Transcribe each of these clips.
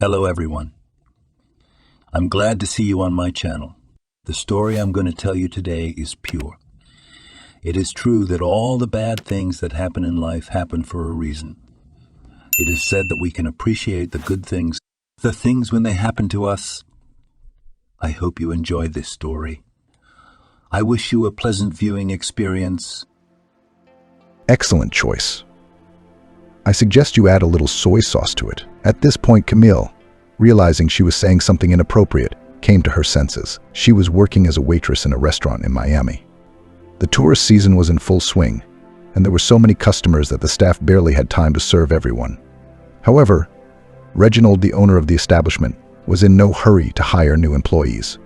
Hello everyone. I'm glad to see you on my channel. The story I'm going to tell you today is pure. It is true that all the bad things that happen in life happen for a reason. It is said that we can appreciate the good things, the things when they happen to us. I hope you enjoy this story. I wish you a pleasant viewing experience. Excellent choice. I suggest you add a little soy sauce to it. At this point, Camille, realizing she was saying something inappropriate, came to her senses. She was working as a waitress in a restaurant in Miami. The tourist season was in full swing, and there were so many customers that the staff barely had time to serve everyone. However, Reginald, the owner of the establishment, was in no hurry to hire new employees.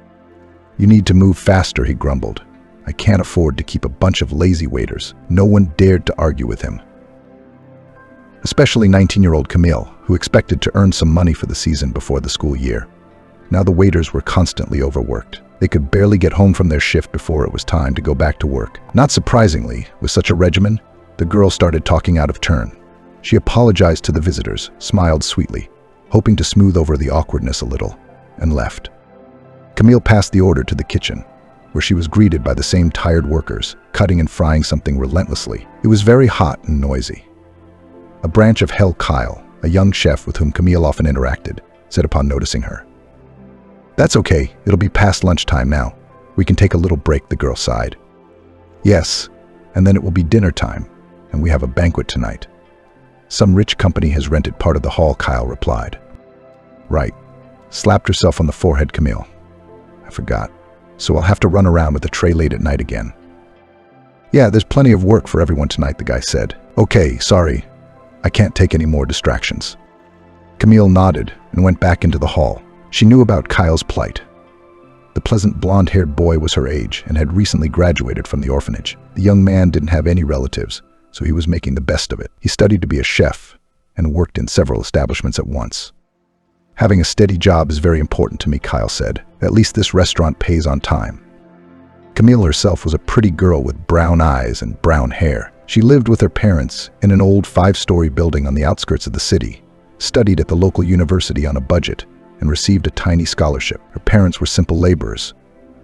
"You need to move faster," he grumbled. "I can't afford to keep a bunch of lazy waiters." No one dared to argue with him, especially 19-year-old Camille, who expected to earn some money for the season before the school year. Now the waiters were constantly overworked. They could barely get home from their shift before it was time to go back to work. Not surprisingly, with such a regimen, the girl started talking out of turn. She apologized to the visitors, smiled sweetly, hoping to smooth over the awkwardness a little, and left. Camille passed the order to the kitchen, where she was greeted by the same tired workers, cutting and frying something relentlessly. It was very hot and noisy. A branch of Kyle, a young chef with whom Camille often interacted, said upon noticing her. "That's okay, it'll be past lunchtime now. We can take a little break," the girl sighed. "Yes, and then it will be dinner time, and we have a banquet tonight. Some rich company has rented part of the hall," Kyle replied. "Right," slapped herself on the forehead Camille. "I forgot, so I'll have to run around with the tray late at night again." "Yeah, there's plenty of work for everyone tonight," the guy said. "Okay, sorry. I can't take any more distractions." Camille nodded and went back into the hall. She knew about Kyle's plight. The pleasant blonde-haired boy was her age and had recently graduated from the orphanage. The young man didn't have any relatives, so he was making the best of it. He studied to be a chef and worked in several establishments at once. "Having a steady job is very important to me," Kyle said. "At least this restaurant pays on time." Camille herself was a pretty girl with brown eyes and brown hair. She lived with her parents in an old 5-story building on the outskirts of the city, studied at the local university on a budget, and received a tiny scholarship. Her parents were simple laborers.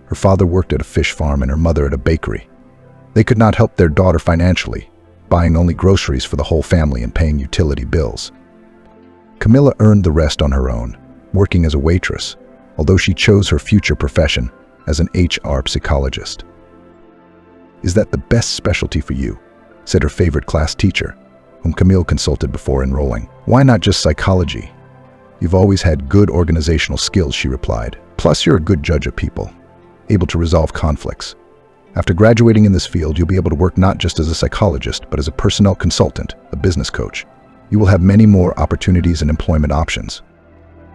Her father worked at a fish farm and her mother at a bakery. They could not help their daughter financially, buying only groceries for the whole family and paying utility bills. Camilla earned the rest on her own, working as a waitress, although she chose her future profession as an HR psychologist. "Is that the best specialty for you?" said her favorite class teacher, whom Camille consulted before enrolling. "Why not just psychology? You've always had good organizational skills," she replied. "Plus, you're a good judge of people, able to resolve conflicts. After graduating in this field, you'll be able to work not just as a psychologist, but as a personnel consultant, a business coach. You will have many more opportunities and employment options."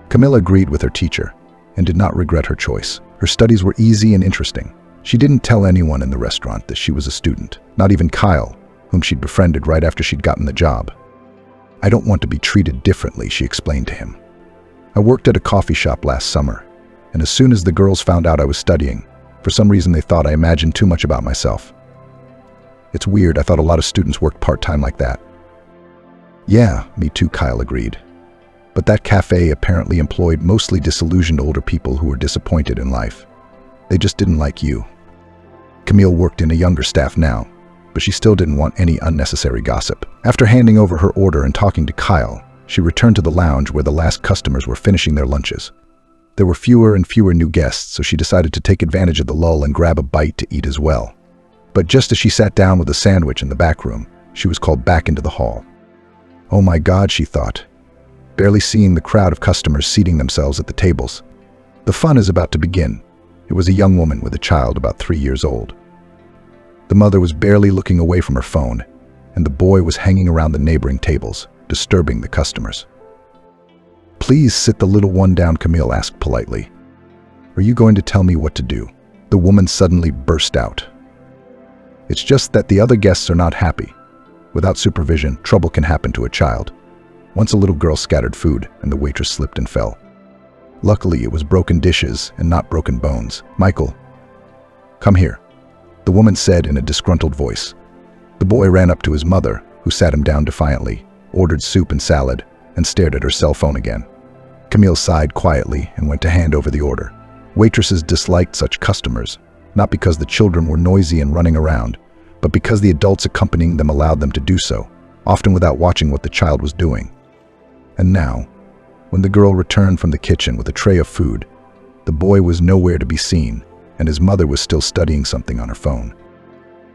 Camilla agreed with her teacher and did not regret her choice. Her studies were easy and interesting. She didn't tell anyone in the restaurant that she was a student, not even Kyle, whom she'd befriended right after she'd gotten the job. "I don't want to be treated differently," she explained to him. "I worked at a coffee shop last summer, and as soon as the girls found out I was studying, for some reason they thought I imagined too much about myself. It's weird, I thought a lot of students worked part-time like that." "Yeah, me too," Kyle agreed. "But that cafe apparently employed mostly disillusioned older people who were disappointed in life. They just didn't like you." Camille worked in a younger staff now, but she still didn't want any unnecessary gossip. After handing over her order and talking to Kyle, she returned to the lounge where the last customers were finishing their lunches. There were fewer and fewer new guests, so she decided to take advantage of the lull and grab a bite to eat as well. But just as she sat down with a sandwich in the back room, she was called back into the hall. "Oh my God," she thought, barely seeing the crowd of customers seating themselves at the tables. "The fun is about to begin." It was a young woman with a child about 3 years old. The mother was barely looking away from her phone, and the boy was hanging around the neighboring tables, disturbing the customers. "Please sit the little one down," Camille asked politely. "Are you going to tell me what to do?" The woman suddenly burst out. "It's just that the other guests are not happy. Without supervision, trouble can happen to a child." Once a little girl scattered food, and the waitress slipped and fell. Luckily, it was broken dishes and not broken bones. "Michael, come here," the woman said in a disgruntled voice. The boy ran up to his mother, who sat him down defiantly, ordered soup and salad, and stared at her cell phone again. Camille sighed quietly and went to hand over the order. Waitresses disliked such customers, not because the children were noisy and running around, but because the adults accompanying them allowed them to do so, often without watching what the child was doing. And now, when the girl returned from the kitchen with a tray of food, the boy was nowhere to be seen, and his mother was still studying something on her phone.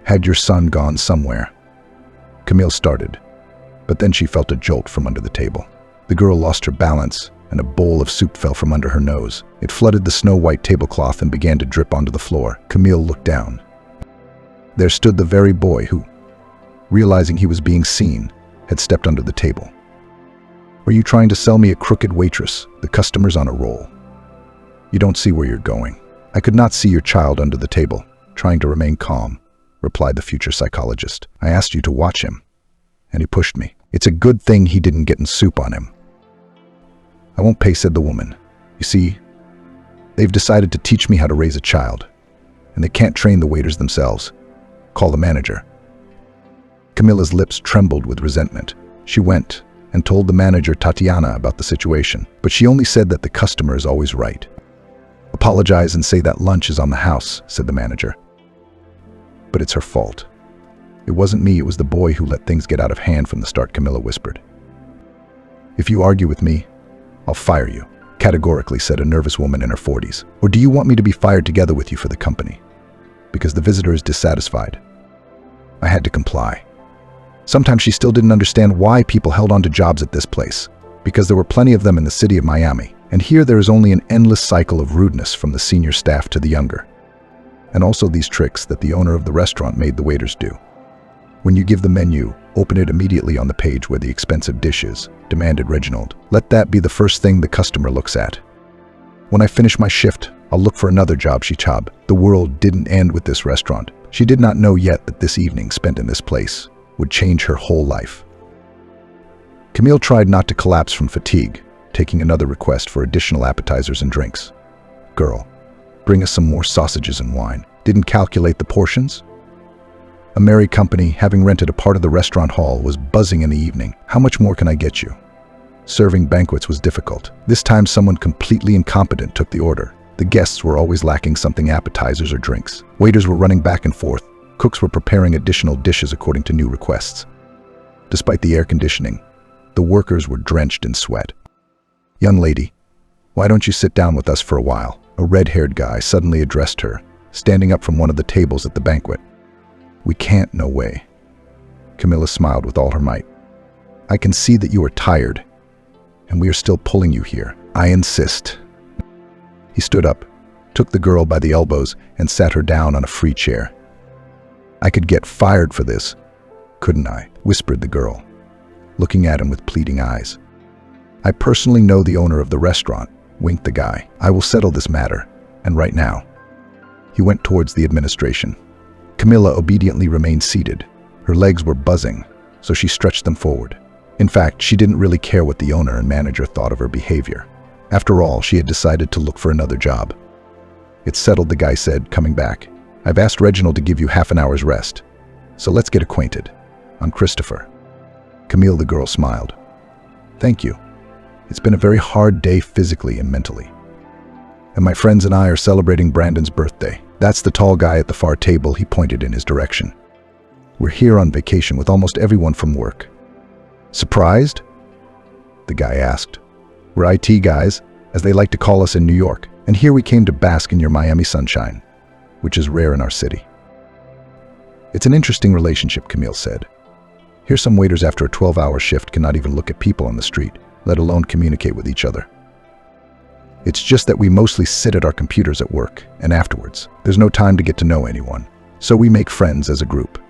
Had your son gone somewhere? Camille started, but then she felt a jolt from under the table. The girl lost her balance, and a bowl of soup fell from under her nose. It flooded the snow-white tablecloth and began to drip onto the floor. Camille looked down. There stood the very boy who, realizing he was being seen, had stepped under the table. Were you trying to sell me a crooked waitress? The customer's on a roll. You don't see where you're going. I could not see your child under the table, trying to remain calm, replied the future psychologist. I asked you to watch him, and he pushed me. It's a good thing he didn't get in soup on him. I won't pay, said the woman. You see, they've decided to teach me how to raise a child, and they can't train the waiters themselves. Call the manager. Camilla's lips trembled with resentment. She went and told the manager, Tatiana, about the situation, but she only said that the customer is always right. Apologize and say that lunch is on the house, said the manager. But it's her fault. It wasn't me, it was the boy who let things get out of hand from the start, Camilla whispered. If you argue with me, I'll fire you, categorically said a nervous woman in her 40s. Or do you want me to be fired together with you for the company? Because the visitor is dissatisfied. I had to comply. Sometimes she still didn't understand why people held on to jobs at this place, because there were plenty of them in the city of Miami, and here there is only an endless cycle of rudeness from the senior staff to the younger. And also these tricks that the owner of the restaurant made the waiters do. When you give the menu, open it immediately on the page where the expensive dish is, demanded Reginald. Let that be the first thing the customer looks at. When I finish my shift, I'll look for another job, she sobbed. The world didn't end with this restaurant. She did not know yet that this evening spent in this place would change her whole life. Camille tried not to collapse from fatigue, taking another request for additional appetizers and drinks. Girl, bring us some more sausages and wine. Didn't calculate the portions? A merry company, having rented a part of the restaurant hall, was buzzing in the evening. How much more can I get you? Serving banquets was difficult. This time someone completely incompetent took the order. The guests were always lacking something, appetizers or drinks. Waiters were running back and forth. Cooks were preparing additional dishes according to new requests. Despite the air conditioning, the workers were drenched in sweat. Young lady, why don't you sit down with us for a while? A red-haired guy suddenly addressed her, standing up from one of the tables at the banquet. We can't, no way. Camilla smiled with all her might. I can see that you are tired, and we are still pulling you here. I insist. He stood up, took the girl by the elbows, and sat her down on a free chair. I could get fired for this, couldn't I? Whispered the girl, looking at him with pleading eyes. I personally know the owner of the restaurant, winked the guy. I will settle this matter, and right now. He went towards the administration. Camilla obediently remained seated. Her legs were buzzing, so she stretched them forward. In fact, she didn't really care what the owner and manager thought of her behavior. After all, she had decided to look for another job. It's settled, the guy said, coming back. I've asked Reginald to give you half an hour's rest, so let's get acquainted. I'm Christopher. Camille, the girl, smiled. Thank you. It's been a very hard day physically and mentally. And my friends and I are celebrating Brandon's birthday. That's the tall guy at the far table, he pointed in his direction. We're here on vacation with almost everyone from work. Surprised? The guy asked. We're IT guys, as they like to call us in New York, and here we came to bask in your Miami sunshine, which is rare in our city. It's an interesting relationship, Camille said. Here some waiters after a 12-hour shift cannot even look at people on the street, let alone communicate with each other. It's just that we mostly sit at our computers at work, and afterwards, there's no time to get to know anyone, so we make friends as a group.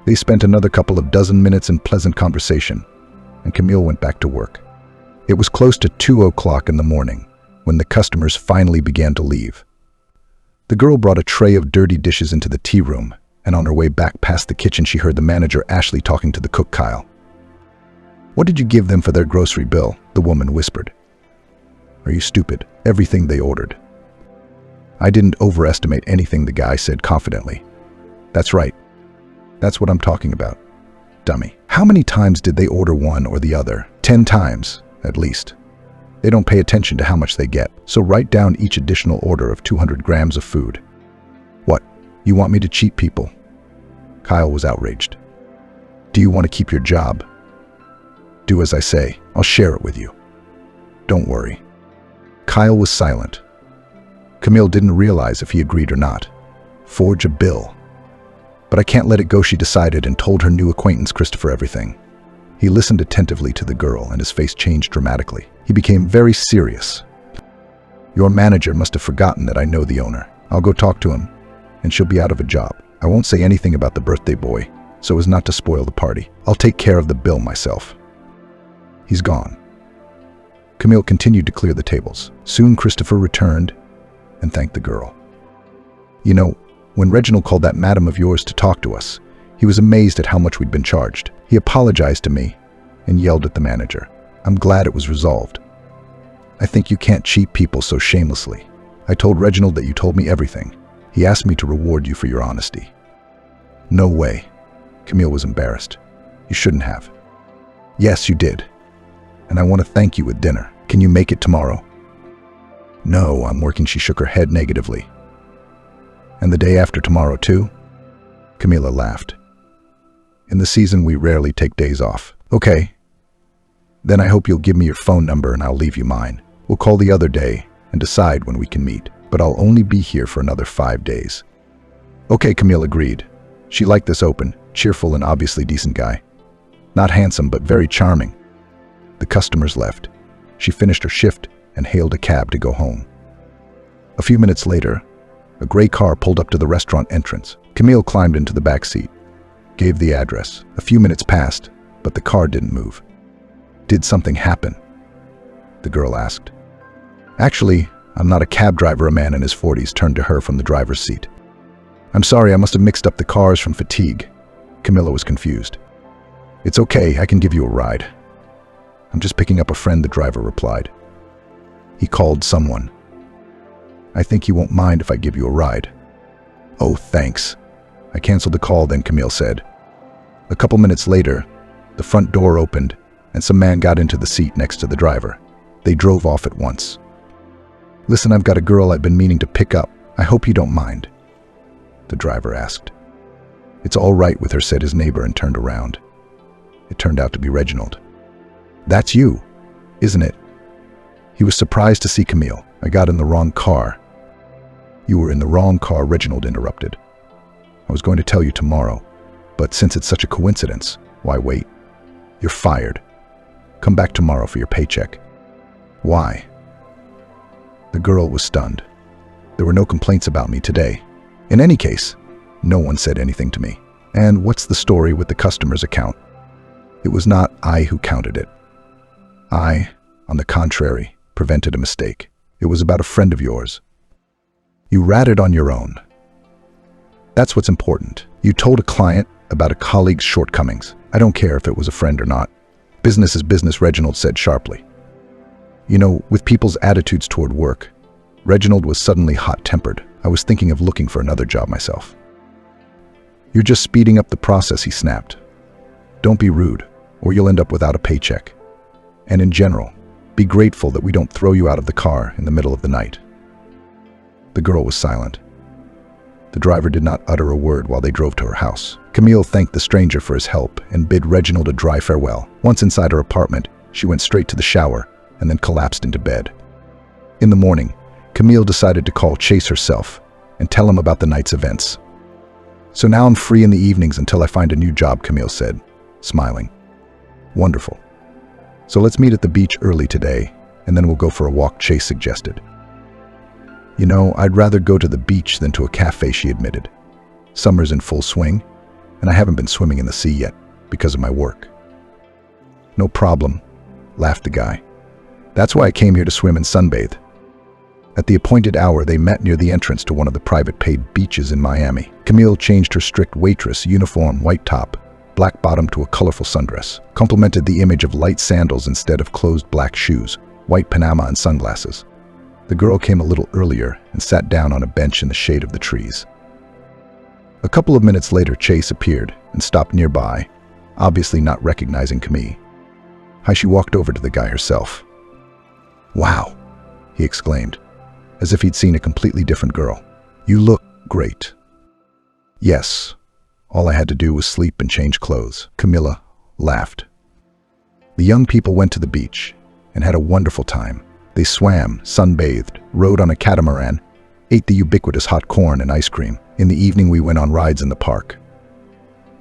They spent another couple of dozen minutes in pleasant conversation, and Camille went back to work. It was close to 2:00 in the morning when the customers finally began to leave. The girl brought a tray of dirty dishes into the tea room, and on her way back past the kitchen she heard the manager Ashley talking to the cook Kyle. What did you give them for their grocery bill? The woman whispered. Are you stupid? Everything they ordered. I didn't overestimate anything, the guy said confidently. That's right. That's what I'm talking about. Dummy. How many times did they order one or the other? 10 times, at least. They don't pay attention to how much they get, so write down each additional order of 200 grams of food. What? You want me to cheat people? Kyle was outraged. Do you want to keep your job? Do as I say. I'll share it with you. Don't worry. Kyle was silent. Camille didn't realize if he agreed or not. Forge a bill. But I can't let it go, she decided, and told her new acquaintance Christopher everything. He listened attentively to the girl, and his face changed dramatically. He became very serious. Your manager must have forgotten that I know the owner. I'll go talk to him, and she'll be out of a job. I won't say anything about the birthday boy, so as not to spoil the party. I'll take care of the bill myself. He's gone. Camille continued to clear the tables. Soon Christopher returned and thanked the girl. You know, when Reginald called that madam of yours to talk to us, he was amazed at how much we'd been charged. He apologized to me and yelled at the manager. I'm glad it was resolved. I think you can't cheat people so shamelessly. I told Reginald that you told me everything. He asked me to reward you for your honesty. No way. Camille was embarrassed. You shouldn't have. Yes, you did. And I want to thank you with dinner. Can you make it tomorrow? No, I'm working. She shook her head negatively. And the day after tomorrow, too? Camilla laughed. In the season, we rarely take days off. Okay. Then I hope you'll give me your phone number and I'll leave you mine. We'll call the other day and decide when we can meet, but I'll only be here for another 5 days. Okay, Camille agreed. She liked this open, cheerful, and obviously decent guy. Not handsome, but very charming. The customers left. She finished her shift and hailed a cab to go home. A few minutes later, a gray car pulled up to the restaurant entrance. Camille climbed into the back seat, gave the address. A few minutes passed, but the car didn't move. Did something happen? The girl asked. Actually, I'm not a cab driver. A man in his 40s turned to her from the driver's seat. I'm sorry, I must have mixed up the cars from fatigue. Camilla was confused. It's okay, I can give you a ride. I'm just picking up a friend, the driver replied. He called someone. I think you won't mind if I give you a ride. Oh, thanks. I canceled the call then, Camille said. A couple minutes later, the front door opened and some man got into the seat next to the driver. They drove off at once. Listen, I've got a girl I've been meaning to pick up. I hope you don't mind. The driver asked. It's all right with her, said his neighbor, and turned around. It turned out to be Reginald. That's you, isn't it? He was surprised to see Camille. I got in the wrong car. You were in the wrong car, Reginald interrupted. I was going to tell you tomorrow, but since it's such a coincidence, why wait? You're fired. Come back tomorrow for your paycheck. Why? The girl was stunned. There were no complaints about me today. In any case, no one said anything to me. And what's the story with the customer's account? It was not I who counted it. I, on the contrary, prevented a mistake. It was about a friend of yours. You ratted on your own. That's what's important. You told a client about a colleague's shortcomings. I don't care if it was a friend or not. Business is business, Reginald said sharply. You know, with people's attitudes toward work, Reginald was suddenly hot-tempered. I was thinking of looking for another job myself. You're just speeding up the process, he snapped. Don't be rude, or you'll end up without a paycheck. And in general, be grateful that we don't throw you out of the car in the middle of the night. The girl was silent. The driver did not utter a word while they drove to her house. Camille thanked the stranger for his help and bid Reginald a dry farewell. Once inside her apartment, she went straight to the shower and then collapsed into bed. In the morning, Camille decided to call Chase herself and tell him about the night's events. So now I'm free in the evenings until I find a new job, Camille said, smiling. Wonderful. So let's meet at the beach early today, and then we'll go for a walk, Chase suggested. You know, I'd rather go to the beach than to a cafe, she admitted. Summer's in full swing, and I haven't been swimming in the sea yet because of my work. No problem, laughed the guy. That's why I came here to swim and sunbathe. At the appointed hour, they met near the entrance to one of the private paid beaches in Miami. Camille changed her strict waitress uniform, white top, black bottom to a colorful sundress, complemented the image of light sandals instead of closed black shoes, white Panama and sunglasses. The girl came a little earlier and sat down on a bench in the shade of the trees. A couple of minutes later, Chase appeared and stopped nearby, obviously not recognizing Camille. She walked over to the guy herself. "Wow," he exclaimed, as if he'd seen a completely different girl. "You look great." "Yes, all I had to do was sleep and change clothes." Camilla laughed. The young people went to the beach and had a wonderful time. They swam, sunbathed, rode on a catamaran, ate the ubiquitous hot corn and ice cream. In the evening, we went on rides in the park,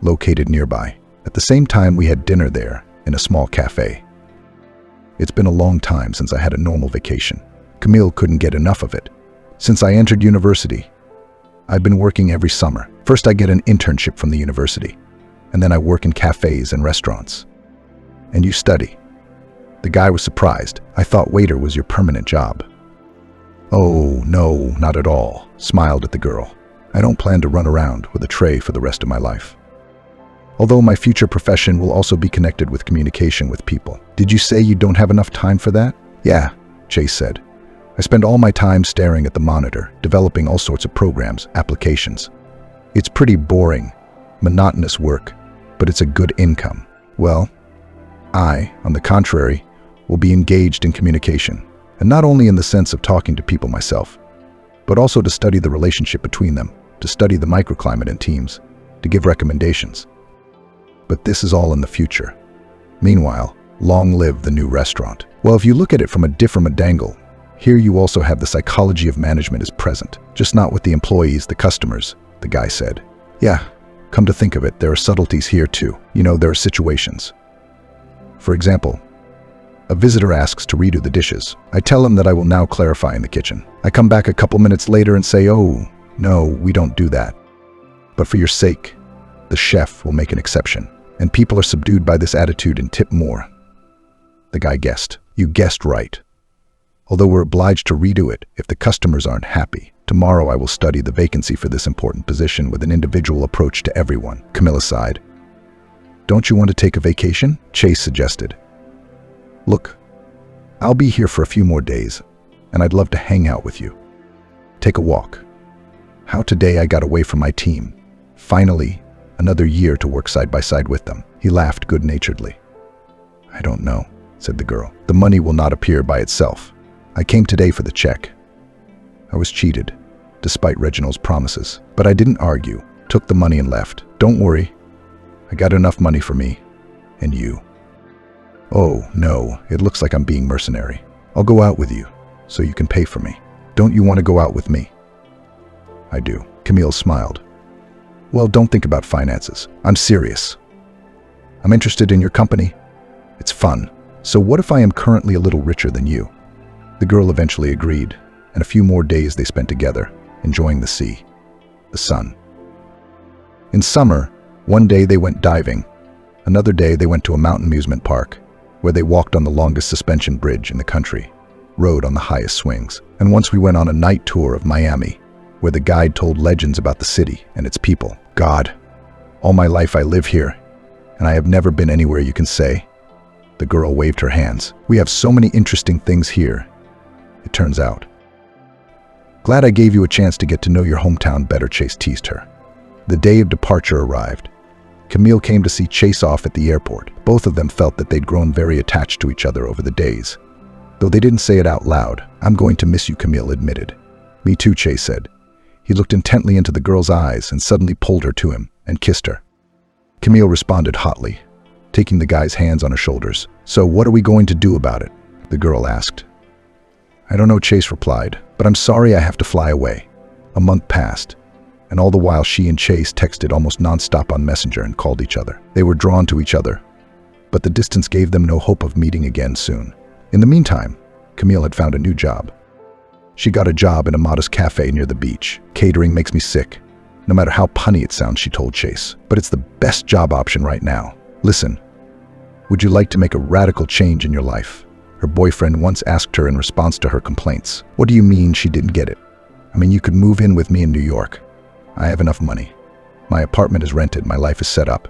located nearby. At the same time, we had dinner there in a small cafe. It's been a long time since I had a normal vacation. Camille couldn't get enough of it. Since I entered university, I've been working every summer. First, I get an internship from the university, and then I work in cafes and restaurants. "And you study?" The guy was surprised. "I thought waiter was your permanent job." "Oh, no, not at all," smiled at the girl. "I don't plan to run around with a tray for the rest of my life. Although my future profession will also be connected with communication with people." "Did you say you don't have enough time for that?" "Yeah," Chase said. "I spend all my time staring at the monitor, developing all sorts of programs, applications. It's pretty boring, monotonous work, but it's a good income." "Well, I, on the contrary, will be engaged in communication, and not only in the sense of talking to people myself, but also to study the relationship between them, to study the microclimate in teams, to give recommendations. But this is all in the future. Meanwhile, long live the new restaurant." "Well, if you look at it from a different angle, here you also have the psychology of management is present, just not with the employees, the customers," the guy said. "Yeah, come to think of it, there are subtleties here too. There are situations. For example, a visitor asks to redo the dishes. I tell him that I will now clarify in the kitchen. I come back a couple minutes later and say, 'Oh, no, we don't do that. But for your sake, the chef will make an exception.' And people are subdued by this attitude and tip more." The guy guessed. "You guessed right. Although we're obliged to redo it if the customers aren't happy. Tomorrow I will study the vacancy for this important position with an individual approach to everyone." Camilla sighed. "Don't you want to take a vacation?" Chase suggested. "Look, I'll be here for a few more days, and I'd love to hang out with you. Take a walk. How today I got away from my team. Finally, another year to work side by side with them." He laughed good-naturedly. "I don't know," said the girl. "The money will not appear by itself. I came today for the check. I was cheated, despite Reginald's promises. But I didn't argue, took the money and left. Don't worry, I got enough money for me and you." "Oh, no, it looks like I'm being mercenary. I'll go out with you, so you can pay for me. Don't you want to go out with me?" "I do." Camille smiled. "Well, don't think about finances. I'm serious. I'm interested in your company. It's fun. So what if I am currently a little richer than you?" The girl eventually agreed, and a few more days they spent together, enjoying the sea, the sun. In summer, one day they went diving. Another day they went to a mountain amusement park, where they walked on the longest suspension bridge in the country, rode on the highest swings. And once we went on a night tour of Miami, where the guide told legends about the city and its people. "God, all my life I live here, and I have never been anywhere you can say." The girl waved her hands. "We have so many interesting things here, it turns out." "Glad I gave you a chance to get to know your hometown better," Chase teased her. The day of departure arrived. Camille came to see Chase off at the airport. Both of them felt that they'd grown very attached to each other over the days. Though they didn't say it out loud. "I'm going to miss you," Camille admitted. "Me too," Chase said. He looked intently into the girl's eyes and suddenly pulled her to him and kissed her. Camille responded hotly, taking the guy's hands on her shoulders. "So what are we going to do about it?" the girl asked. "I don't know," Chase replied, "but I'm sorry I have to fly away." A month passed, and all the while she and Chase texted almost nonstop on Messenger and called each other. They were drawn to each other, but the distance gave them no hope of meeting again soon. In the meantime, Camille had found a new job. She got a job in a modest cafe near the beach. "Catering makes me sick, no matter how punny it sounds," she told Chase. "But it's the best job option right now. Listen, would you like to make a radical change in your life?" Her boyfriend once asked her in response to her complaints. "What do you mean?" She didn't get it. "I mean, you could move in with me in New York. I have enough money. My apartment is rented, my life is set up.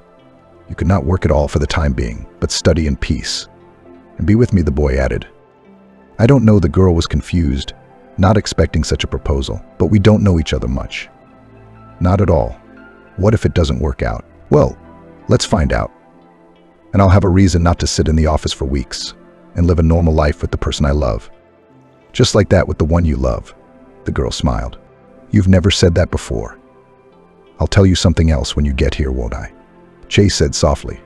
You could not work at all for the time being, but study in peace. And be with me," the boy added. "I don't know," the girl was confused, not expecting such a proposal. "But we don't know each other much." "Not at all. What if it doesn't work out?" "Well, let's find out. And I'll have a reason not to sit in the office for weeks and live a normal life with the person I love." Just like that with the one you love. The girl smiled. You've never said that before. I'll tell you something else when you get here, won't I? Chase said softly.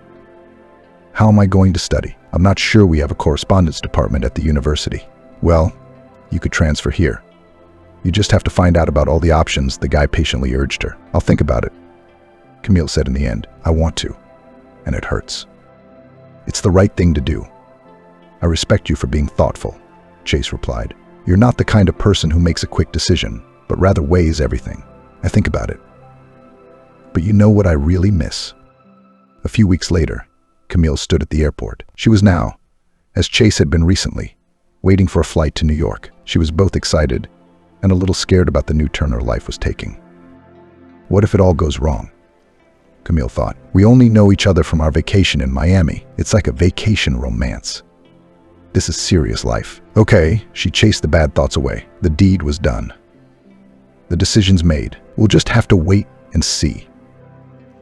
How am I going to study? I'm not sure we have a correspondence department at the university. Well, you could transfer here. You just have to find out about all the options, the guy patiently urged her. I'll think about it. Camille said in the end, I want to, and it hurts. It's the right thing to do. I respect you for being thoughtful, Chase replied. You're not the kind of person who makes a quick decision, but rather weighs everything. I think about it. But you know what I really miss? A few weeks later, Camille stood at the airport. She was now, as Chase had been recently, waiting for a flight to New York. She was both excited and a little scared about the new turn her life was taking. What if it all goes wrong? Camille thought. We only know each other from our vacation in Miami. It's like a vacation romance. This is serious life. Okay, she chased the bad thoughts away. The deed was done. The decision's made. We'll just have to wait and see.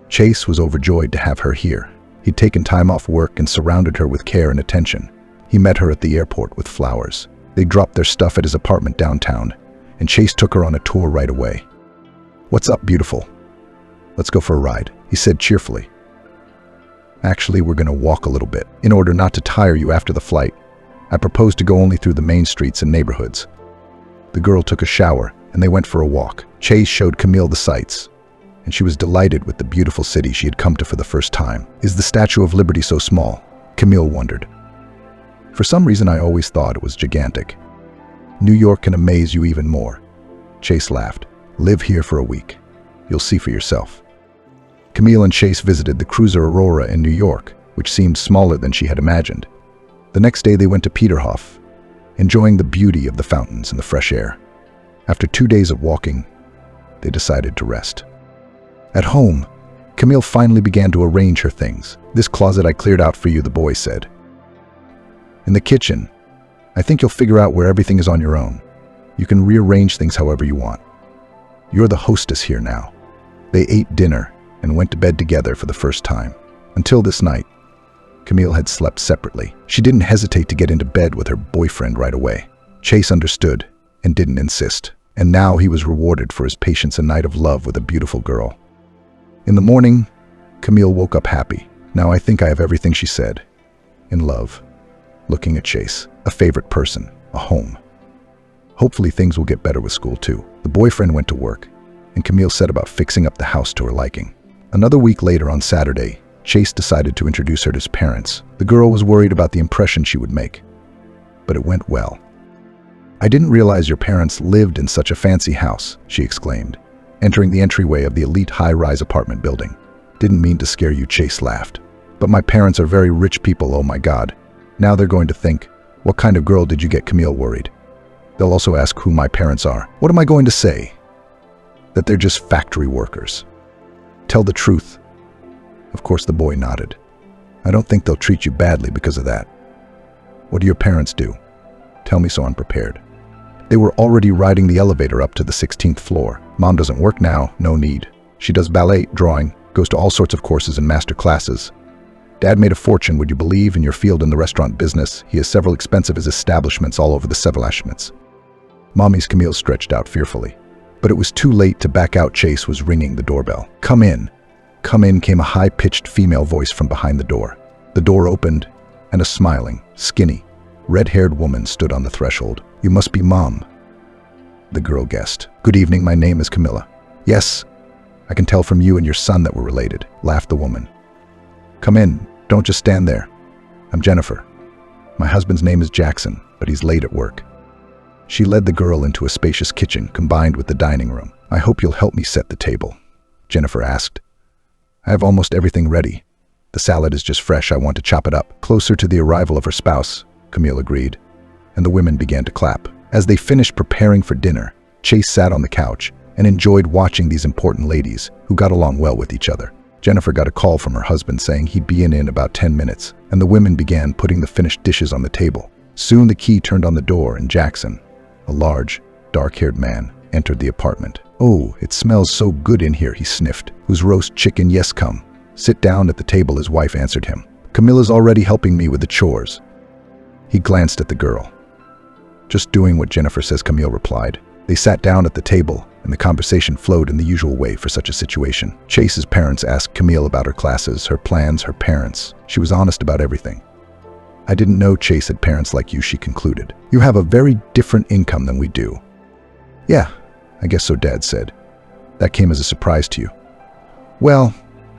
Chase was overjoyed to have her here. He'd taken time off work and surrounded her with care and attention. He met her at the airport with flowers. They dropped their stuff at his apartment downtown, and Chase took her on a tour right away. What's up, beautiful? Let's go for a ride, he said cheerfully. Actually, we're going to walk a little bit. In order not to tire you after the flight, I proposed to go only through the main streets and neighborhoods. The girl took a shower, and they went for a walk. Chase showed Camille the sights, and she was delighted with the beautiful city she had come to for the first time. Is the Statue of Liberty so small? Camille wondered. For some reason, I always thought it was gigantic. New York can amaze you even more. Chase laughed. Live here for a week. You'll see for yourself. Camille and Chase visited the cruiser Aurora in New York, which seemed smaller than she had imagined. The next day they went to Peterhof, enjoying the beauty of the fountains and the fresh air. After 2 days of walking, they decided to rest. At home, Camille finally began to arrange her things. This closet I cleared out for you, the boy said. In the kitchen, I think you'll figure out where everything is on your own. You can rearrange things however you want. You're the hostess here now. They ate dinner and went to bed together for the first time. Until this night, Camille had slept separately. She didn't hesitate to get into bed with her boyfriend right away. Chase understood and didn't insist. And now he was rewarded for his patience a night of love with a beautiful girl. In the morning, Camille woke up happy. Now I think I have everything, she said. In love. Looking at Chase. A favorite person. A home. Hopefully things will get better with school too. The boyfriend went to work, and Camille set about fixing up the house to her liking. Another week later on Saturday, Chase decided to introduce her to his parents. The girl was worried about the impression she would make, but it went well. I didn't realize your parents lived in such a fancy house, she exclaimed, entering the entryway of the elite high-rise apartment building. Didn't mean to scare you, Chase laughed. But my parents are very rich people, oh my God. Now they're going to think, what kind of girl did you get? Camille worried. They'll also ask who my parents are. What am I going to say? That they're just factory workers. Tell the truth. Of course, the boy nodded. I don't think they'll treat you badly because of that. What do your parents do? Tell me so I'm prepared. They were already riding the elevator up to the 16th floor. Mom doesn't work now, no need. She does ballet, drawing, goes to all sorts of courses and master classes. Dad made a fortune, would you believe, in your field in the restaurant business. He has several expensive establishments all over the Sevalashments. Mommy's Camille stretched out fearfully. But it was too late to back out. Chase was ringing the doorbell. Come in. Come in, came a high-pitched female voice from behind the door. The door opened, and a smiling, skinny, red-haired woman stood on the threshold. You must be Mom, the girl guessed. Good evening, my name is Camilla. Yes, I can tell from you and your son that we're related, laughed the woman. Come in, don't just stand there. I'm Jennifer. My husband's name is Jackson, but he's late at work. She led the girl into a spacious kitchen combined with the dining room. I hope you'll help me set the table, Jennifer asked. I have almost everything ready. The salad is just fresh, I want to chop it up. Closer to the arrival of her spouse, Camille agreed, and the women began to clap. As they finished preparing for dinner, Chase sat on the couch and enjoyed watching these important ladies who got along well with each other. Jennifer got a call from her husband saying he'd be in about 10 minutes, and the women began putting the finished dishes on the table. Soon the key turned on the door and Jackson, a large, dark-haired man, entered the apartment. Oh, it smells so good in here, he sniffed. Who's roast chicken? Yes, come. Sit down at the table, his wife answered him. Camilla's already helping me with the chores. He glanced at the girl. Just doing what Jennifer says, Camille replied. They sat down at the table, and the conversation flowed in the usual way for such a situation. Chase's parents asked Camille about her classes, her plans, her parents. She was honest about everything. I didn't know Chase had parents like you, she concluded. You have a very different income than we do. Yeah, I guess so, Dad said. That came as a surprise to you. Well,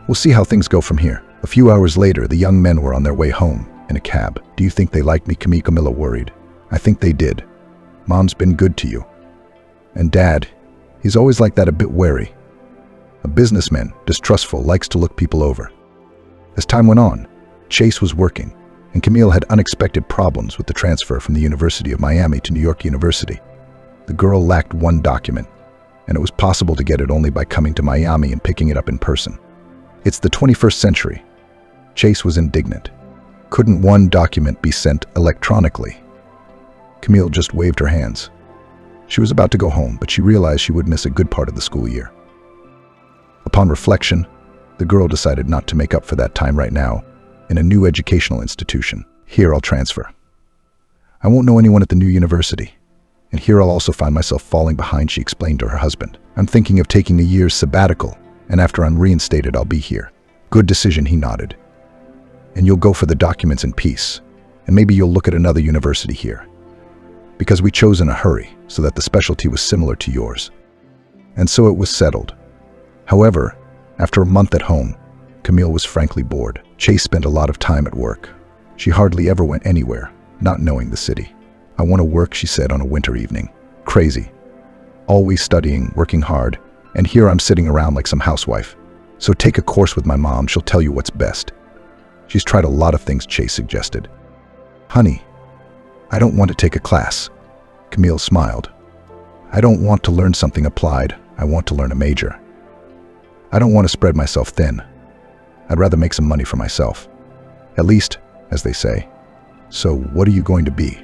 we'll see how things go from here. A few hours later, the young men were on their way home in a cab. Do you think they like me, Camilla worried. I think they did. Mom's been good to you. And Dad, he's always like that, a bit wary. A businessman, distrustful, likes to look people over. As time went on, Chase was working, and Camille had unexpected problems with the transfer from the University of Miami to New York University. The girl lacked one document, and it was possible to get it only by coming to Miami and picking it up in person. It's the 21st century. Chase was indignant. Couldn't one document be sent electronically? Camille just waved her hands. She was about to go home, but she realized she would miss a good part of the school year. Upon reflection, the girl decided not to make up for that time right now in a new educational institution. Here I'll transfer. I won't know anyone at the new university. And here I'll also find myself falling behind, she explained to her husband. I'm thinking of taking a year's sabbatical, and after I'm reinstated, I'll be here. Good decision, he nodded. And you'll go for the documents in peace, and maybe you'll look at another university here. Because we chose in a hurry, so that the specialty was similar to yours. And so it was settled. However, after a month at home, Camille was frankly bored. Chase spent a lot of time at work. She hardly ever went anywhere, not knowing the city. I want to work, she said on a winter evening. Crazy. Always studying, working hard, and here I'm sitting around like some housewife. So take a course with my mom, she'll tell you what's best. She's tried a lot of things, Chase suggested. Honey, I don't want to take a class. Camille smiled. I don't want to learn something applied. I want to learn a major. I don't want to spread myself thin. I'd rather make some money for myself. At least, as they say. So what are you going to be?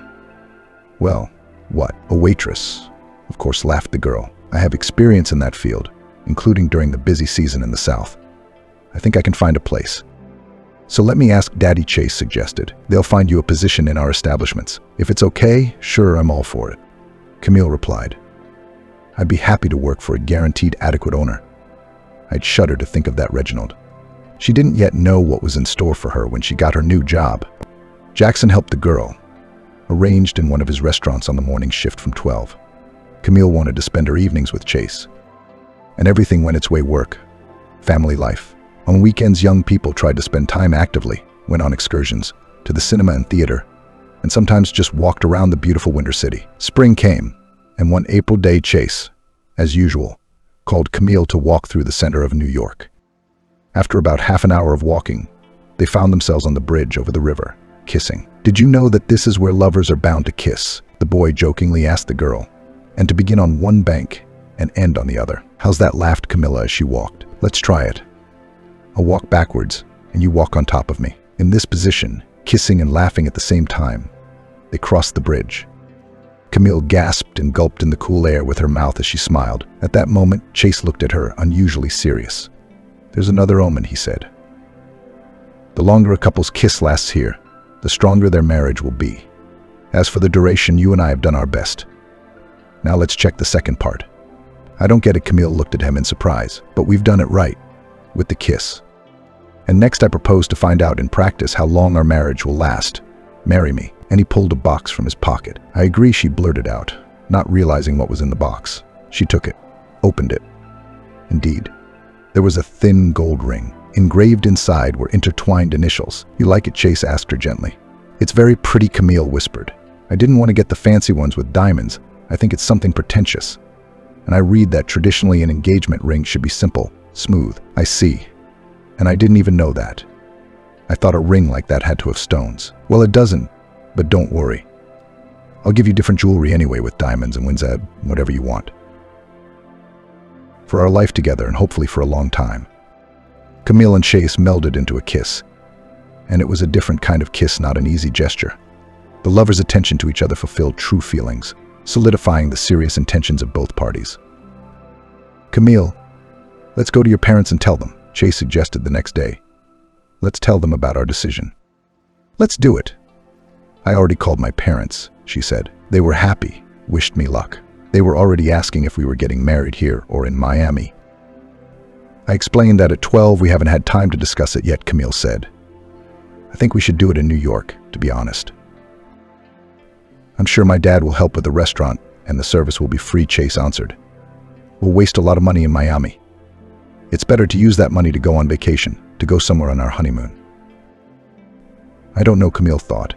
Well, what? A waitress. Of course, laughed the girl. I have experience in that field, including during the busy season in the South. I think I can find a place. So let me ask Daddy, Chase suggested. They'll find you a position in our establishments. If it's okay, sure, I'm all for it. Camille replied. I'd be happy to work for a guaranteed adequate owner. I'd shudder to think of that, Reginald. She didn't yet know what was in store for her when she got her new job. Jackson helped the girl, arranged in one of his restaurants on the morning shift from 12. Camille wanted to spend her evenings with Chase. And everything went its way: work, family life. On weekends, young people tried to spend time actively, went on excursions, to the cinema and theater, and sometimes just walked around the beautiful winter city. Spring came, and one April day, Chase, as usual, called Camille to walk through the center of New York. After about half an hour of walking, they found themselves on the bridge over the river, kissing. Did you know that this is where lovers are bound to kiss? The boy jokingly asked the girl. And to begin on one bank and end on the other. How's that? Laughed Camilla as she walked. Let's try it. I'll walk backwards, and you walk on top of me. In this position, kissing and laughing at the same time, they crossed the bridge. Camille gasped and gulped in the cool air with her mouth as she smiled. At that moment, Chase looked at her, unusually serious. There's another omen, he said. The longer a couple's kiss lasts here, the stronger their marriage will be. As for the duration, you and I have done our best. Now let's check the second part. I don't get it, Camille looked at him in surprise, but we've done it right, with the kiss. And next I propose to find out in practice how long our marriage will last. Marry me. And he pulled a box from his pocket. I agree, she blurted out, not realizing what was in the box. She took it, opened it. Indeed, there was a thin gold ring. Engraved inside were intertwined initials. You like it? Chase asked her gently. It's very pretty, Camille whispered. I didn't want to get the fancy ones with diamonds. I think it's something pretentious. And I read that traditionally an engagement ring should be simple, smooth. I see. And I didn't even know that. I thought a ring like that had to have stones. Well, it doesn't, but don't worry. I'll give you different jewelry anyway with diamonds and whatever you want. For our life together and hopefully for a long time. Camille and Chase melded into a kiss. And it was a different kind of kiss, not an easy gesture. The lovers' attention to each other fulfilled true feelings, solidifying the serious intentions of both parties. Camille, let's go to your parents and tell them, Chase suggested the next day. Let's tell them about our decision. Let's do it. I already called my parents, she said. They were happy, wished me luck. They were already asking if we were getting married here or in Miami. I explained that at 12 we haven't had time to discuss it yet, Camille said. I think we should do it in New York, to be honest. I'm sure my dad will help with the restaurant and the service will be free, Chase answered. We'll waste a lot of money in Miami. It's better to use that money to go on vacation, to go somewhere on our honeymoon. I don't know, Camille thought.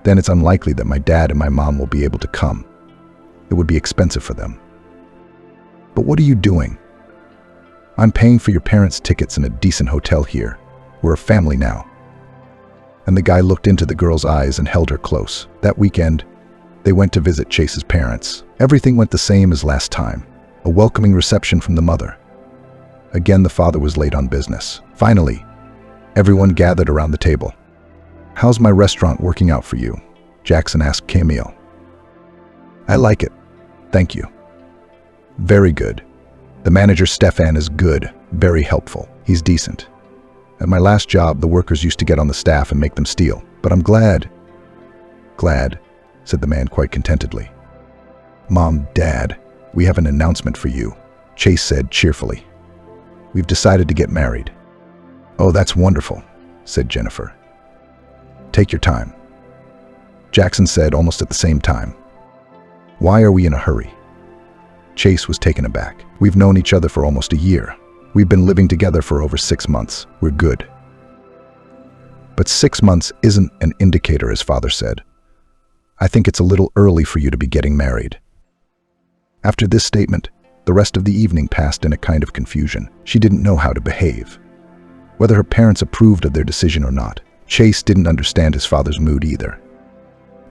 Then it's unlikely that my dad and my mom will be able to come. It would be expensive for them. But what are you doing? I'm paying for your parents' tickets in a decent hotel here. We're a family now. And the guy looked into the girl's eyes and held her close. That weekend, they went to visit Chase's parents. Everything went the same as last time. A welcoming reception from the mother. Again, the father was late on business. Finally, everyone gathered around the table. How's my restaurant working out for you? Jackson asked Camille. I like it. Thank you. Very good. The manager, Stefan, is good, very helpful. He's decent. At my last job, the workers used to get on the staff and make them steal. But I'm glad. Glad, said the man quite contentedly. Mom, Dad, we have an announcement for you, Chase said cheerfully. We've decided to get married. Oh, that's wonderful, said Jennifer. Take your time. Jackson said almost at the same time. Why are we in a hurry? Chase was taken aback. We've known each other for almost a year. We've been living together for over 6 months. We're good. But 6 months isn't an indicator, his father said. I think it's a little early for you to be getting married. After this statement, the rest of the evening passed in a kind of confusion. She didn't know how to behave. Whether her parents approved of their decision or not, Chase didn't understand his father's mood either.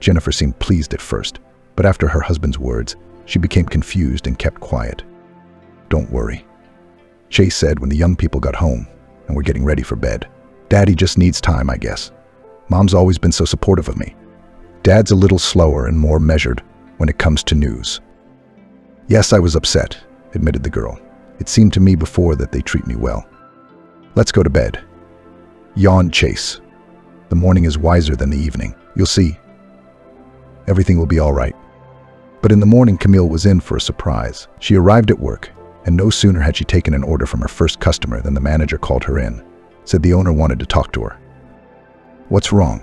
Jennifer seemed pleased at first, but after her husband's words, she became confused and kept quiet. Don't worry, Chase said when the young people got home and were getting ready for bed. Daddy just needs time, I guess. Mom's always been so supportive of me. Dad's a little slower and more measured when it comes to news. Yes, I was upset, admitted the girl. It seemed to me before that they treat me well. Let's go to bed. Yawned Chase. The morning is wiser than the evening. You'll see. Everything will be all right. But in the morning, Camille was in for a surprise. She arrived at work, and no sooner had she taken an order from her first customer than the manager called her in, said the owner wanted to talk to her. What's wrong?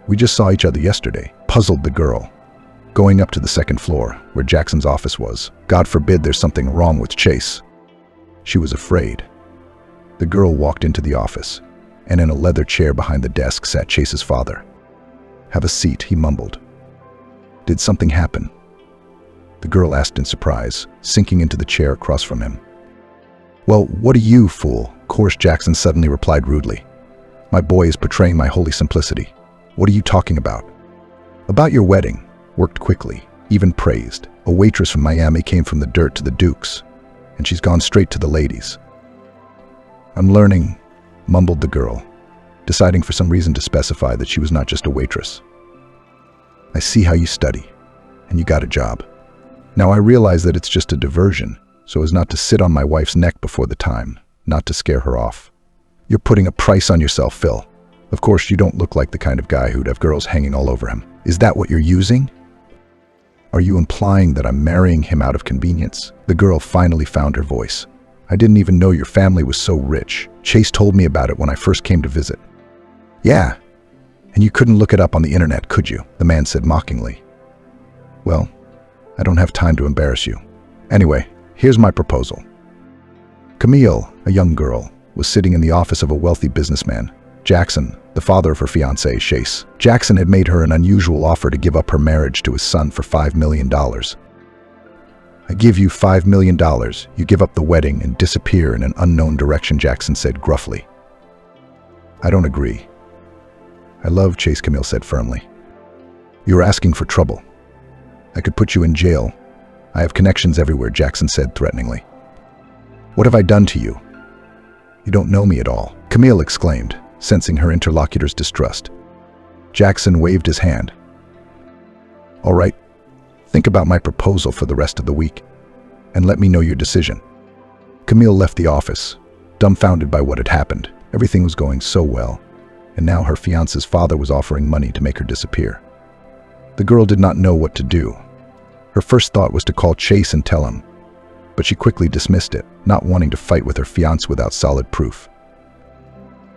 We just saw each other yesterday, puzzled the girl. Going up to the second floor, where Jackson's office was. God forbid there's something wrong with Chase. She was afraid. The girl walked into the office, and in a leather chair behind the desk sat Chase's father. Have a seat, he mumbled. Did something happen? The girl asked in surprise, sinking into the chair across from him. Well, what are you, fool? Course, Jackson suddenly replied rudely. My boy is portraying my holy simplicity. What are you talking about? About your wedding. Worked quickly, even praised. A waitress from Miami came from the dirt to the Dukes, and she's gone straight to the ladies. I'm learning, mumbled the girl, deciding for some reason to specify that she was not just a waitress. I see how you study, and you got a job. Now I realize that it's just a diversion, so as not to sit on my wife's neck before the time, not to scare her off. You're putting a price on yourself, Phil. Of course, you don't look like the kind of guy who'd have girls hanging all over him. Is that what you're using? Are you implying that I'm marrying him out of convenience? The girl finally found her voice. I didn't even know your family was so rich. Chase told me about it when I first came to visit. Yeah, and you couldn't look it up on the internet, could you? The man said mockingly. Well, I don't have time to embarrass you. Anyway, here's my proposal. Camille, a young girl, was sitting in the office of a wealthy businessman, Jackson, the father of her fiancé, Chase. Jackson had made her an unusual offer to give up her marriage to his son for $5 million. I give you $5 million, you give up the wedding and disappear in an unknown direction, Jackson said gruffly. I don't agree. I love Chase, Camille said firmly. You're asking for trouble. I could put you in jail. I have connections everywhere, Jackson said threateningly. What have I done to you? You don't know me at all, Camille exclaimed, sensing her interlocutor's distrust. Jackson waved his hand. All right, think about my proposal for the rest of the week, and let me know your decision. Camille left the office, dumbfounded by what had happened. Everything was going so well, and now her fiancé's father was offering money to make her disappear. The girl did not know what to do. Her first thought was to call Chase and tell him, but she quickly dismissed it, not wanting to fight with her fiancé without solid proof.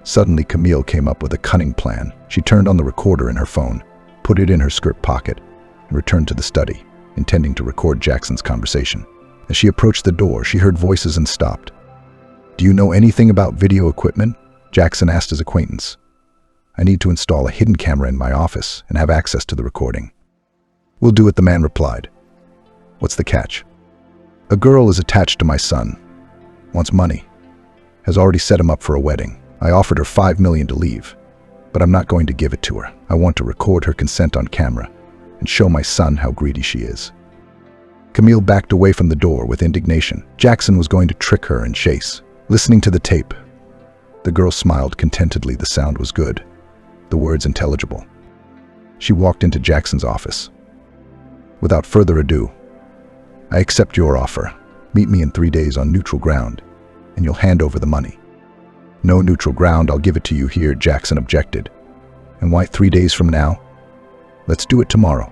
Suddenly, Camille came up with a cunning plan. She turned on the recorder in her phone, put it in her skirt pocket, and returned to the study, intending to record Jackson's conversation. As she approached the door, she heard voices and stopped. "Do you know anything about video equipment?" Jackson asked his acquaintance. "I need to install a hidden camera in my office and have access to the recording." "We'll do it," the man replied. "What's the catch?" "A girl is attached to my son, wants money, has already set him up for a wedding. I offered her $5 million to leave, but I'm not going to give it to her. I want to record her consent on camera and show my son how greedy she is." Camille backed away from the door with indignation. Jackson was going to trick her and Chase. Listening to the tape, the girl smiled contentedly. The sound was good, the words intelligible. She walked into Jackson's office. "Without further ado, I accept your offer. Meet me in 3 days on neutral ground, and you'll hand over the money." "No neutral ground, I'll give it to you here," Jackson objected. "And why 3 days from now? Let's do it tomorrow."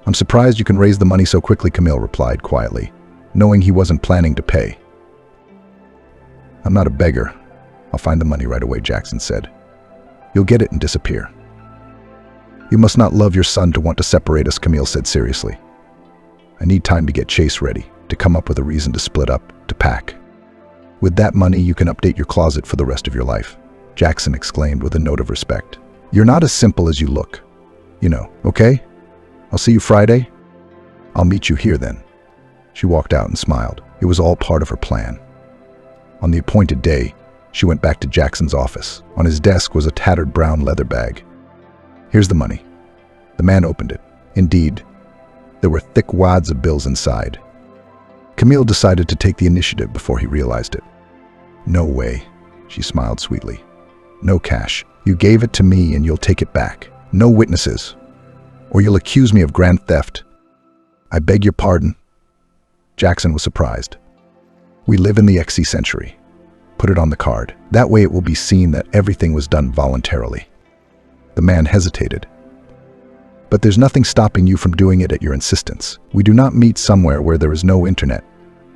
"I'm surprised you can raise the money so quickly," Camille replied quietly, knowing he wasn't planning to pay. "I'm not a beggar. I'll find the money right away," Jackson said. "You'll get it and disappear." "You must not love your son to want to separate us," Camille said seriously. "I need time to get Chase ready, to come up with a reason to split up, to pack. With that money, you can update your closet for the rest of your life," Jackson exclaimed with a note of respect. "You're not as simple as you look. You know, okay? I'll see you Friday." "I'll meet you here then." She walked out and smiled. It was all part of her plan. On the appointed day, she went back to Jackson's office. On his desk was a tattered brown leather bag. "Here's the money." The man opened it. Indeed, there were thick wads of bills inside. Camille decided to take the initiative before he realized it. "No way," she smiled sweetly. "No cash. You gave it to me and you'll take it back. No witnesses, or you'll accuse me of grand theft." "I beg your pardon." Jackson was surprised. "We live in the XC century. Put it on the card. That way it will be seen that everything was done voluntarily." The man hesitated. "But there's nothing stopping you from doing it at your insistence. We do not meet somewhere where there is no internet.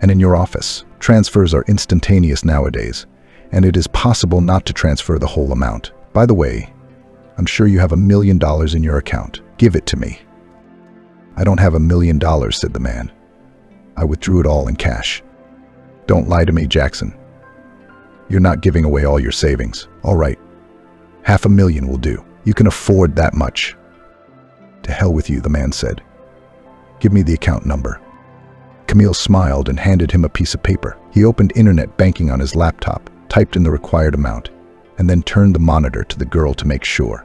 And in your office, transfers are instantaneous nowadays, and it is possible not to transfer the whole amount. By the way, I'm sure you have $1 million in your account. Give it to me." "I don't have $1 million," said the man. "I withdrew it all in cash." "Don't lie to me, Jackson. You're not giving away all your savings." "All right, $500,000 will do. You can afford that much." "To hell with you," the man said. "Give me the account number." Camille smiled and handed him a piece of paper. He opened internet banking on his laptop, typed in the required amount, and then turned the monitor to the girl to make sure.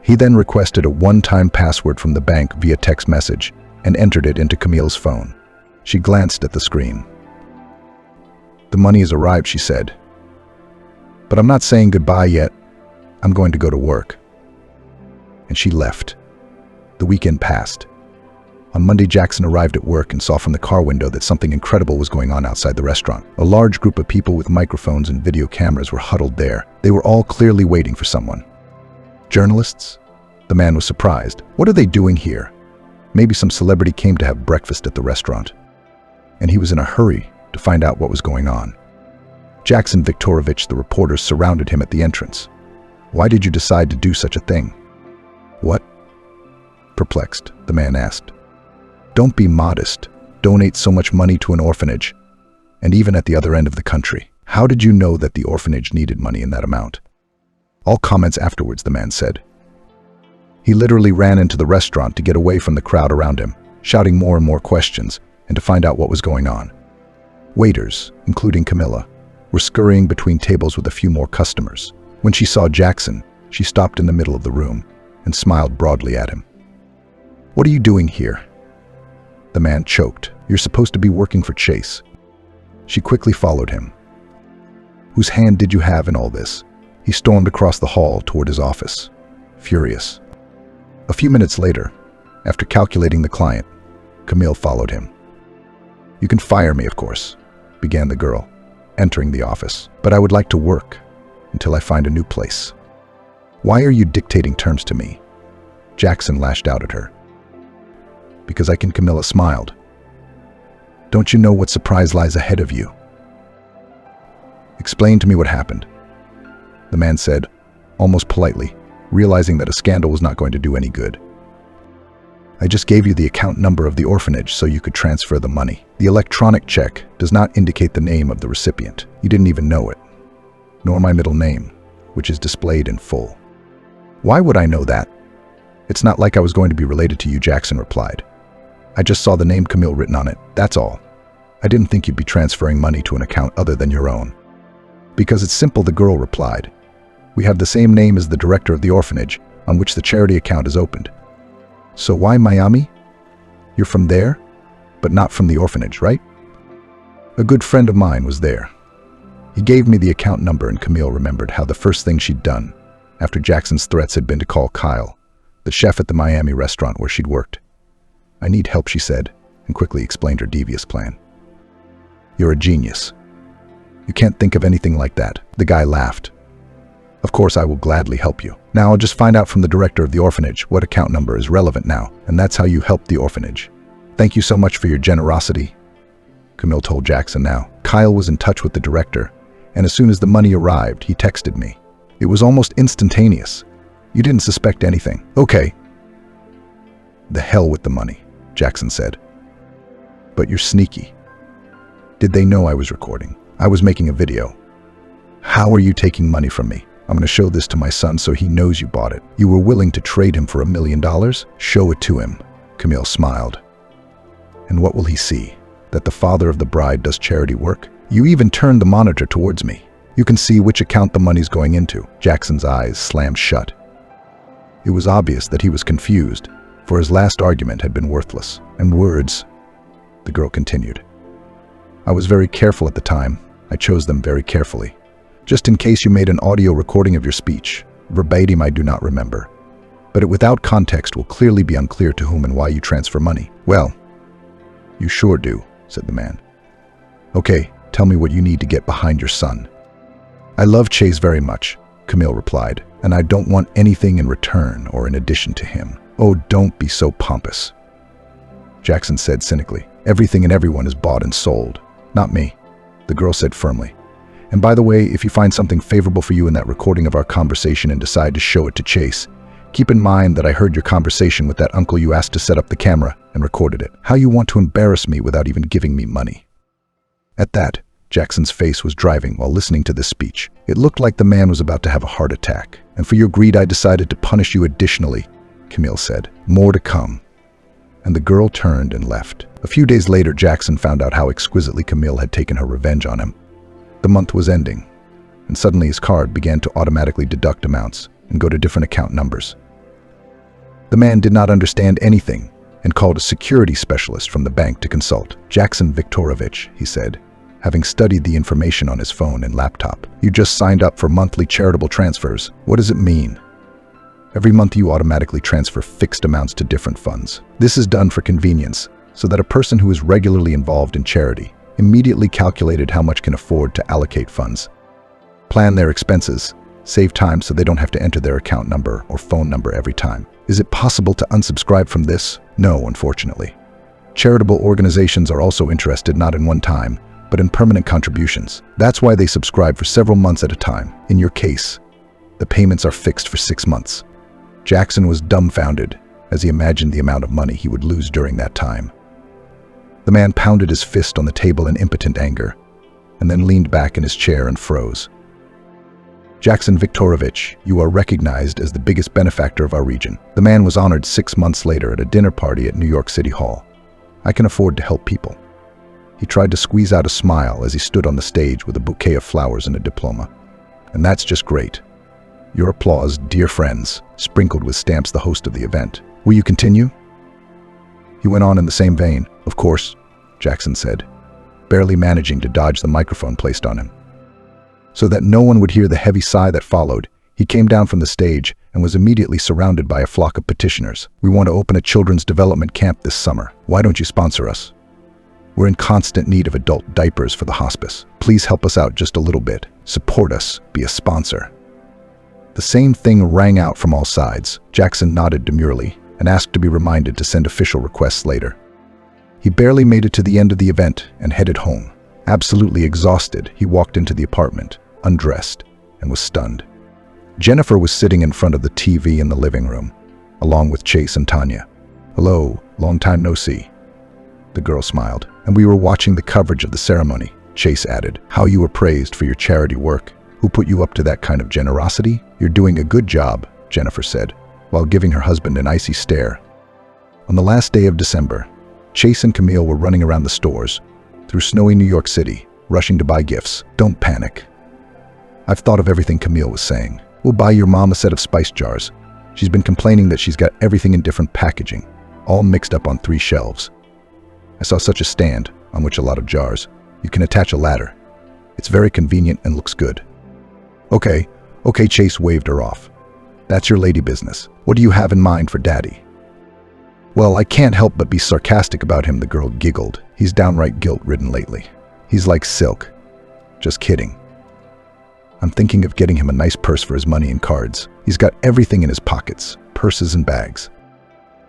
He then requested a one-time password from the bank via text message and entered it into Camille's phone. She glanced at the screen. "The money has arrived," she said. "But I'm not saying goodbye yet. I'm going to go to work." And she left. The weekend passed. On Monday, Jackson arrived at work and saw from the car window that something incredible was going on outside the restaurant. A large group of people with microphones and video cameras were huddled there. They were all clearly waiting for someone. "Journalists?" The man was surprised. "What are they doing here?" Maybe some celebrity came to have breakfast at the restaurant. And he was in a hurry to find out what was going on. Jackson Viktorovich, the reporters surrounded him at the entrance. "Why did you decide to do such a thing?" "What?" Perplexed, the man asked. "Don't be modest. Donate so much money to an orphanage, and even at the other end of the country. How did you know that the orphanage needed money in that amount?" "All comments afterwards," the man said. He literally ran into the restaurant to get away from the crowd around him, shouting more and more questions, and to find out what was going on. Waiters, including Camilla, were scurrying between tables with a few more customers. When she saw Jackson, she stopped in the middle of the room and smiled broadly at him. "What are you doing here?" The man choked. "You're supposed to be working for Chase." She quickly followed him. "Whose hand did you have in all this?" He stormed across the hall toward his office, furious. A few minutes later, after calculating the client, Camille followed him. "You can fire me, of course," began the girl, entering the office. "But I would like to work until I find a new place." "Why are you dictating terms to me?" Jackson lashed out at her. Because I can, Camilla smiled. Don't you know what surprise lies ahead of you? Explain to me what happened, the man said, almost politely, realizing that a scandal was not going to do any good. I just gave you the account number of the orphanage so you could transfer the money. The electronic check does not indicate the name of the recipient. You didn't even know it, nor my middle name, which is displayed in full. Why would I know that? It's not like I was going to be related to you, Jackson replied. I just saw the name Camille written on it, that's all. I didn't think you'd be transferring money to an account other than your own. Because it's simple, the girl replied. We have the same name as the director of the orphanage, on which the charity account is opened. So why Miami? You're from there, but not from the orphanage, right? A good friend of mine was there. He gave me the account number, and Camille remembered how the first thing she'd done, after Jackson's threats, had been to call Kyle, the chef at the Miami restaurant where she'd worked. I need help, she said, and quickly explained her devious plan. You're a genius. You can't think of anything like that. The guy laughed. Of course, I will gladly help you. Now I'll just find out from the director of the orphanage what account number is relevant now, and that's how you help the orphanage. Thank you so much for your generosity, Camille told Jackson now. Kyle was in touch with the director, and as soon as the money arrived, he texted me. It was almost instantaneous. You didn't suspect anything. Okay. The hell with the money, Jackson said. But you're sneaky. Did they know I was recording? I was making a video. How are you taking money from me? I'm going to show this to my son so he knows you bought it. You were willing to trade him for $1 million? Show it to him, Camille smiled. And what will he see? That the father of the bride does charity work? You even turned the monitor towards me. You can see which account the money's going into. Jackson's eyes slammed shut. It was obvious that he was confused, for his last argument had been worthless. And words, the girl continued. I was very careful at the time. I chose them very carefully. Just in case you made an audio recording of your speech. Verbatim, I do not remember. But it without context will clearly be unclear to whom and why you transfer money. Well, you sure do, said the man. Okay, tell me what you need to get behind your son. I love Chase very much, Camille replied, and I don't want anything in return or in addition to him. Oh, don't be so pompous, Jackson said cynically. Everything and everyone is bought and sold. Not me, the girl said firmly. And by the way, if you find something favorable for you in that recording of our conversation and decide to show it to Chase, keep in mind that I heard your conversation with that uncle you asked to set up the camera and recorded it. How you want to embarrass me without even giving me money. At that, Jackson's face was driving while listening to this speech. It looked like the man was about to have a heart attack. And for your greed, I decided to punish you additionally, Camille said. More to come. And the girl turned and left. A few days later, Jackson found out how exquisitely Camille had taken her revenge on him. The month was ending, and suddenly his card began to automatically deduct amounts and go to different account numbers. The man did not understand anything and called a security specialist from the bank to consult. Jackson Viktorovich, he said, having studied the information on his phone and laptop. You just signed up for monthly charitable transfers. What does it mean? Every month you automatically transfer fixed amounts to different funds. This is done for convenience, so that a person who is regularly involved in charity immediately calculated how much can afford to allocate funds, plan their expenses, save time so they don't have to enter their account number or phone number every time. Is it possible to unsubscribe from this? No, unfortunately. Charitable organizations are also interested not in one time, but in permanent contributions. That's why they subscribe for several months at a time. In your case, the payments are fixed for 6 months. Jackson was dumbfounded as he imagined the amount of money he would lose during that time. The man pounded his fist on the table in impotent anger, and then leaned back in his chair and froze. Jackson Viktorovich, you are recognized as the biggest benefactor of our region. The man was honored 6 months later at a dinner party at New York City Hall. I can afford to help people. He tried to squeeze out a smile as he stood on the stage with a bouquet of flowers and a diploma. And that's just great. Your applause, dear friends, sprinkled with stamps the host of the event. Will you continue? He went on in the same vein. Of course, Jackson said, barely managing to dodge the microphone placed on him. So that no one would hear the heavy sigh that followed, he came down from the stage and was immediately surrounded by a flock of petitioners. We want to open a children's development camp this summer. Why don't you sponsor us? We're in constant need of adult diapers for the hospice. Please help us out just a little bit. Support us. Be a sponsor. The same thing rang out from all sides. Jackson nodded demurely and asked to be reminded to send official requests later. He barely made it to the end of the event and headed home. Absolutely exhausted, he walked into the apartment, undressed, and was stunned. Jennifer was sitting in front of the TV in the living room, along with Chase and Tanya. "Hello, long time no see." The girl smiled. "And we were watching the coverage of the ceremony," Chase added. "How you were praised for your charity work. Who put you up to that kind of generosity?" "You're doing a good job," Jennifer said, while giving her husband an icy stare. On the last day of December, Chase and Camille were running around the stores, through snowy New York City, rushing to buy gifts. "Don't panic. I've thought of everything Camille was saying. We'll buy your mom a set of spice jars. She's been complaining that she's got everything in different packaging, all mixed up on 3 shelves. I saw such a stand, on which a lot of jars. You can attach a ladder. It's very convenient and looks good." Okay, Chase waved her off. "That's your lady business. What do you have in mind for Daddy?" "Well, I can't help but be sarcastic about him," the girl giggled. "He's downright guilt-ridden lately. He's like silk." "Just kidding. I'm thinking of getting him a nice purse for his money and cards. He's got everything in his pockets, purses and bags.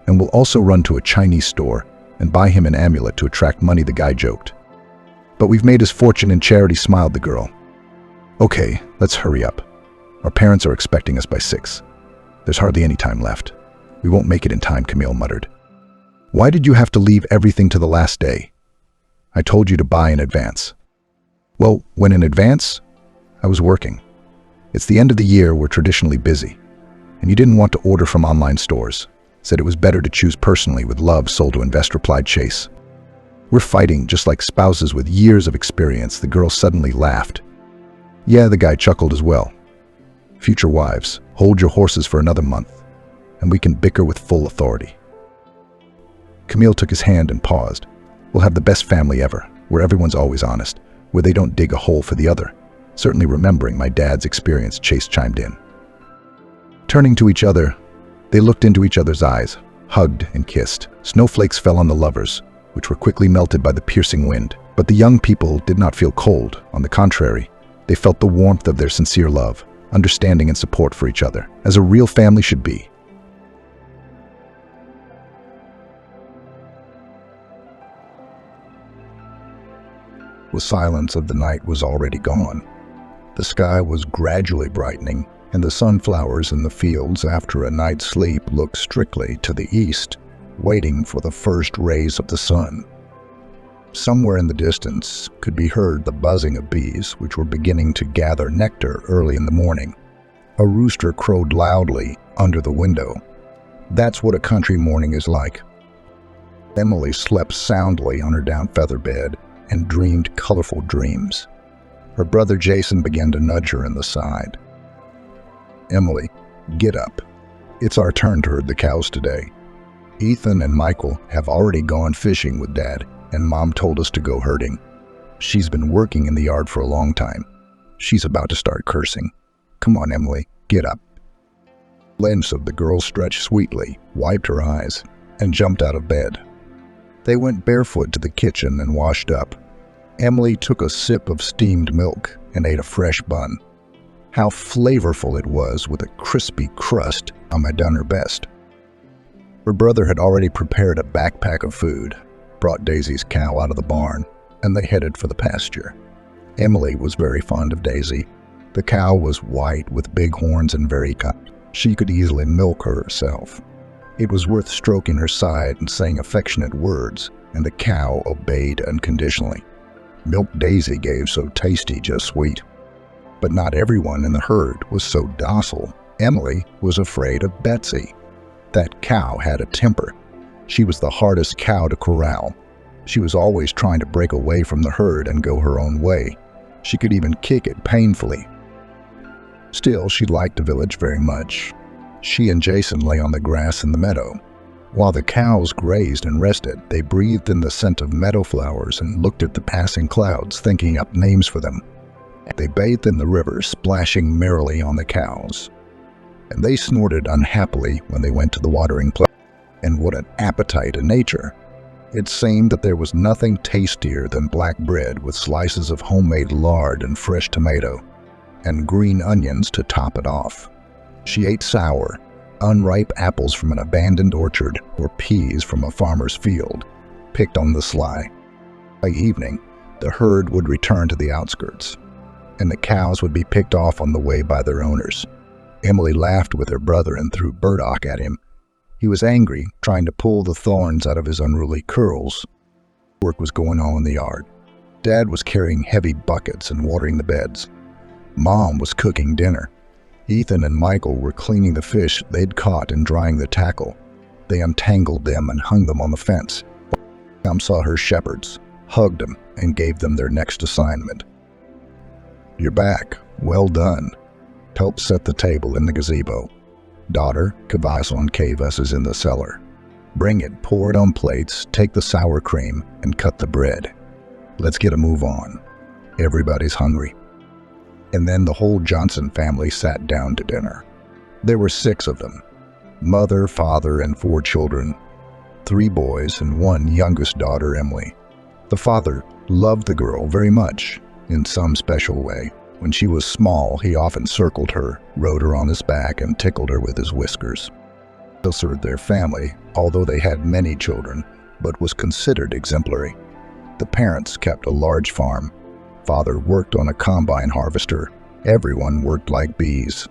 And we'll also run to a Chinese store and buy him an amulet to attract money," the guy joked. "But we've made his fortune in charity," smiled the girl. "Okay, let's hurry up. Our parents are expecting us by 6. There's hardly any time left. We won't make it in time," Camille muttered. "Why did you have to leave everything to the last day? I told you to buy in advance." "Well, when in advance? I was working. It's the end of the year, we're traditionally busy. And you didn't want to order from online stores. Said it was better to choose personally with love, sold to invest," replied Chase. "We're fighting just like spouses with years of experience," the girl suddenly laughed. "Yeah," the guy chuckled as well. "Future wives, hold your horses for another month, and we can bicker with full authority." Camille took his hand and paused. "We'll have the best family ever, where everyone's always honest, where they don't dig a hole for the other. Certainly remembering my dad's experience," Chase chimed in. Turning to each other, they looked into each other's eyes, hugged and kissed. Snowflakes fell on the lovers, which were quickly melted by the piercing wind. But the young people did not feel cold. On the contrary, they felt the warmth of their sincere love, understanding and support for each other, as a real family should be. The silence of the night was already gone. The sky was gradually brightening, and the sunflowers in the fields after a night's sleep looked strictly to the east, waiting for the first rays of the sun. Somewhere in the distance could be heard the buzzing of bees, which were beginning to gather nectar early in the morning. A rooster crowed loudly under the window. That's what a country morning is like. Emily slept soundly on her down feather bed and dreamed colorful dreams. Her brother Jason began to nudge her in the side. "Emily, get up. It's our turn to herd the cows today. Ethan and Michael have already gone fishing with Dad, and Mom told us to go herding. She's been working in the yard for a long time. She's about to start cursing. Come on, Emily, get up." Lips of the girl stretched sweetly, wiped her eyes, and jumped out of bed. They went barefoot to the kitchen and washed up. Emily took a sip of steamed milk and ate a fresh bun. How flavorful it was with a crispy crust. Mom had done her best. Her brother had already prepared a backpack of food, brought Daisy's cow out of the barn, and they headed for the pasture. Emily was very fond of Daisy. The cow was white with big horns and very cut. She could easily milk her herself. It was worth stroking her side and saying affectionate words, and the cow obeyed unconditionally. Milk Daisy gave so tasty, just sweet. But not everyone in the herd was so docile. Emily was afraid of Betsy. That cow had a temper. She was the hardest cow to corral. She was always trying to break away from the herd and go her own way. She could even kick it painfully. Still, she liked the village very much. She and Jason lay on the grass in the meadow. While the cows grazed and rested, they breathed in the scent of meadow flowers and looked at the passing clouds, thinking up names for them. They bathed in the river, splashing merrily on the cows. And they snorted unhappily when they went to the watering place. And what an appetite in nature! It seemed that there was nothing tastier than black bread with slices of homemade lard and fresh tomato, and green onions to top it off. She ate sour, unripe apples from an abandoned orchard or peas from a farmer's field, picked on the sly. By evening, the herd would return to the outskirts, and the cows would be picked off on the way by their owners. Emily laughed with her brother and threw burdock at him. He was angry, trying to pull the thorns out of his unruly curls. Work was going on in the yard. Dad was carrying heavy buckets and watering the beds. Mom was cooking dinner. Ethan and Michael were cleaning the fish they'd caught and drying the tackle. They untangled them and hung them on the fence. Mom saw her shepherds, hugged them, and gave them their next assignment. "You're back. Well done. Help set the table in the gazebo. Daughter, Kvason Kavas is in the cellar. Bring it, pour it on plates, take the sour cream, and cut the bread. Let's get a move on. Everybody's hungry." And then the whole Johnson family sat down to dinner. There were 6 of them. Mother, father, and 4 children. 3 boys and 1 youngest daughter, Emily. The father loved the girl very much, in some special way. When she was small, he often circled her, rode her on his back, and tickled her with his whiskers. They served their family, although they had many children, but was considered exemplary. The parents kept a large farm. Father worked on a combine harvester. Everyone worked like bees.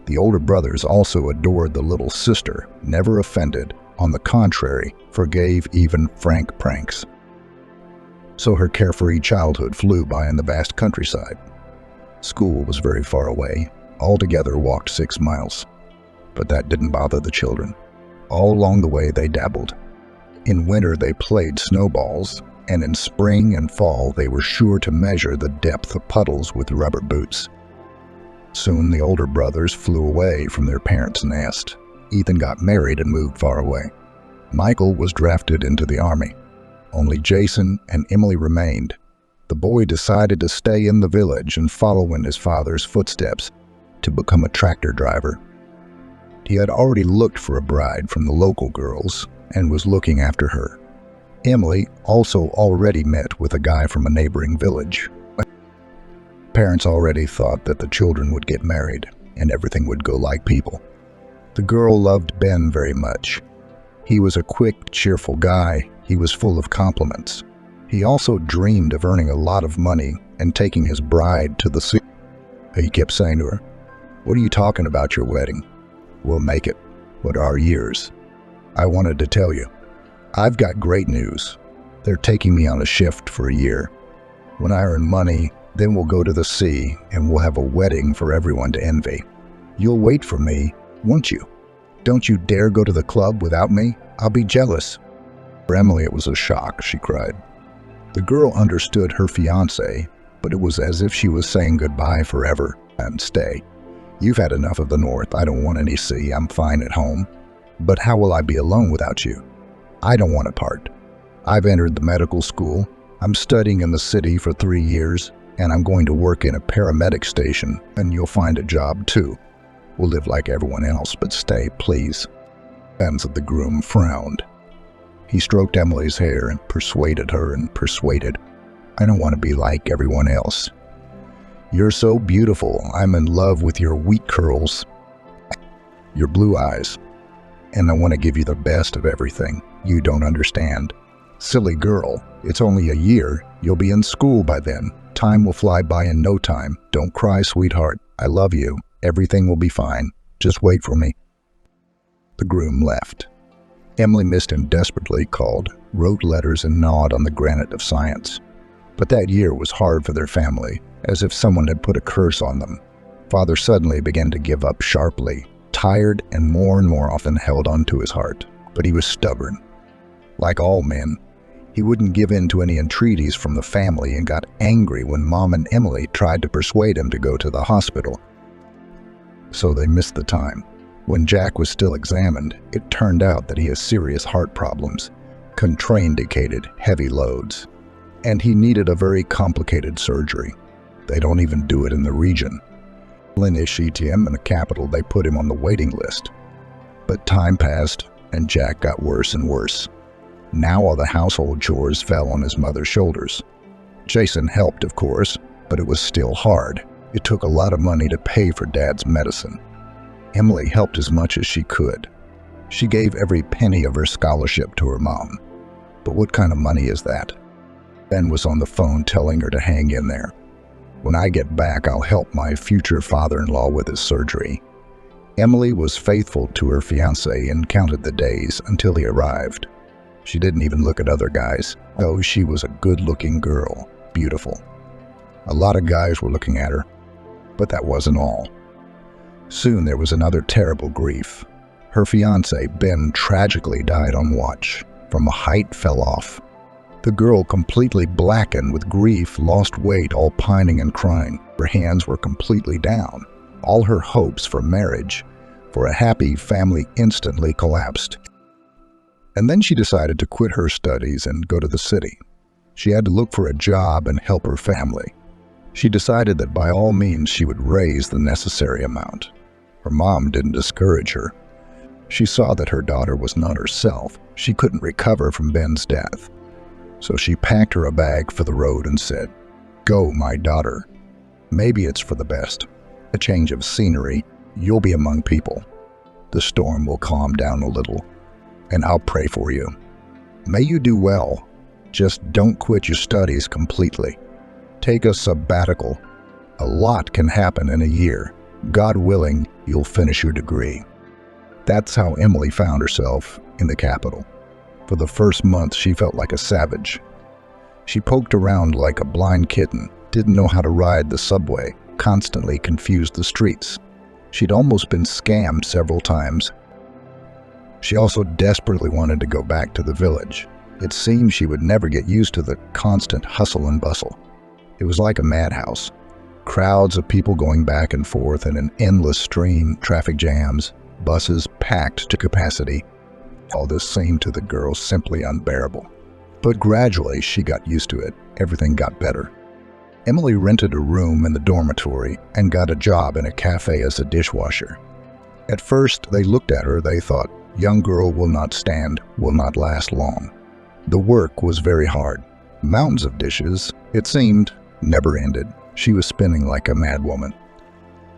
The older brothers also adored the little sister, never offended, on the contrary, forgave even frank pranks. So her carefree childhood flew by in the vast countryside. School was very far away. Altogether walked 6 miles. But that didn't bother the children. All along the way they dabbled. In winter they played snowballs, and in spring and fall they were sure to measure the depth of puddles with rubber boots. Soon the older brothers flew away from their parents' nest. Ethan got married and moved far away. Michael was drafted into the army. Only Jason and Emily remained. The boy decided to stay in the village and follow in his father's footsteps to become a tractor driver. He had already looked for a bride from the local girls and was looking after her. Emily also already met with a guy from a neighboring village. Parents already thought that the children would get married and everything would go like people. The girl loved Ben very much. He was a quick, cheerful guy. He was full of compliments. He also dreamed of earning a lot of money and taking his bride to the sea. He kept saying to her, "What are you talking about your wedding? We'll make it. What are years? I wanted to tell you. I've got great news. They're taking me on a shift for a year. When I earn money, then we'll go to the sea and we'll have a wedding for everyone to envy. You'll wait for me, won't you? Don't you dare go to the club without me. I'll be jealous." For Emily, it was a shock. She cried. The girl understood her fiancé, but it was as if she was saying goodbye forever. "And stay. You've had enough of the North. I don't want any sea. I'm fine at home. But how will I be alone without you? I don't want to part. I've entered the medical school. I'm studying in the city for 3 years, and I'm going to work in a paramedic station, and you'll find a job too. We'll live like everyone else, but stay, please." And the groom frowned. He stroked Emily's hair and persuaded her and persuaded. "I don't want to be like everyone else. You're so beautiful. I'm in love with your wheat curls, your blue eyes, and I want to give you the best of everything. You don't understand. Silly girl, it's only a year. You'll be in school by then. Time will fly by in no time. Don't cry, sweetheart. I love you. Everything will be fine. Just wait for me." The groom left. Emily missed him desperately, called, wrote letters, and gnawed on the granite of science. But that year was hard for their family, as if someone had put a curse on them. Father suddenly began to give up sharply, tired and more often held onto his heart. But he was stubborn. Like all men, he wouldn't give in to any entreaties from the family and got angry when Mom and Emily tried to persuade him to go to the hospital. So they missed the time. When Jack was still examined, it turned out that he has serious heart problems, contraindicated heavy loads, and he needed a very complicated surgery. They don't even do it in the region. Lynn issued him in the capital. They put him on the waiting list. But time passed, and Jack got worse and worse. Now all the household chores fell on his mother's shoulders. Jason helped, of course, but it was still hard. It took a lot of money to pay for Dad's medicine. Emily helped as much as she could. She gave every penny of her scholarship to her mom. But what kind of money is that? Ben was on the phone telling her to hang in there. When I get back, I'll help my future father-in-law with his surgery. Emily was faithful to her fiancé and counted the days until he arrived. She didn't even look at other guys, though she was a good-looking girl, beautiful. A lot of guys were looking at her, but that wasn't all. Soon there was another terrible grief. Her fiancé, Ben, tragically died on watch. From a height, fell off. The girl, completely blackened with grief, lost weight, all pining and crying. Her hands were completely down. All her hopes for marriage, for a happy family, instantly collapsed. And then she decided to quit her studies and go to the city. She had to look for a job and help her family. She decided that by all means she would raise the necessary amount. Her mom didn't discourage her. She saw that her daughter was not herself. She couldn't recover from Ben's death. So she packed her a bag for the road and said, "Go, my daughter. Maybe it's for the best. A change of scenery. You'll be among people. The storm will calm down a little, and I'll pray for you. May you do well. Just don't quit your studies completely. Take a sabbatical. A lot can happen in a year. God willing, you'll finish your degree." That's how Emily found herself in the capital. For the first month, she felt like a savage. She poked around like a blind kitten, didn't know how to ride the subway, constantly confused the streets. She'd almost been scammed several times. She also desperately wanted to go back to the village. It seemed she would never get used to the constant hustle and bustle. It was like a madhouse. Crowds of people going back and forth in an endless stream, traffic jams, buses packed to capacity. All this seemed to the girl simply unbearable. But gradually she got used to it. Everything got better. Emily rented a room in the dormitory and got a job in a cafe as a dishwasher. At first they looked at her, they thought, young girl will not stand, will not last long. The work was very hard. Mountains of dishes, it seemed, never ended. She was spinning like a madwoman.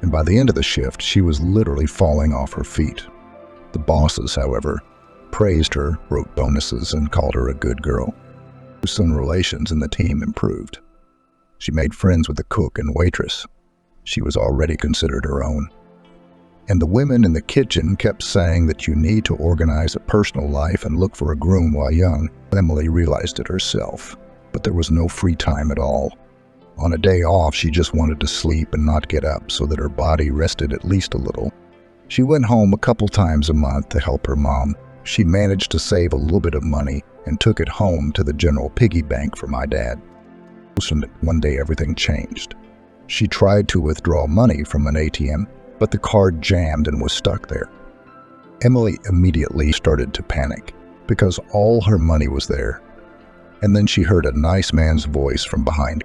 And by the end of the shift, she was literally falling off her feet. The bosses, however, praised her, wrote bonuses, and called her a good girl. Soon relations in the team improved. She made friends with the cook and waitress. She was already considered her own. And the women in the kitchen kept saying that you need to organize a personal life and look for a groom while young. Emily realized it herself, but there was no free time at all. On a day off, she just wanted to sleep and not get up so that her body rested at least a little. She went home a couple times a month to help her mom. She managed to save a little bit of money and took it home to the general piggy bank for my dad. One day everything changed. She tried to withdraw money from an ATM, but the card jammed and was stuck there. Emily immediately started to panic because all her money was there. And then she heard a nice man's voice from behind.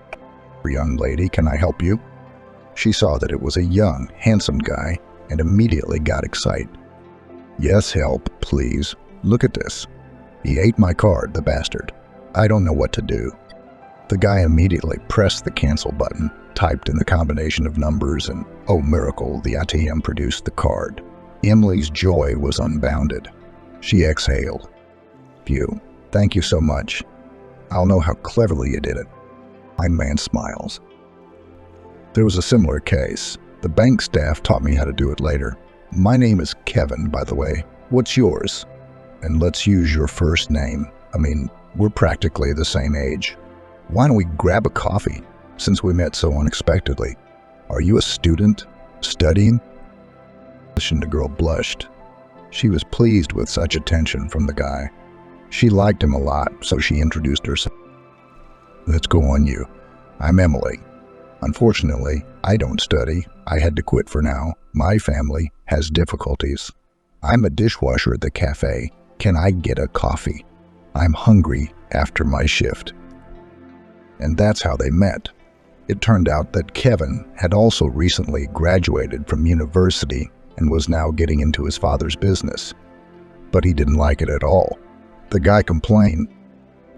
"Young lady, can I help you?" She saw that it was a young, handsome guy and immediately got excited. "Yes, help, please. Look at this. He ate my card, the bastard. I don't know what to do." The guy immediately pressed the cancel button, typed in the combination of numbers, and, oh miracle, the ATM produced the card. Emily's joy was unbounded. She exhaled. "Phew, thank you so much. I'll know how cleverly you did it." Blind man smiles. There was a similar case. The bank staff taught me how to do it later. "My name is Kevin, by the way. What's yours? And let's use your first name. I mean, we're practically the same age. Why don't we grab a coffee, since we met so unexpectedly? Are you a student? Studying?" The girl blushed. She was pleased with such attention from the guy. She liked him a lot, so she introduced herself. "Let's go on you. I'm Emily. Unfortunately, I don't study. I had to quit for now. My family has difficulties. I'm a dishwasher at the cafe. Can I get a coffee? I'm hungry after my shift." And that's how they met. It turned out that Kevin had also recently graduated from university and was now getting into his father's business. But he didn't like it at all. The guy complained,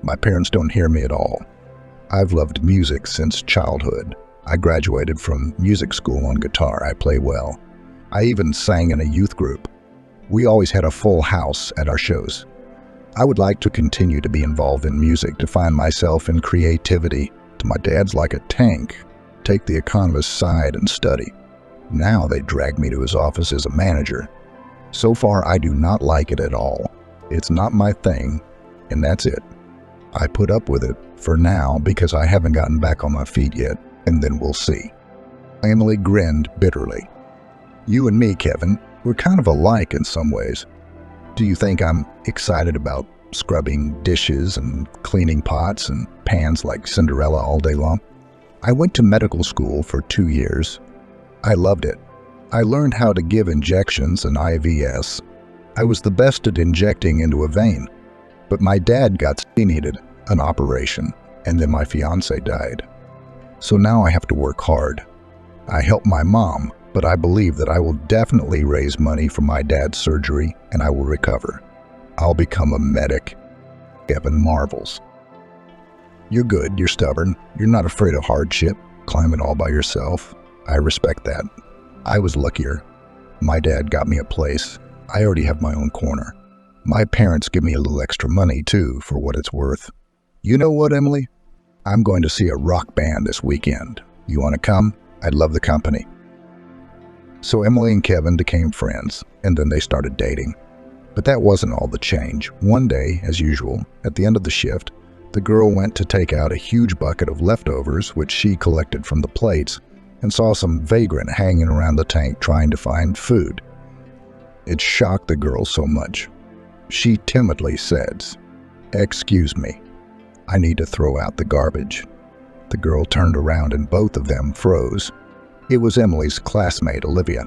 "My parents don't hear me at all. I've loved music since childhood. I graduated from music school on guitar. I play well. I even sang in a youth group. We always had a full house at our shows. I would like to continue to be involved in music, to find myself in creativity. To my dad's like a tank. Take the economist's side and study. Now they drag me to his office as a manager. So far, I do not like it at all. It's not my thing, and that's it. I put up with it for now because I haven't gotten back on my feet yet, and then we'll see. Emily grinned bitterly. You and me, Kevin, we're kind of alike in some ways. Do you think I'm excited about scrubbing dishes and cleaning pots and pans like Cinderella all day long? I went to medical school for 2 years. I loved it. I learned how to give injections and IVs. I was the best at injecting into a vein. But my dad he needed an operation, and then my fiance died. So now I have to work hard. I help my mom, but I believe that I will definitely raise money for my dad's surgery and I will recover. I'll become a medic. Kevin marvels. You're good, you're stubborn, you're not afraid of hardship, climb it all by yourself. I respect that. I was luckier. My dad got me a place. I already have my own corner. My parents give me a little extra money too, for what it's worth. You know what, Emily? I'm going to see a rock band this weekend. You want to come? I'd love the company. So Emily and Kevin became friends, and then they started dating. But that wasn't all the change. One day, as usual, at the end of the shift, the girl went to take out a huge bucket of leftovers, which she collected from the plates, and saw some vagrant hanging around the tank trying to find food. It shocked the girl so much. She timidly says, "Excuse me, I need to throw out the garbage." The girl turned around and both of them froze. It was Emily's classmate, Olivia,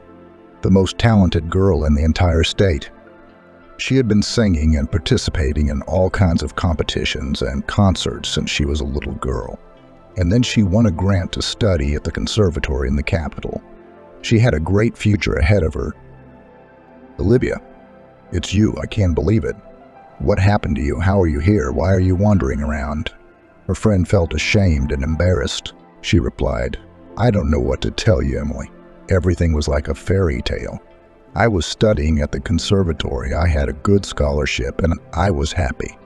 the most talented girl in the entire state. She had been singing and participating in all kinds of competitions and concerts since she was a little girl. And then she won a grant to study at the conservatory in the capital. She had a great future ahead of her. Olivia, it's you, I can't believe it. What happened to you? How are you here? Why are you wandering around? Her friend felt ashamed and embarrassed. She replied, I don't know what to tell you, Emily. Everything was like a fairy tale. I was studying at the conservatory. I had a good scholarship and I was happy.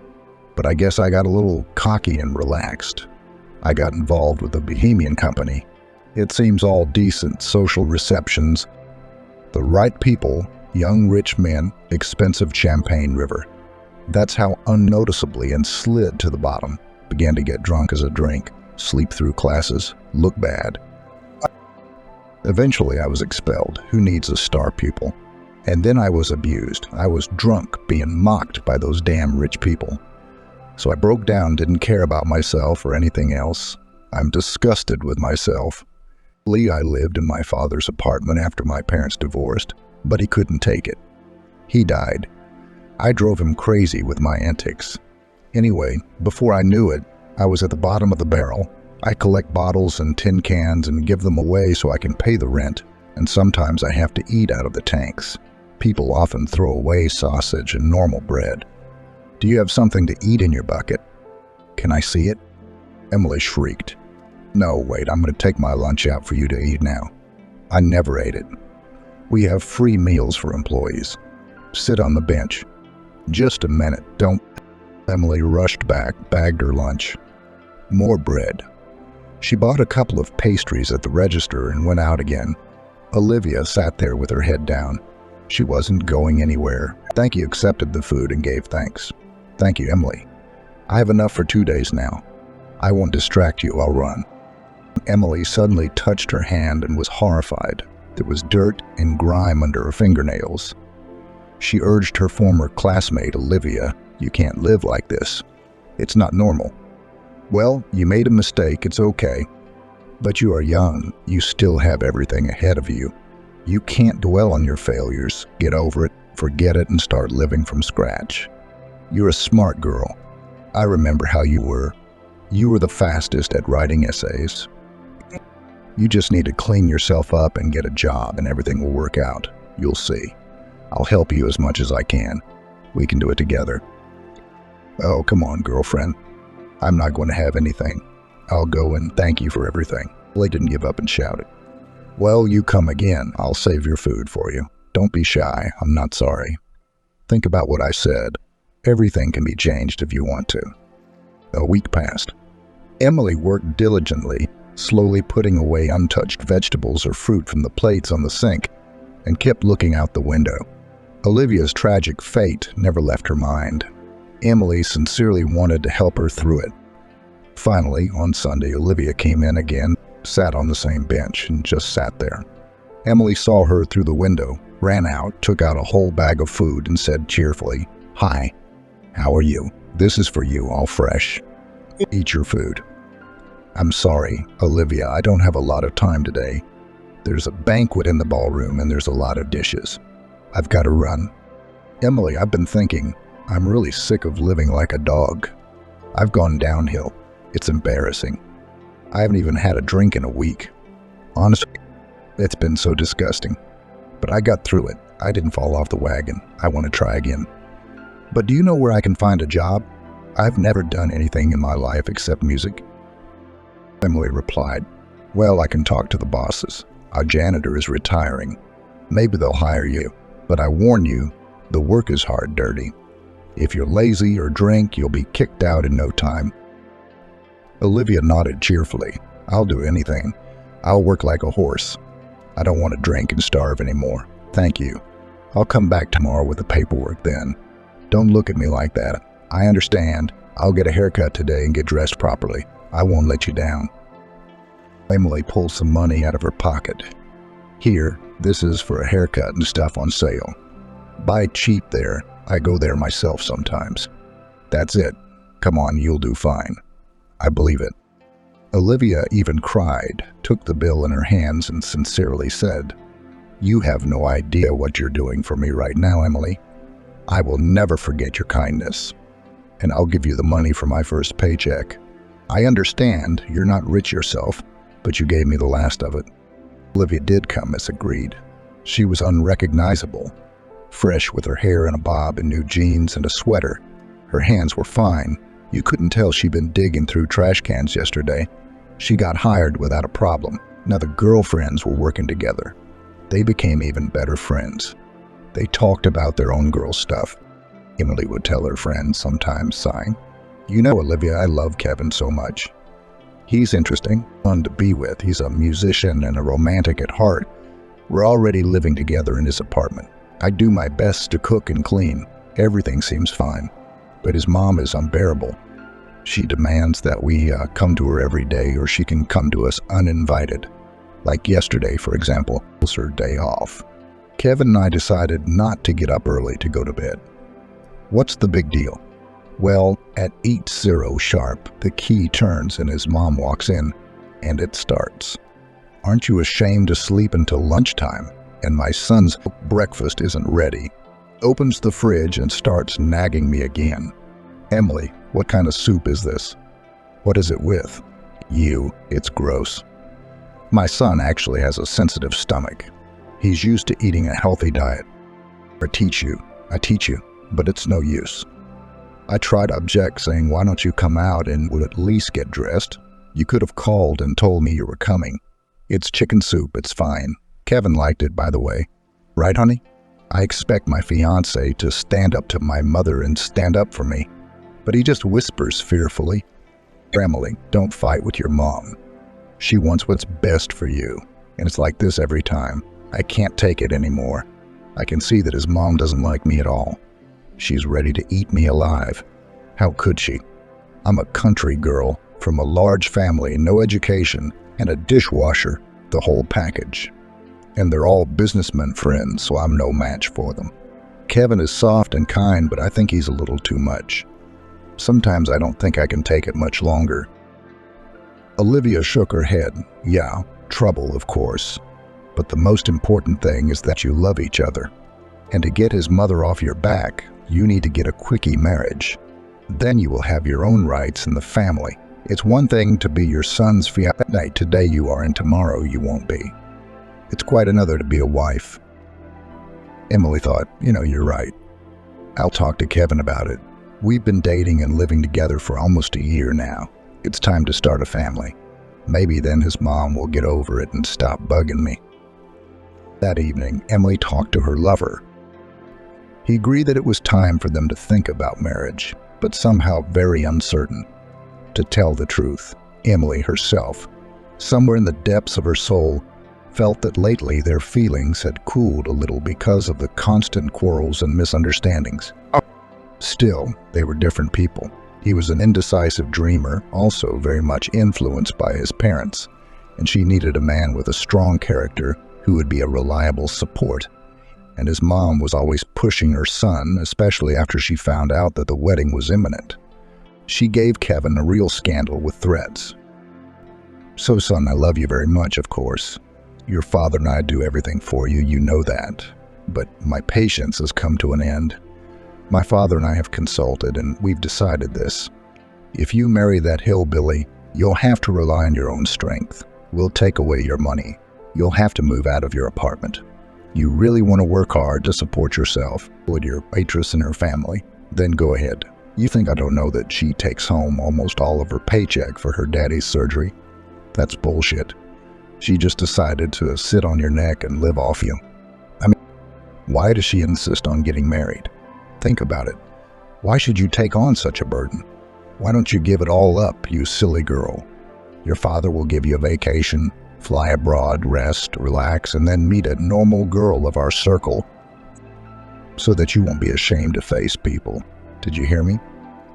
But I guess I got a little cocky and relaxed. I got involved with a Bohemian company. It seems all decent social receptions. The right people, young rich men, expensive champagne river. That's how unnoticeably and slid to the bottom. Began to get drunk as a drink, sleep through classes, look bad. Eventually I was expelled. Who needs a star pupil? And then I was abused. I was drunk, being mocked by those damn rich people. So I broke down, didn't care about myself or anything else. I'm disgusted with myself. I lived in my father's apartment after my parents divorced, but he couldn't take it. He died. I drove him crazy with my antics. Anyway, before I knew it, I was at the bottom of the barrel. I collect bottles and tin cans and give them away so I can pay the rent, and sometimes I have to eat out of the tanks. People often throw away sausage and normal bread. Do you have something to eat in your bucket? Can I see it? Emily shrieked. No, wait, I'm going to take my lunch out for you to eat now. I never ate it. We have free meals for employees. Sit on the bench. Just a minute, don't. Emily rushed back, bagged her lunch. More bread. She bought a couple of pastries at the register and went out again. Olivia sat there with her head down. She wasn't going anywhere. Thank accepted the food and gave thanks. Thank you, Emily. I have enough for 2 days now. I won't distract you, I'll run. Emily suddenly touched her hand and was horrified. There was dirt and grime under her fingernails. She urged her former classmate, Olivia, you can't live like this. It's not normal. Well, you made a mistake, it's okay. But you are young, you still have everything ahead of you. You can't dwell on your failures, get over it, forget it, and start living from scratch. You're a smart girl. I remember how you were. You were the fastest at writing essays. You just need to clean yourself up and get a job and everything will work out. You'll see. I'll help you as much as I can. We can do it together. Oh, come on, girlfriend. I'm not going to have anything. I'll go and thank you for everything. Emily didn't give up and shouted. Well, you come again. I'll save your food for you. Don't be shy. I'm not sorry. Think about what I said. Everything can be changed if you want to. A week passed. Emily worked diligently, slowly putting away untouched vegetables or fruit from the plates on the sink, and kept looking out the window. Olivia's tragic fate never left her mind. Emily sincerely wanted to help her through it. Finally, on Sunday, Olivia came in again, sat on the same bench, and just sat there. Emily saw her through the window, ran out, took out a whole bag of food, and said cheerfully, "Hi, how are you? This is for you, all fresh. Eat your food." "I'm sorry, Olivia, I don't have a lot of time today. There's a banquet in the ballroom and there's a lot of dishes. I've got to run." "Emily, I've been thinking, I'm really sick of living like a dog. I've gone downhill. It's embarrassing. I haven't even had a drink in a week. Honestly, it's been so disgusting. But I got through it. I didn't fall off the wagon. I want to try again. But do you know where I can find a job? I've never done anything in my life except music." Emily replied, "Well, I can talk to the bosses. Our janitor is retiring. Maybe they'll hire you. But I warn you, the work is hard, dirty. If you're lazy or drink, you'll be kicked out in no time." Olivia nodded cheerfully. "I'll do anything. I'll work like a horse. I don't want to drink and starve anymore. Thank you. I'll come back tomorrow with the paperwork then. Don't look at me like that. I understand. I'll get a haircut today and get dressed properly. I won't let you down." Emily pulled some money out of her pocket. "Here, this is for a haircut and stuff on sale. Buy cheap there. I go there myself sometimes. That's it. Come on, you'll do fine. I believe it." Olivia even cried, took the bill in her hands and sincerely said, "You have no idea what you're doing for me right now, Emily. I will never forget your kindness. And I'll give you the money for my first paycheck. I understand you're not rich yourself, but you gave me the last of it." Olivia did come as agreed. She was unrecognizable, fresh with her hair in a bob and new jeans and a sweater. Her hands were fine. You couldn't tell she'd been digging through trash cans yesterday. She got hired without a problem. Now the girlfriends were working together. They became even better friends. They talked about their own girl stuff. Emily would tell her friends, sometimes sighing, "You know, Olivia, I love Kevin so much. He's interesting, fun to be with. He's a musician and a romantic at heart. We're already living together in his apartment. I do my best to cook and clean. Everything seems fine. But his mom is unbearable. She demands that we come to her every day, or she can come to us uninvited. Like yesterday, for example, it was her day off. Kevin and I decided not to get up early to go to bed. What's the big deal? Well, at 8:0 sharp, the key turns and his mom walks in, and it starts. Aren't you ashamed to sleep until lunchtime? And my son's breakfast isn't ready. Opens the fridge and starts nagging me again. Emily, what kind of soup is this? What is it with? You, it's gross. My son actually has a sensitive stomach. He's used to eating a healthy diet. I teach you, but it's no use. I try to object, saying, why don't you come out and would at least get dressed? You could have called and told me you were coming. It's chicken soup, it's fine. Kevin liked it, by the way. Right, honey? I expect my fiancé to stand up to my mother and stand up for me. But he just whispers fearfully, Emily, don't fight with your mom. She wants what's best for you. And it's like this every time. I can't take it anymore. I can see that his mom doesn't like me at all. She's ready to eat me alive. How could she? I'm a country girl from a large family, no education, and a dishwasher, the whole package. And they're all businessmen friends, so I'm no match for them. Kevin is soft and kind, but I think he's a little too much. Sometimes I don't think I can take it much longer. Olivia shook her head. Yeah, trouble, of course. But the most important thing is that you love each other. And to get his mother off your back, you need to get a quickie marriage. Then you will have your own rights in the family. It's one thing to be your son's fiancé. Today you are and tomorrow you won't be. It's quite another to be a wife. Emily thought, you're right. I'll talk to Kevin about it. We've been dating and living together for almost a year now. It's time to start a family. Maybe then his mom will get over it and stop bugging me. That evening, Emily talked to her lover. He agreed that it was time for them to think about marriage, but somehow very uncertain. To tell the truth, Emily herself, somewhere in the depths of her soul, felt that lately their feelings had cooled a little because of the constant quarrels and misunderstandings. Still, they were different people. He was an indecisive dreamer, also very much influenced by his parents, and she needed a man with a strong character who would be a reliable support. And his mom was always pushing her son, especially after she found out that the wedding was imminent. She gave Kevin a real scandal with threats. "So, son, I love you very much, of course. Your father and I do everything for you, you know that. But my patience has come to an end. My father and I have consulted, and we've decided this. If you marry that hillbilly, you'll have to rely on your own strength. We'll take away your money. You'll have to move out of your apartment. You really want to work hard to support yourself with your waitress and her family, then go ahead. You think I don't know that she takes home almost all of her paycheck for her daddy's surgery? That's bullshit. She just decided to sit on your neck and live off you. I mean, why does she insist on getting married? Think about it. Why should you take on such a burden? Why don't you give it all up, you silly girl? Your father will give you a vacation, fly abroad, rest, relax, and then meet a normal girl of our circle so that you won't be ashamed to face people. Did you hear me?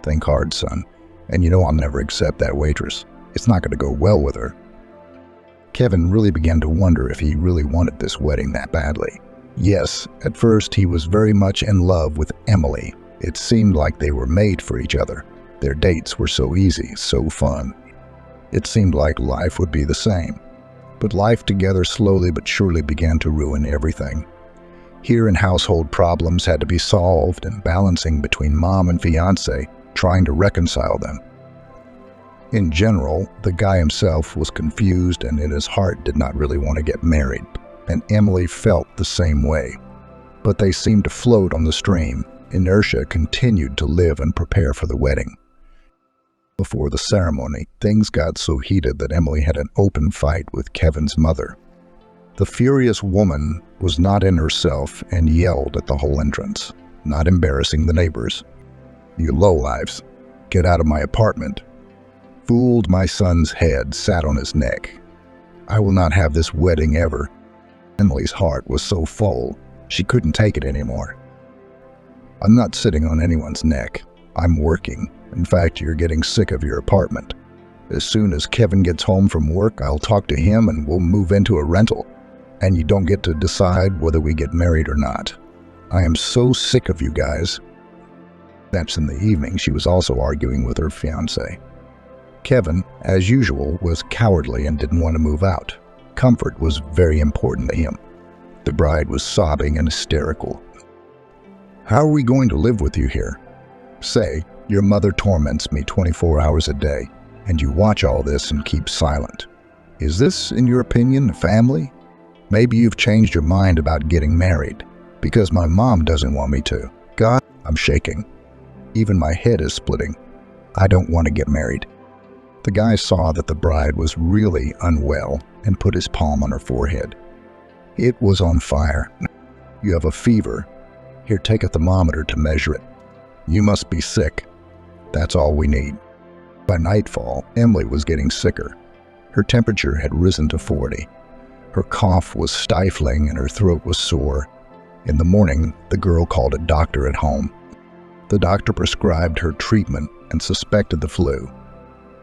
Think hard, son. And you know I'll never accept that waitress. It's not going to go well with her." Kevin really began to wonder if he really wanted this wedding that badly. Yes, at first he was very much in love with Emily. It seemed like they were made for each other. Their dates were so easy, so fun. It seemed like life would be the same. But life together slowly but surely began to ruin everything. Here and household problems had to be solved, and balancing between mom and fiancé, trying to reconcile them. In general, the guy himself was confused and in his heart did not really want to get married, and Emily felt the same way. But they seemed to float on the stream. Inertia continued to live and prepare for the wedding. Before the ceremony, things got so heated that Emily had an open fight with Kevin's mother. The furious woman was not in herself and yelled at the whole entrance, not embarrassing the neighbors. "You lowlifes, get out of my apartment." Fooled my son's head, sat on his neck. "I will not have this wedding ever." Emily's heart was so full, she couldn't take it anymore. "I'm not sitting on anyone's neck. I'm working. In fact, you're getting sick of your apartment. As soon as Kevin gets home from work, I'll talk to him and we'll move into a rental. And you don't get to decide whether we get married or not. I am so sick of you guys." That's in the evening. She was also arguing with her fiancé. Kevin, as usual, was cowardly and didn't want to move out. Comfort was very important to him. The bride was sobbing and hysterical. "How are we going to live with you here? Say, your mother torments me 24 hours a day, and you watch all this and keep silent. Is this, in your opinion, a family? Maybe you've changed your mind about getting married, because my mom doesn't want me to. God, I'm shaking. Even my head is splitting. I don't want to get married." The guy saw that the bride was really unwell and put his palm on her forehead. It was on fire. "You have a fever. Here, take a thermometer to measure it. You must be sick. That's all we need." By nightfall, Emily was getting sicker. Her temperature had risen to 40. Her cough was stifling and her throat was sore. In the morning, the girl called a doctor at home. The doctor prescribed her treatment and suspected the flu.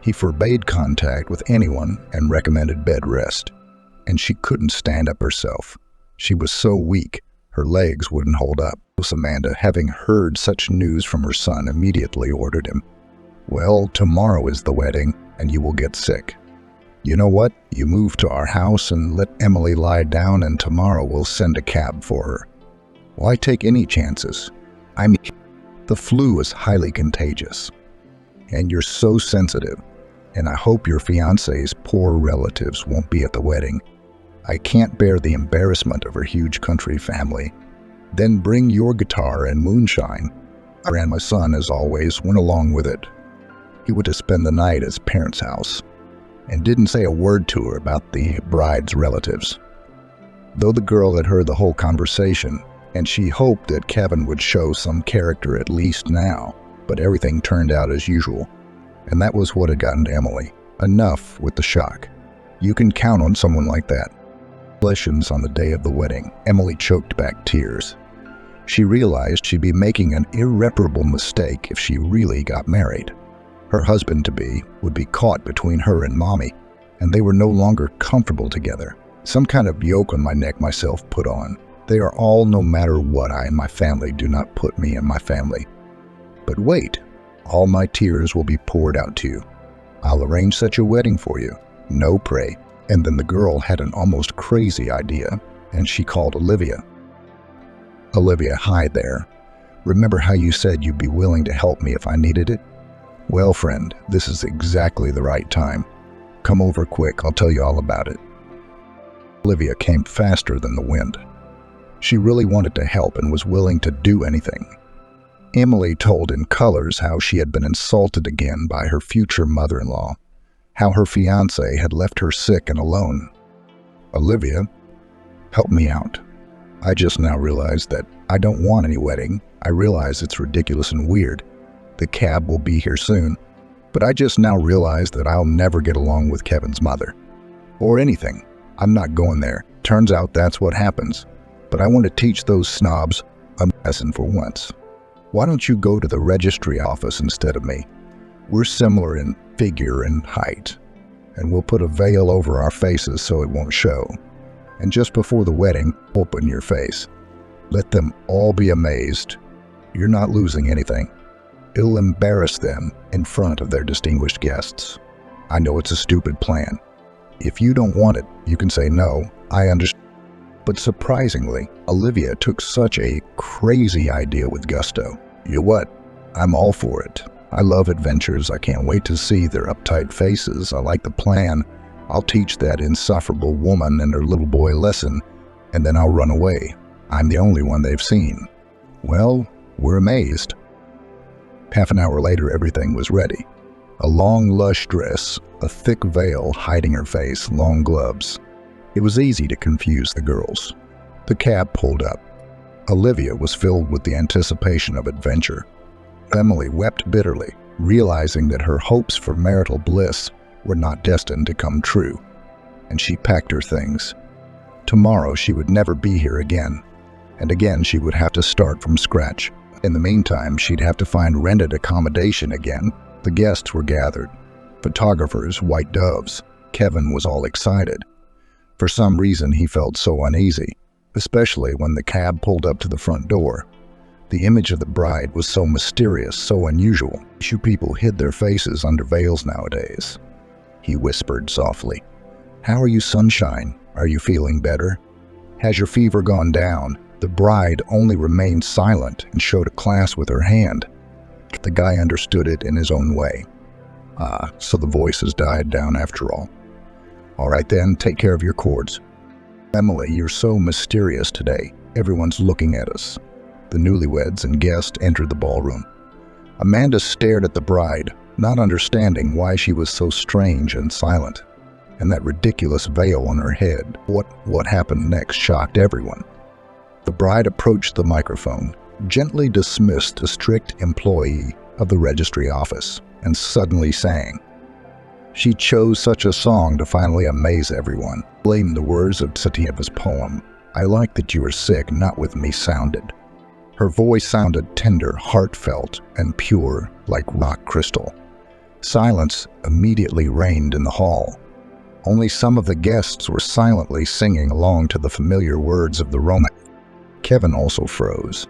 He forbade contact with anyone and recommended bed rest. And she couldn't stand up herself. She was so weak, her legs wouldn't hold up. Amanda, having heard such news from her son, immediately ordered him, "Well, tomorrow is the wedding, and you will get sick. You know what? You move to our house and let Emily lie down, and tomorrow we'll send a cab for her. Why take any chances? I mean, the flu is highly contagious. And you're so sensitive. And I hope your fiancé's poor relatives won't be at the wedding. I can't bear the embarrassment of her huge country family. Then bring your guitar and moonshine." And my son, as always, went along with it. He went to spend the night at his parents' house and didn't say a word to her about the bride's relatives. Though the girl had heard the whole conversation, and she hoped that Kevin would show some character at least now, but everything turned out as usual. And that was what had gotten to Emily. Enough with the shock. You can count on someone like that. Congratulations on the day of the wedding. Emily choked back tears. She realized she'd be making an irreparable mistake if she really got married. Her husband-to-be would be caught between her and Mommy, and they were no longer comfortable together. Some kind of yoke on my neck myself put on. They are all no matter what I and my family do not put me and my family. But wait, all my tears will be poured out to you. I'll arrange such a wedding for you. No, pray. And then the girl had an almost crazy idea, and she called Olivia. Olivia, hi there. Remember how you said you'd be willing to help me if I needed it? Well, friend, this is exactly the right time. Come over quick, I'll tell you all about it. Olivia came faster than the wind. She really wanted to help and was willing to do anything. Emily told in colors how she had been insulted again by her future mother-in-law, how her fiancé had left her sick and alone. Olivia, help me out. I just now realized that I don't want any wedding. I realize it's ridiculous and weird. The cab will be here soon, but I just now realized that I'll never get along with Kevin's mother. Or anything. I'm not going there. Turns out that's what happens. But I want to teach those snobs a lesson for once. Why don't you go to the registry office instead of me? We're similar in figure and height, and we'll put a veil over our faces so it won't show. And just before the wedding, open your face. Let them all be amazed. You're not losing anything. It'll embarrass them in front of their distinguished guests. I know it's a stupid plan. If you don't want it, you can say no, I understand. But surprisingly, Olivia took such a crazy idea with gusto. You know what? I'm all for it. I love adventures. I can't wait to see their uptight faces. I like the plan. I'll teach that insufferable woman and her little boy a lesson, and then I'll run away. I'm the only one they've seen. Well, we're amazed. Half an hour later, everything was ready. A long, lush dress, a thick veil hiding her face, long gloves. It was easy to confuse the girls. The cab pulled up. Olivia was filled with the anticipation of adventure. Emily wept bitterly, realizing that her hopes for marital bliss were not destined to come true. And she packed her things. Tomorrow she would never be here again. And again she would have to start from scratch. In the meantime, she'd have to find rented accommodation again. The guests were gathered. Photographers, white doves. Kevin was all excited. For some reason, he felt so uneasy, especially when the cab pulled up to the front door. The image of the bride was so mysterious, so unusual. Few people hid their faces under veils nowadays. He whispered softly, "How are you, sunshine? Are you feeling better? Has your fever gone down?" The bride only remained silent and showed a class with her hand. The guy understood it in his own way. So the voices died down after all. All right then, take care of your cords. Emily, you're so mysterious today. Everyone's looking at us. The newlyweds and guests entered the ballroom. Amanda stared at the bride, not understanding why she was so strange and silent. And that ridiculous veil on her head. What happened next shocked everyone. The bride approached the microphone, gently dismissed a strict employee of the registry office, and suddenly sang. She chose such a song to finally amaze everyone. Blamed the words of Satyeva's poem, "I like that you are sick, not with me," sounded. Her voice sounded tender, heartfelt, and pure like rock crystal. Silence immediately reigned in the hall. Only some of the guests were silently singing along to the familiar words of the romance. Kevin also froze.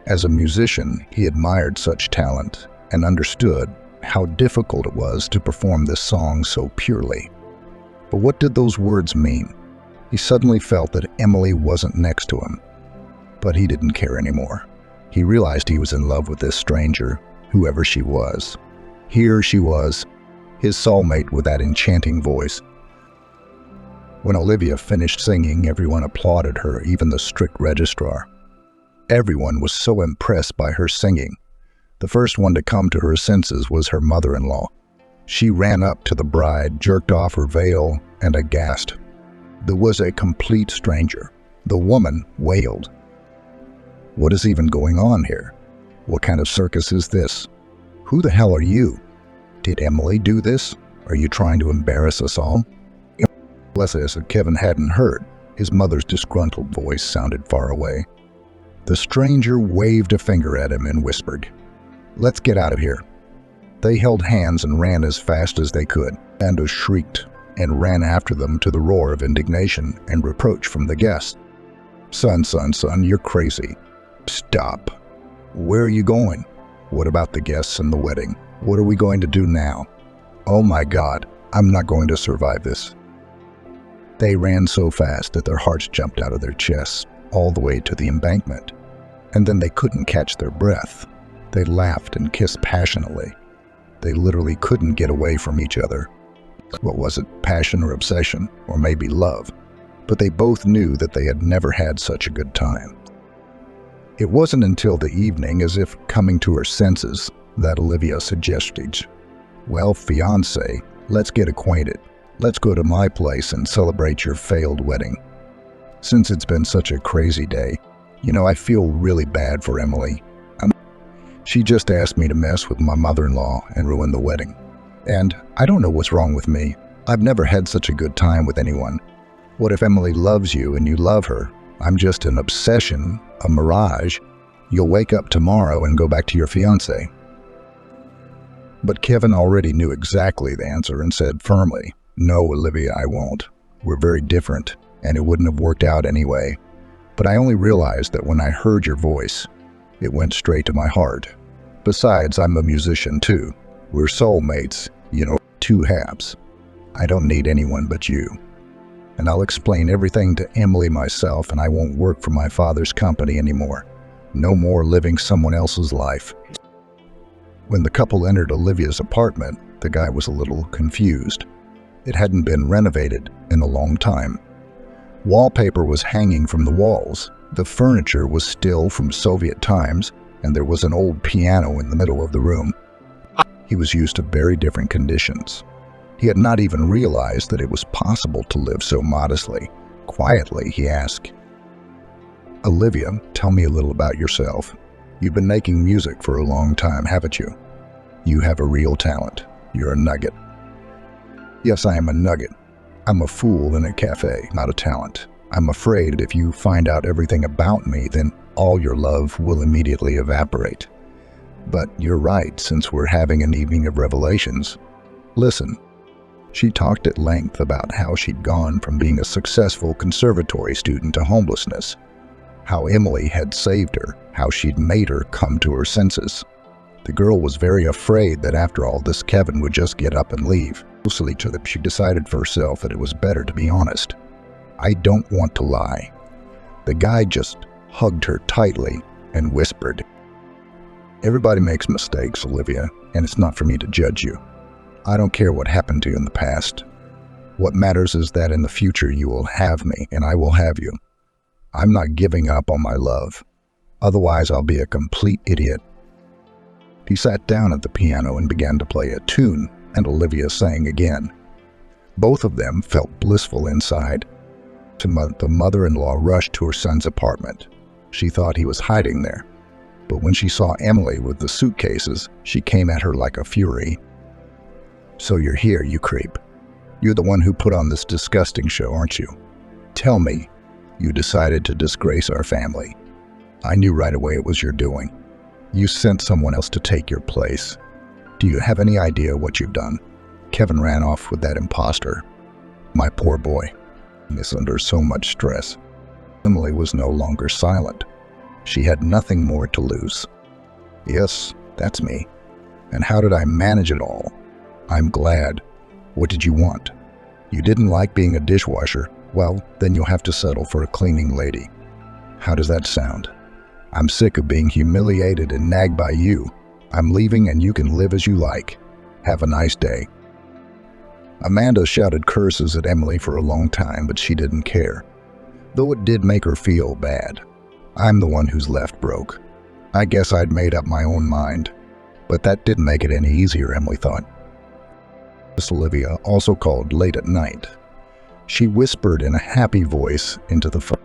As a musician, he admired such talent and understood how difficult it was to perform this song so purely. But what did those words mean? He suddenly felt that Emily wasn't next to him. But he didn't care anymore. He realized he was in love with this stranger, whoever she was. Here she was, his soulmate with that enchanting voice. When Olivia finished singing, everyone applauded her, even the strict registrar. Everyone was so impressed by her singing. The first one to come to her senses was her mother-in-law. She ran up to the bride, jerked off her veil, and aghast. There was a complete stranger, The woman wailed. What is even going on here? What kind of circus is this? Who the hell are you? Did Emily do this? Are you trying to embarrass us all? Bless us, Kevin hadn't heard. His mother's disgruntled voice sounded far away. The stranger waved a finger at him and whispered, "Let's get out of here." They held hands and ran as fast as they could. Amanda shrieked and ran after them to the roar of indignation and reproach from the guests. Son, you're crazy. Stop. Where are you going? What about the guests and the wedding? What are we going to do now? Oh my God, I'm not going to survive this. They ran so fast that their hearts jumped out of their chests all the way to the embankment. And then they couldn't catch their breath. They laughed and kissed passionately. They literally couldn't get away from each other. What was it, passion or obsession, or maybe love? But they both knew that they had never had such a good time. It wasn't until the evening, as if coming to her senses, that Olivia suggested, "Well, fiancé, let's get acquainted. Let's go to my place and celebrate your failed wedding. Since it's been such a crazy day, I feel really bad for Emily. She just asked me to mess with my mother-in-law and ruin the wedding. And I don't know what's wrong with me. I've never had such a good time with anyone. What if Emily loves you and you love her? I'm just an obsession, a mirage. You'll wake up tomorrow and go back to your fiancé." But Kevin already knew exactly the answer and said firmly, "No, Olivia, I won't. We're very different, and it wouldn't have worked out anyway. But I only realized that when I heard your voice, it went straight to my heart. Besides, I'm a musician too. We're soulmates, two halves. I don't need anyone but you. And I'll explain everything to Emily myself, and I won't work for my father's company anymore. No more living someone else's life." When the couple entered Olivia's apartment, the guy was a little confused. It hadn't been renovated in a long time. Wallpaper was hanging from the walls. The furniture was still from Soviet times, and there was an old piano in the middle of the room. He was used to very different conditions. He had not even realized that it was possible to live so modestly. Quietly, he asked, "Olivia, tell me a little about yourself. You've been making music for a long time, haven't you? You have a real talent. You're a nugget." "Yes, I am a nugget. I'm a fool in a cafe, not a talent. I'm afraid if you find out everything about me, then all your love will immediately evaporate. But you're right, since we're having an evening of revelations. Listen." She talked at length about how she'd gone from being a successful conservatory student to homelessness, how Emily had saved her, how she'd made her come to her senses. The girl was very afraid that after all this Kevin would just get up and leave. Mostly to that she decided for herself that it was better to be honest. "I don't want to lie." The guy just hugged her tightly and whispered, "Everybody makes mistakes, Olivia, and it's not for me to judge you. I don't care what happened to you in the past. What matters is that in the future you will have me and I will have you. I'm not giving up on my love. Otherwise I'll be a complete idiot." He sat down at the piano and began to play a tune, and Olivia sang again. Both of them felt blissful inside. The mother-in-law rushed to her son's apartment. She thought he was hiding there. But when she saw Emily with the suitcases, she came at her like a fury. "So you're here, you creep. You're the one who put on this disgusting show, aren't you? Tell me, you decided to disgrace our family. I knew right away it was your doing. You sent someone else to take your place. Do you have any idea what you've done?" Kevin ran off with that imposter. My poor boy. He was under so much stress. Emily was no longer silent. She had nothing more to lose. "Yes, that's me. And how did I manage it all? I'm glad. What did you want? You didn't like being a dishwasher? Well, then you'll have to settle for a cleaning lady. How does that sound? I'm sick of being humiliated and nagged by you. I'm leaving and you can live as you like. Have a nice day." Amanda shouted curses at Emily for a long time, but she didn't care. Though it did make her feel bad. I'm the one who's left broke. I guess I'd made up my own mind. But that didn't make it any easier, Emily thought. Miss Olivia also called late at night. She whispered in a happy voice into the phone.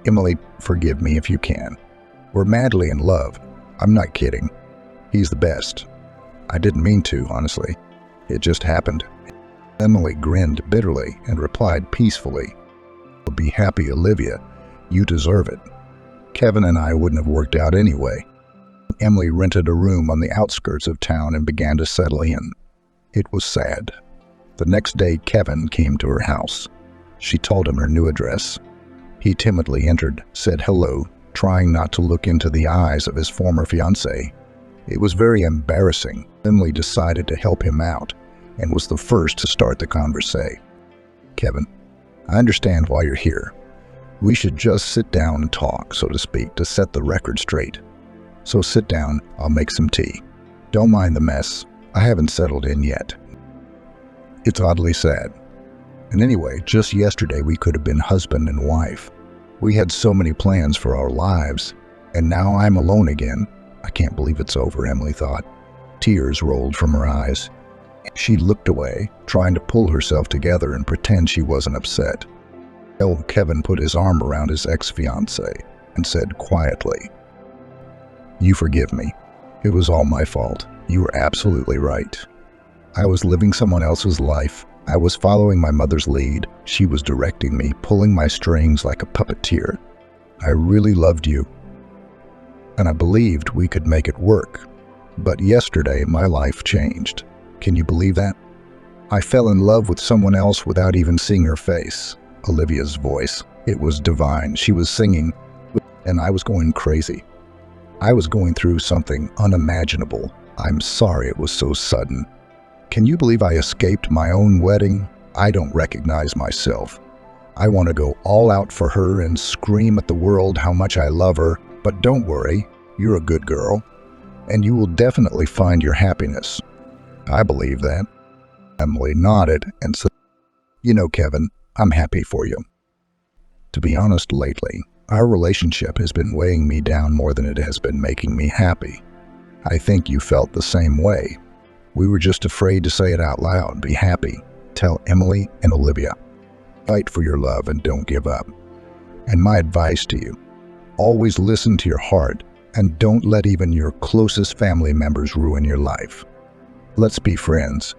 Emily, forgive me if you can. We're madly in love. I'm not kidding. He's the best. I didn't mean to, honestly. It just happened. Emily grinned bitterly and replied peacefully, "Be happy, Olivia. You deserve it. Kevin and I wouldn't have worked out anyway." Emily rented a room on the outskirts of town and began to settle in. It was sad. The next day, Kevin came to her house. She told him her new address. He timidly entered, said hello, trying not to look into the eyes of his former fiancée. It was very embarrassing. Emily decided to help him out and was the first to start the conversation. "Kevin, I understand why you're here. We should just sit down and talk, so to speak, to set the record straight. So sit down, I'll make some tea. Don't mind the mess. I haven't settled in yet. It's oddly sad. And anyway, just yesterday we could have been husband and wife. We had so many plans for our lives, and now I'm alone again. I can't believe it's over," Emily thought. Tears rolled from her eyes. She looked away, trying to pull herself together and pretend she wasn't upset. Kevin put his arm around his ex-fiancée and said quietly, "You forgive me. It was all my fault. You were absolutely right. I was living someone else's life. I was following my mother's lead. She was directing me, pulling my strings like a puppeteer. I really loved you, and I believed we could make it work. But yesterday, my life changed. Can you believe that? I fell in love with someone else without even seeing her face." Olivia's voice, it was divine. She was singing, and I was going crazy. I was going through something unimaginable. I'm sorry it was so sudden. Can you believe I escaped my own wedding? I don't recognize myself. I want to go all out for her and scream at the world how much I love her, but don't worry, you're a good girl, and you will definitely find your happiness." "I believe that." Emily nodded and said, "You know, Kevin, I'm happy for you. To be honest, lately, our relationship has been weighing me down more than it has been making me happy. I think you felt the same way. We were just afraid to say it out loud. Be happy. Tell Emily and Olivia. Fight for your love and don't give up. And my advice to you, always listen to your heart and don't let even your closest family members ruin your life. Let's be friends,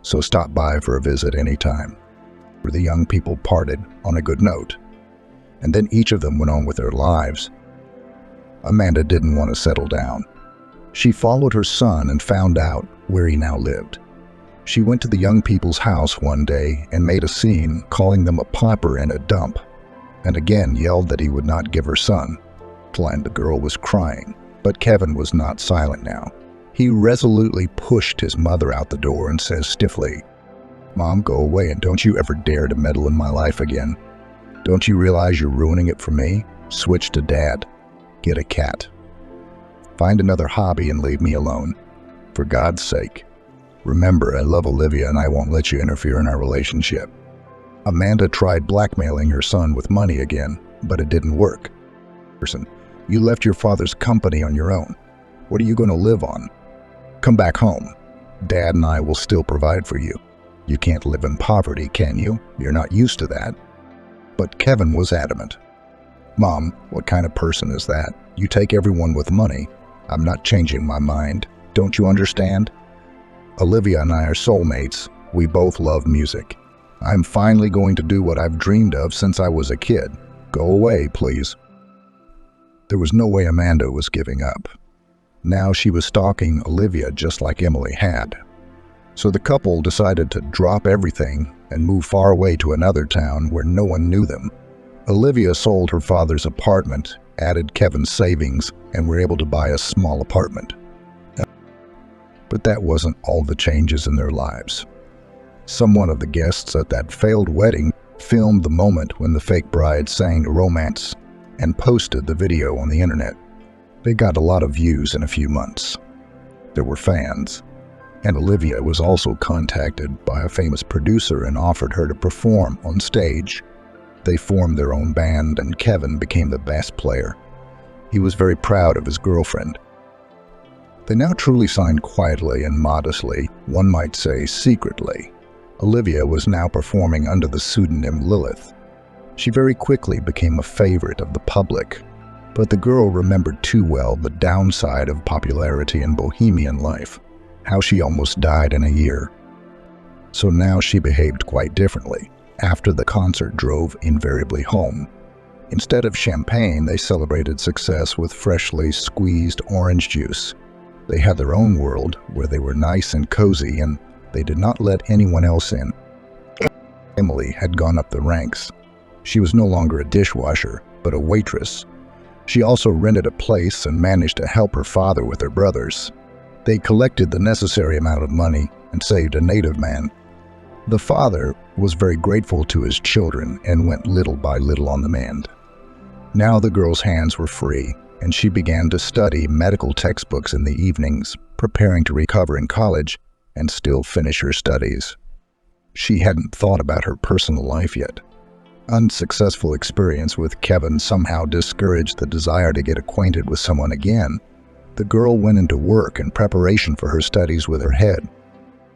so stop by for a visit anytime." The young people parted on a good note, and then each of them went on with their lives. Amanda didn't want to settle down. She followed her son and found out where he now lived. She went to the young people's house one day and made a scene, calling them a pauper and a dump, and again yelled that he would not give her son. The girl was crying, but Kevin was not silent now. He resolutely pushed his mother out the door and says stiffly, "Mom, go away and don't you ever dare to meddle in my life again. Don't you realize you're ruining it for me? Switch to Dad. Get a cat. Find another hobby and leave me alone. For God's sake. Remember, I love Olivia and I won't let you interfere in our relationship." Amanda tried blackmailing her son with money again, but it didn't work. "You left your father's company on your own. What are you going to live on? Come back home. Dad and I will still provide for you. You can't live in poverty, can you? You're not used to that." But Kevin was adamant. "Mom, what kind of person is that? You take everyone with money. I'm not changing my mind. Don't you understand? Olivia and I are soulmates. We both love music. I'm finally going to do what I've dreamed of since I was a kid. Go away, please." There was no way Amanda was giving up. Now she was stalking Olivia just like Emily had. So the couple decided to drop everything and move far away to another town where no one knew them. Olivia sold her father's apartment, added Kevin's savings, and were able to buy a small apartment. But that wasn't all the changes in their lives. Someone of the guests at that failed wedding filmed the moment when the fake bride sang Romance and posted the video on the internet. They got a lot of views in a few months. There were fans, and Olivia was also contacted by a famous producer and offered her to perform on stage. They formed their own band, and Kevin became the bass player. He was very proud of his girlfriend. They now truly signed quietly and modestly, one might say secretly. Olivia was now performing under the pseudonym Lilith. She very quickly became a favorite of the public, but the girl remembered too well the downside of popularity in bohemian life, how she almost died in a year. So now she behaved quite differently. After the concert drove invariably home. Instead of champagne, they celebrated success with freshly squeezed orange juice. They had their own world where they were nice and cozy, and they did not let anyone else in. Emily had gone up the ranks. She was no longer a dishwasher, but a waitress. She also rented a place and managed to help her father with her brothers. They collected the necessary amount of money and saved a native man. The father was very grateful to his children and went little by little on the mend. Now the girl's hands were free, and she began to study medical textbooks in the evenings, preparing to recover in college and still finish her studies. She hadn't thought about her personal life yet. Unsuccessful experience with Kevin somehow discouraged the desire to get acquainted with someone again. The girl went into work in preparation for her studies with her head.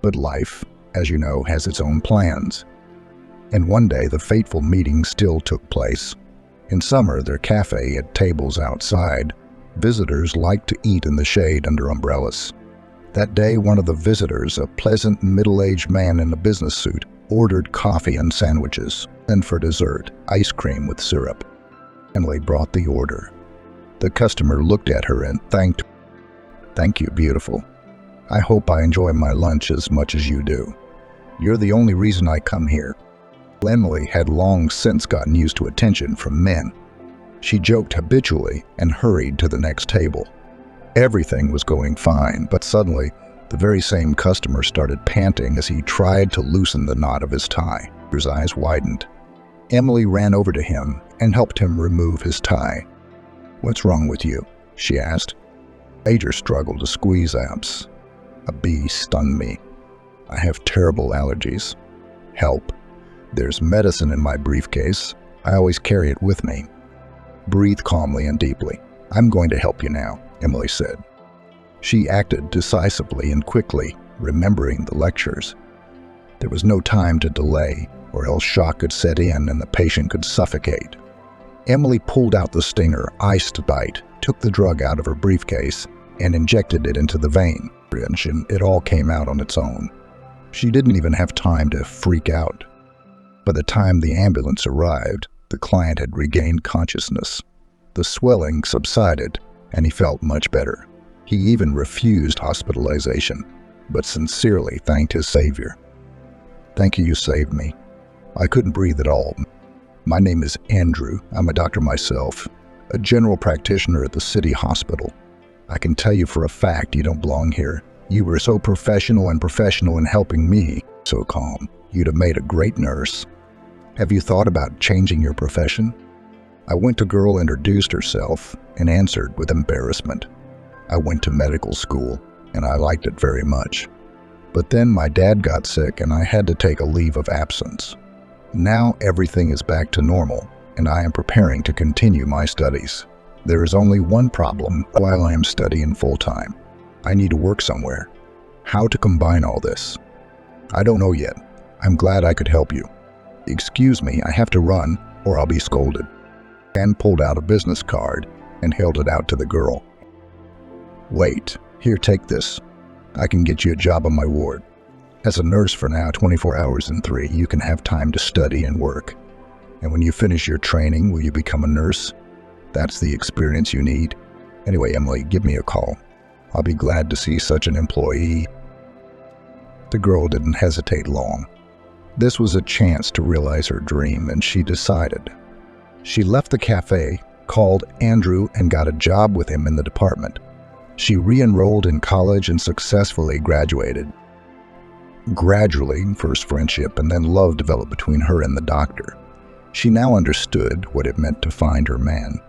But life, as you know, has its own plans. And one day the fateful meeting still took place. In summer, their cafe had tables outside. Visitors liked to eat in the shade under umbrellas. That day, one of the visitors, a pleasant middle-aged man in a business suit, ordered coffee and sandwiches, and for dessert, ice cream with syrup. Emily brought the order. The customer looked at her and thanked her. "Thank you, beautiful. I hope I enjoy my lunch as much as you do. You're the only reason I come here." Emily had long since gotten used to attention from men. She joked habitually and hurried to the next table. Everything was going fine, but suddenly, the very same customer started panting as he tried to loosen the knot of his tie. His eyes widened. Emily ran over to him and helped him remove his tie. "What's wrong with you?" she asked. Major struggled to squeeze abs. "A bee stung me. I have terrible allergies. Help. There's medicine in my briefcase. I always carry it with me." "Breathe calmly and deeply. I'm going to help you now," Emily said. She acted decisively and quickly, remembering the lectures. There was no time to delay, or else shock could set in and the patient could suffocate. Emily pulled out the stinger, iced bite, took the drug out of her briefcase, and injected it into the vein. And it all came out on its own. She didn't even have time to freak out. By the time the ambulance arrived, the client had regained consciousness. The swelling subsided, and he felt much better. He even refused hospitalization, but sincerely thanked his savior. "Thank you, you saved me. I couldn't breathe at all. My name is Andrew. I'm a doctor myself, a general practitioner at the city hospital. I can tell you for a fact you don't belong here. You were so professional in helping me, so calm. You'd have made a great nurse. Have you thought about changing your profession?" I went to girl introduced herself and answered with embarrassment. "I went to medical school, and I liked it very much. But then my dad got sick, and I had to take a leave of absence. Now everything is back to normal, and I am preparing to continue my studies. There is only one problem while I am studying full-time. I need to work somewhere. How to combine all this? I don't know yet. I'm glad I could help you. Excuse me, I have to run, or I'll be scolded." Dan pulled out a business card and held it out to the girl. "Wait, here, take this. I can get you a job on my ward. As a nurse for now, 24 hours in 3, you can have time to study and work. And when you finish your training, will you become a nurse? That's the experience you need. Anyway, Emily, give me a call. I'll be glad to see such an employee." The girl didn't hesitate long. This was a chance to realize her dream, and she decided. She left the cafe, called Andrew, and got a job with him in the department. She re-enrolled in college and successfully graduated. Gradually, first friendship and then love developed between her and the doctor. She now understood what it meant to find her man.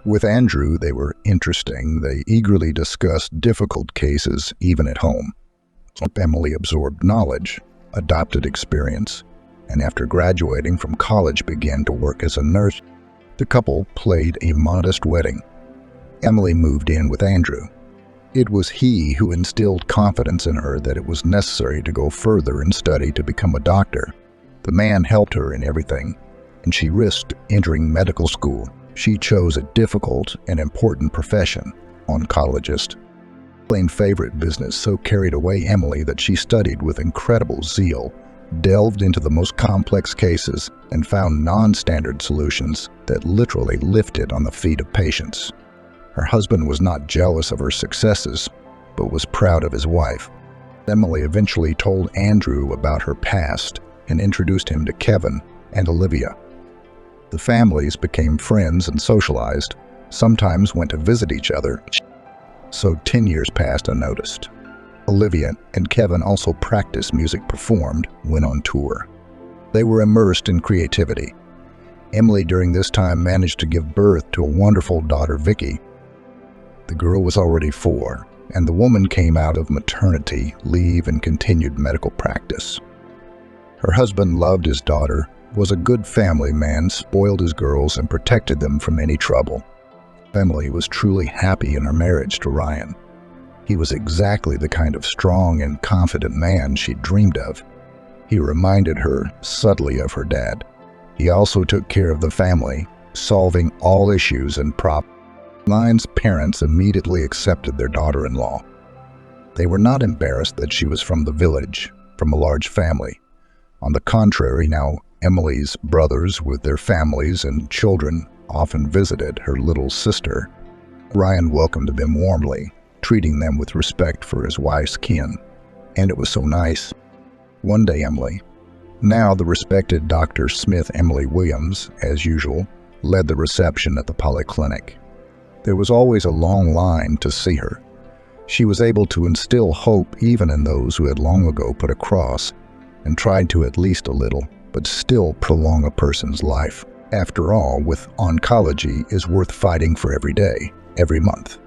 With Andrew, they were interesting. They eagerly discussed difficult cases, even at home. Emily absorbed knowledge, adopted experience, and after graduating from college began to work as a nurse. The couple played a modest wedding. Emily moved in with Andrew. It was he who instilled confidence in her that it was necessary to go further and study to become a doctor. The man helped her in everything. and she risked entering medical school. She chose a difficult and important profession, oncologist. Plain favorite business so carried away Emily that she studied with incredible zeal, delved into the most complex cases, and found non-standard solutions that literally lifted on the feet of patients. Her husband was not jealous of her successes, but was proud of his wife. Emily eventually told Andrew about her past and introduced him to Kevin and Olivia. The families became friends and socialized, sometimes went to visit each other, so 10 years passed unnoticed. Olivia and Kevin also practiced music, performed, went on tour. They were immersed in creativity. Emily during this time managed to give birth to a wonderful daughter, Vicky. The girl was already 4, and the woman came out of maternity leave and continued medical practice. Her husband loved his daughter, was a good family man, spoiled his girls, and protected them from any trouble. Emily was truly happy in her marriage to Ryan. He was exactly the kind of strong and confident man she dreamed of. He reminded her subtly of her dad. He also took care of the family, solving all issues and problems. Ryan's parents immediately accepted their daughter-in-law. They were not embarrassed that she was from the village, from a large family. On the contrary, now Emily's brothers with their families and children often visited her little sister. Ryan welcomed them warmly, treating them with respect for his wife's kin. And it was so nice. One day Emily, now the respected Dr. Smith Emily Williams, as usual, led the reception at the polyclinic. There was always a long line to see her. She was able to instill hope even in those who had long ago put a cross and tried to at least a little, but still prolong a person's life. After all, with oncology is worth fighting for every day, every month.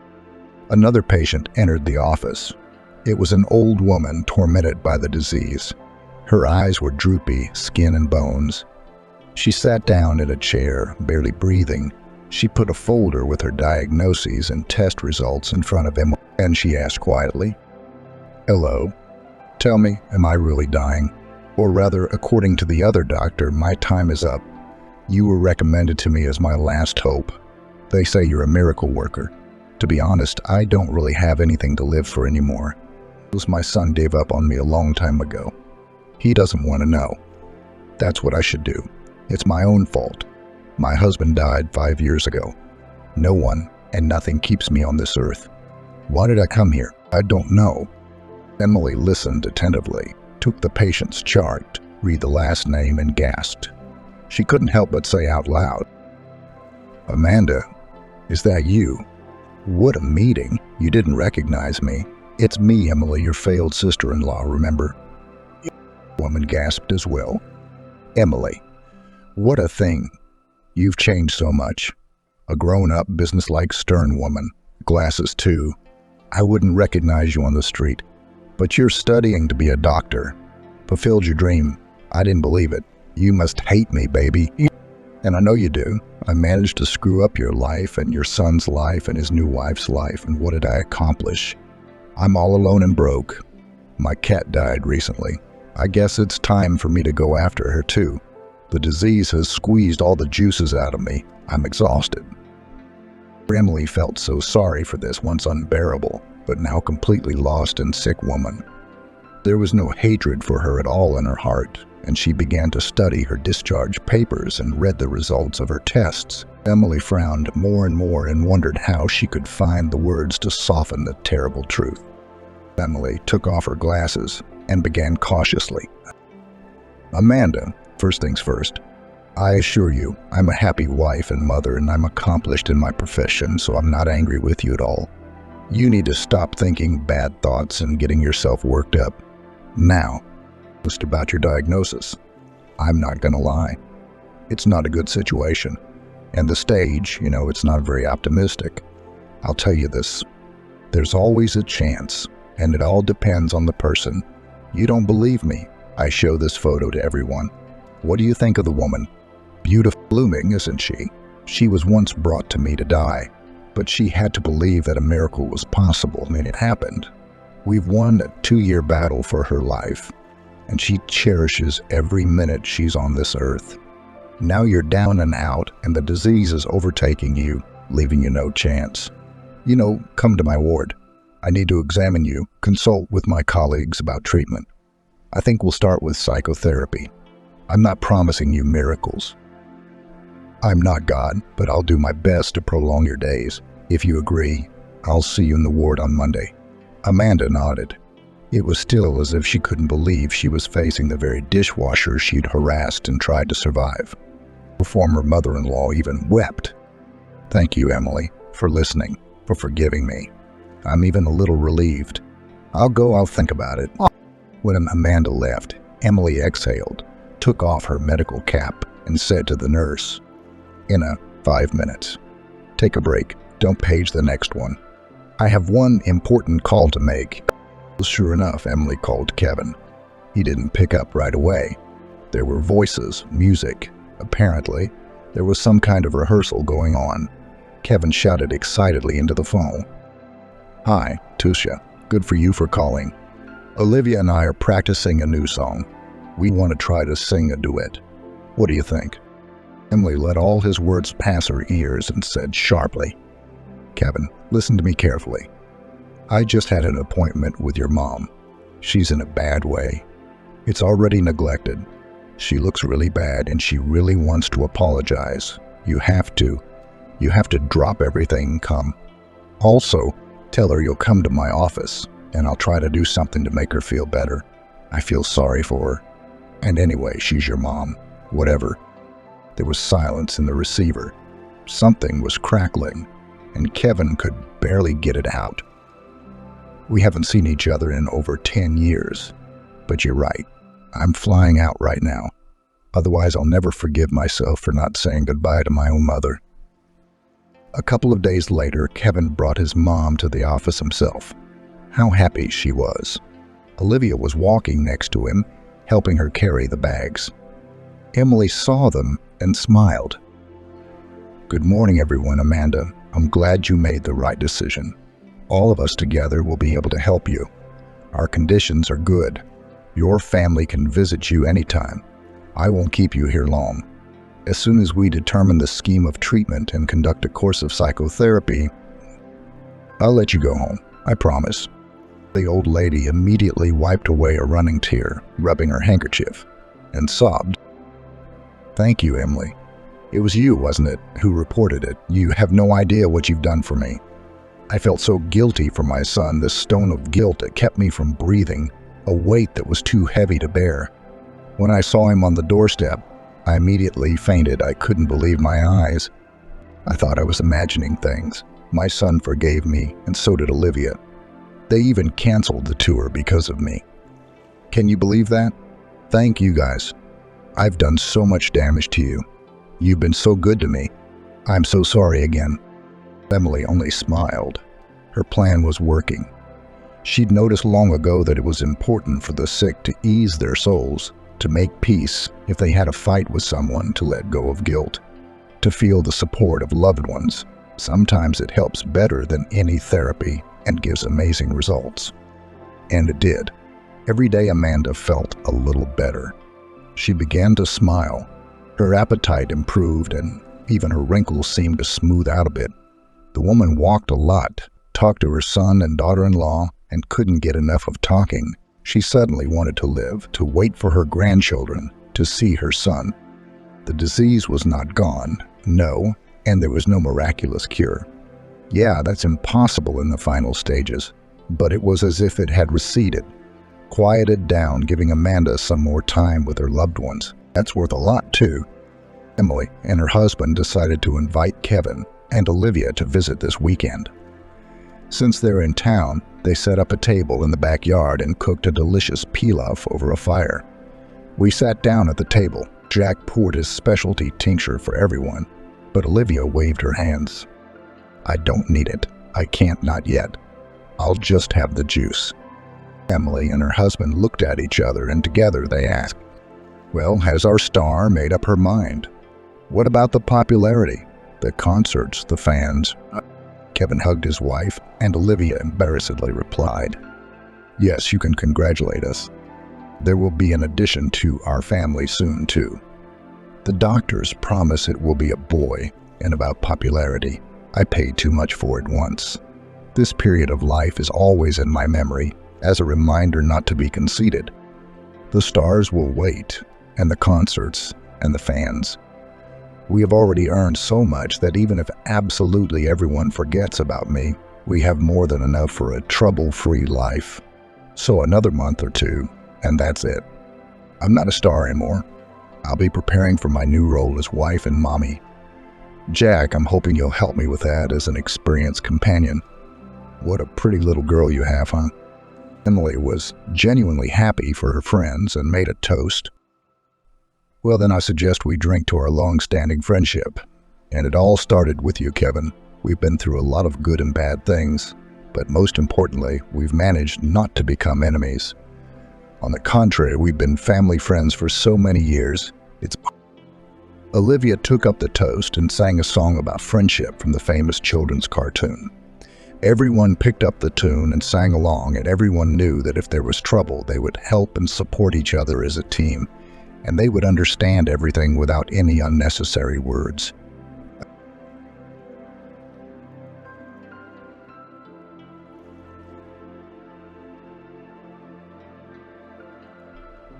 Another patient entered the office. It was an old woman tormented by the disease. Her eyes were droopy, skin and bones. She sat down in a chair, barely breathing. She put a folder with her diagnoses and test results in front of Emily, and she asked quietly, "Hello, tell me, am I really dying? Or rather, according to the other doctor, my time is up. You were recommended to me as my last hope. They say you're a miracle worker. To be honest, I don't really have anything to live for anymore. My son gave up on me a long time ago. He doesn't want to know. That's what I should do. It's my own fault. My husband died 5 years ago. No one and nothing keeps me on this earth. Why did I come here? I don't know." Emily listened attentively, took the patient's chart, read the last name, and gasped. She couldn't help but say out loud, "Amanda, is that you? What a meeting. You didn't recognize me. It's me, Emily, your failed sister-in-law, remember?" The woman gasped as well. "Emily, what a thing. You've changed so much. A grown-up, businesslike, stern woman. Glasses, too. I wouldn't recognize you on the street. But you're studying to be a doctor. Fulfilled your dream. I didn't believe it. You must hate me, baby. And I know you do. I managed to screw up your life and your son's life and his new wife's life, and what did I accomplish? I'm all alone and broke. My cat died recently. I guess it's time for me to go after her, too. The disease has squeezed all the juices out of me. I'm exhausted." Emily felt so sorry for this once unbearable, but now completely lost and sick woman. There was no hatred for her at all in her heart, and she began to study her discharge papers and read the results of her tests. Emily frowned more and more and wondered how she could find the words to soften the terrible truth. Emily took off her glasses and began cautiously. "Amanda, first things first. I assure you, I'm a happy wife and mother, and I'm accomplished in my profession, so I'm not angry with you at all. You need to stop thinking bad thoughts and getting yourself worked up. Now, just about your diagnosis. I'm not gonna lie. It's not a good situation. And the stage, it's not very optimistic. I'll tell you this. There's always a chance, and it all depends on the person. You don't believe me? I show this photo to everyone. What do you think of the woman? Beautiful, blooming, isn't she? She was once brought to me to die, but she had to believe that a miracle was possible, and it happened. We've won a 2-year battle for her life, and she cherishes every minute she's on this earth. Now you're down and out, and the disease is overtaking you, leaving you no chance. Come to my ward. I need to examine you, consult with my colleagues about treatment. I think we'll start with psychotherapy. I'm not promising you miracles. I'm not God, but I'll do my best to prolong your days. If you agree, I'll see you in the ward on Monday." Amanda nodded. It was still as if she couldn't believe she was facing the very dishwasher she'd harassed and tried to survive. Her former mother-in-law even wept. "Thank you, Emily, for listening, for forgiving me. I'm even a little relieved. I'll think about it." When Amanda left, Emily exhaled, took off her medical cap, and said to the nurse, "In 5 minutes. Take a break. Don't page the next one. I have one important call to make." Sure enough, Emily called Kevin. He didn't pick up right away. There were voices, music. Apparently, there was some kind of rehearsal going on. Kevin shouted excitedly into the phone. "Hi, Tusha. Good for you for calling. Olivia and I are practicing a new song. We want to try to sing a duet. What do you think?" Emily let all his words pass her ears and said sharply, "Kevin, listen to me carefully. I just had an appointment with your mom. She's in a bad way. It's already neglected. She looks really bad and she really wants to apologize. You have to drop everything and come. Also, tell her you'll come to my office and I'll try to do something to make her feel better. I feel sorry for her. And anyway, she's your mom. Whatever." There was silence in the receiver. Something was crackling, and Kevin could barely get it out. "We haven't seen each other in over 10 years. But you're right. I'm flying out right now. Otherwise, I'll never forgive myself for not saying goodbye to my own mother." A couple of days later, Kevin brought his mom to the office himself. How happy she was. Olivia was walking next to him, helping her carry the bags. Emily saw them and smiled. "Good morning, everyone, Amanda. I'm glad you made the right decision. All of us together will be able to help you. Our conditions are good. Your family can visit you anytime. I won't keep you here long. As soon as we determine the scheme of treatment and conduct a course of psychotherapy, I'll let you go home, I promise." The old lady immediately wiped away a running tear, rubbing her handkerchief, and sobbed. "Thank you, Emily. It was you, wasn't it, who reported it? You have no idea what you've done for me. I felt so guilty for my son, this stone of guilt that kept me from breathing, a weight that was too heavy to bear. When I saw him on the doorstep, I immediately fainted. I couldn't believe my eyes. I thought I was imagining things. My son forgave me, and so did Olivia. They even canceled the tour because of me. Can you believe that? Thank you guys. I've done so much damage to you. You've been so good to me. I'm so sorry again." Emily only smiled. Her plan was working. She'd noticed long ago that it was important for the sick to ease their souls, to make peace if they had a fight with someone, to let go of guilt, to feel the support of loved ones. Sometimes it helps better than any therapy and gives amazing results. And it did. Every day Amanda felt a little better. She began to smile. Her appetite improved and even her wrinkles seemed to smooth out a bit. The woman walked a lot, talked to her son and daughter-in-law, and couldn't get enough of talking. She suddenly wanted to live, to wait for her grandchildren, to see her son. The disease was not gone, no, and there was no miraculous cure. Yeah, that's impossible in the final stages, but it was as if it had receded, quieted down, giving Amanda some more time with her loved ones. That's worth a lot, too. Emily and her husband decided to invite Kevin and Olivia to visit this weekend. Since they're in town, they set up a table in the backyard and cooked a delicious pilaf over a fire. We sat down at the table. Jack poured his specialty tincture for everyone, but Olivia waved her hands. "I don't need it. I can't, not yet. I'll just have the juice." Emily and her husband looked at each other, and together they asked, "Well, has our star made up her mind? What about the popularity, the concerts, the fans?" Kevin hugged his wife, and Olivia embarrassedly replied, "Yes, you can congratulate us. There will be an addition to our family soon, too." The doctors promise it will be a boy, and about popularity, I paid too much for it once. This period of life is always in my memory as a reminder not to be conceited. The stars will wait, and the concerts, and the fans. We have already earned so much that even if absolutely everyone forgets about me, we have more than enough for a trouble-free life. So another month or two, and that's it. I'm not a star anymore. I'll be preparing for my new role as wife and mommy. Jack, I'm hoping you'll help me with that as an experienced companion. What a pretty little girl you have, huh? Emily was genuinely happy for her friends and made a toast. Well, then I suggest we drink to our long-standing friendship. And it all started with you, Kevin. We've been through a lot of good and bad things, but most importantly, we've managed not to become enemies. On the contrary, we've been family friends for so many years. Olivia took up the toast and sang a song about friendship from the famous children's cartoon. Everyone picked up the tune and sang along, and everyone knew that if there was trouble, they would help and support each other as a team, and they would understand everything without any unnecessary words.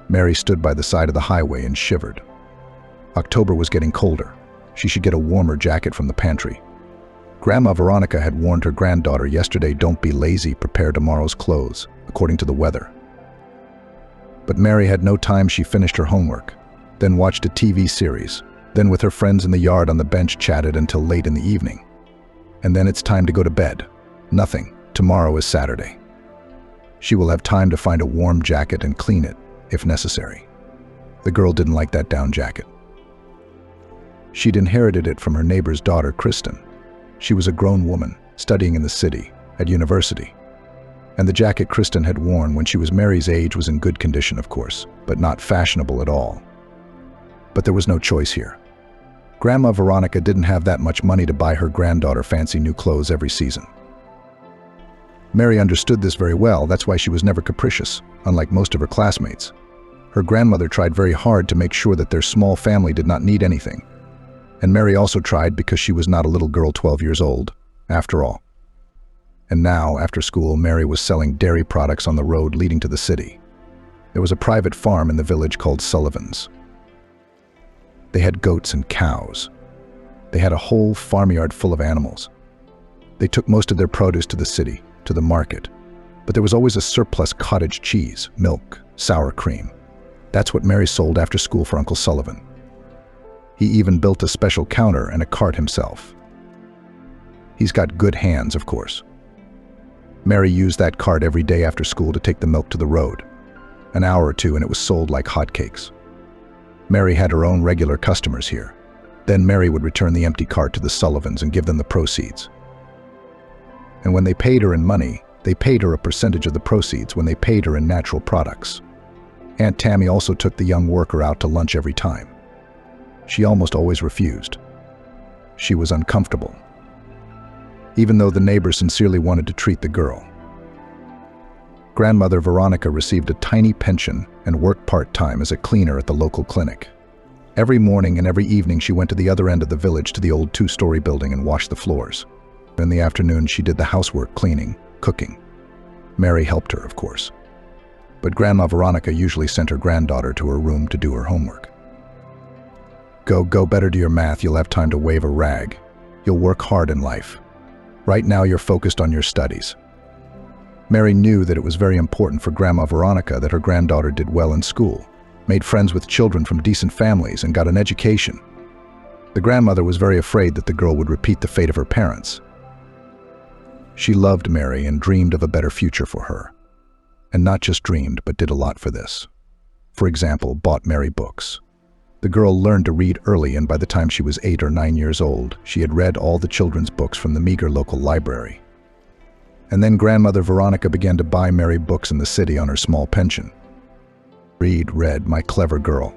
Mary stood by the side of the highway and shivered. October was getting colder. She should get a warmer jacket from the pantry. Grandma Veronica had warned her granddaughter yesterday, "Don't be lazy, prepare tomorrow's clothes," according to the weather. But Mary had no time. She finished her homework, then watched a TV series, then with her friends in the yard on the bench chatted until late in the evening. And then it's time to go to bed. Nothing. Tomorrow is Saturday. She will have time to find a warm jacket and clean it, if necessary. The girl didn't like that down jacket. She'd inherited it from her neighbor's daughter, Kristen. She was a grown woman, studying in the city, at university. And the jacket Kristen had worn when she was Mary's age was in good condition, of course, but not fashionable at all. But there was no choice here. Grandma Veronica didn't have that much money to buy her granddaughter fancy new clothes every season. Mary understood this very well. That's why she was never capricious, unlike most of her classmates. Her grandmother tried very hard to make sure that their small family did not need anything. And Mary also tried because she was not a little girl 12 years old, after all. And now, after school, Mary was selling dairy products on the road leading to the city. There was a private farm in the village called Sullivan's. They had goats and cows. They had a whole farmyard full of animals. They took most of their produce to the city, to the market. But there was always a surplus cottage cheese, milk, sour cream. That's what Mary sold after school for Uncle Sullivan. He even built a special counter and a cart himself. He's got good hands, of course. Mary used that cart every day after school to take the milk to the road. An hour or two and it was sold like hotcakes. Mary had her own regular customers here. Then Mary would return the empty cart to the Sullivans and give them the proceeds. And when they paid her in money, they paid her a percentage of the proceeds when they paid her in natural products. Aunt Tammy also took the young worker out to lunch every time. She almost always refused. She was uncomfortable, even though the neighbors sincerely wanted to treat the girl. Grandmother Veronica received a tiny pension and worked part-time as a cleaner at the local clinic. Every morning and every evening she went to the other end of the village to the old two-story building and washed the floors. In the afternoon she did the housework, cleaning, cooking. Mary helped her, of course. But Grandma Veronica usually sent her granddaughter to her room to do her homework. Go better to your math. You'll have time to wave a rag. You'll work hard in life. Right now you're focused on your studies. Mary knew that it was very important for Grandma Veronica that her granddaughter did well in school, made friends with children from decent families, and got an education. The grandmother was very afraid that the girl would repeat the fate of her parents. She loved Mary and dreamed of a better future for her. And not just dreamed, but did a lot for this. For example, bought Mary books. The girl learned to read early, and by the time she was 8 or 9 years old, she had read all the children's books from the meager local library. And then Grandmother Veronica began to buy Mary books in the city on her small pension. Read, my clever girl.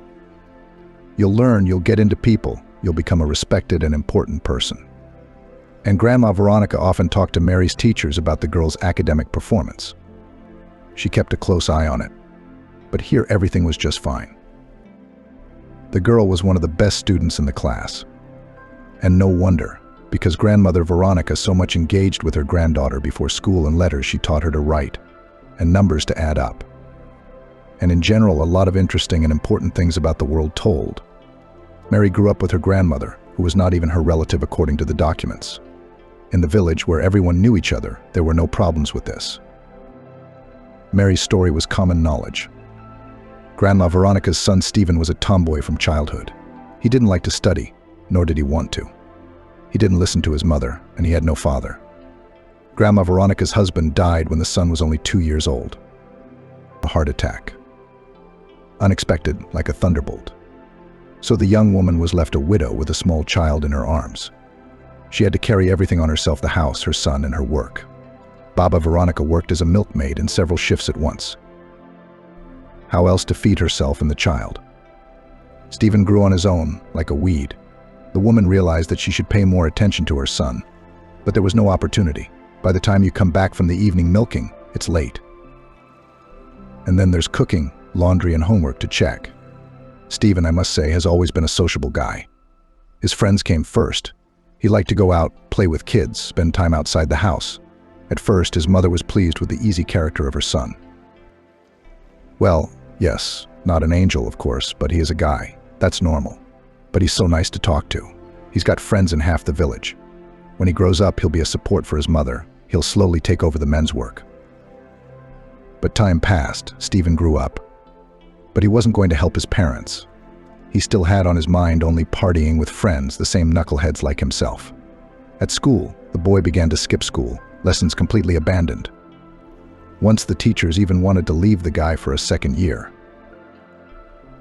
You'll learn, you'll get into people, you'll become a respected and important person. And Grandma Veronica often talked to Mary's teachers about the girl's academic performance. She kept a close eye on it. But here everything was just fine. The girl was one of the best students in the class. And no wonder, because grandmother Veronica so much engaged with her granddaughter before school and letters she taught her to write, and numbers to add up. And in general, a lot of interesting and important things about the world told. Mary grew up with her grandmother, who was not even her relative according to the documents. In the village where everyone knew each other, there were no problems with this. Mary's story was common knowledge. Grandma Veronica's son Stephen was a tomboy from childhood. He didn't like to study, nor did he want to. He didn't listen to his mother, and he had no father. Grandma Veronica's husband died when the son was only 2 years old. A heart attack. Unexpected, like a thunderbolt. So the young woman was left a widow with a small child in her arms. She had to carry everything on herself: the house, her son, and her work. Baba Veronica worked as a milkmaid in several shifts at once. How else to feed herself and the child? Stephen grew on his own, like a weed. The woman realized that she should pay more attention to her son, but there was no opportunity. By the time you come back from the evening milking, it's late. And then there's cooking, laundry, and homework to check. Stephen, I must say, has always been a sociable guy. His friends came first. He liked to go out, play with kids, spend time outside the house. At first, his mother was pleased with the easy character of her son. Well, yes, not an angel, of course, but he is a guy. That's normal. But he's so nice to talk to. He's got friends in half the village. When he grows up, he'll be a support for his mother. He'll slowly take over the men's work. But time passed. Stephen grew up. But he wasn't going to help his parents. He still had on his mind only partying with friends, the same knuckleheads like himself. At school, the boy began to skip school, lessons completely abandoned. Once the teachers even wanted to leave the guy for a second year.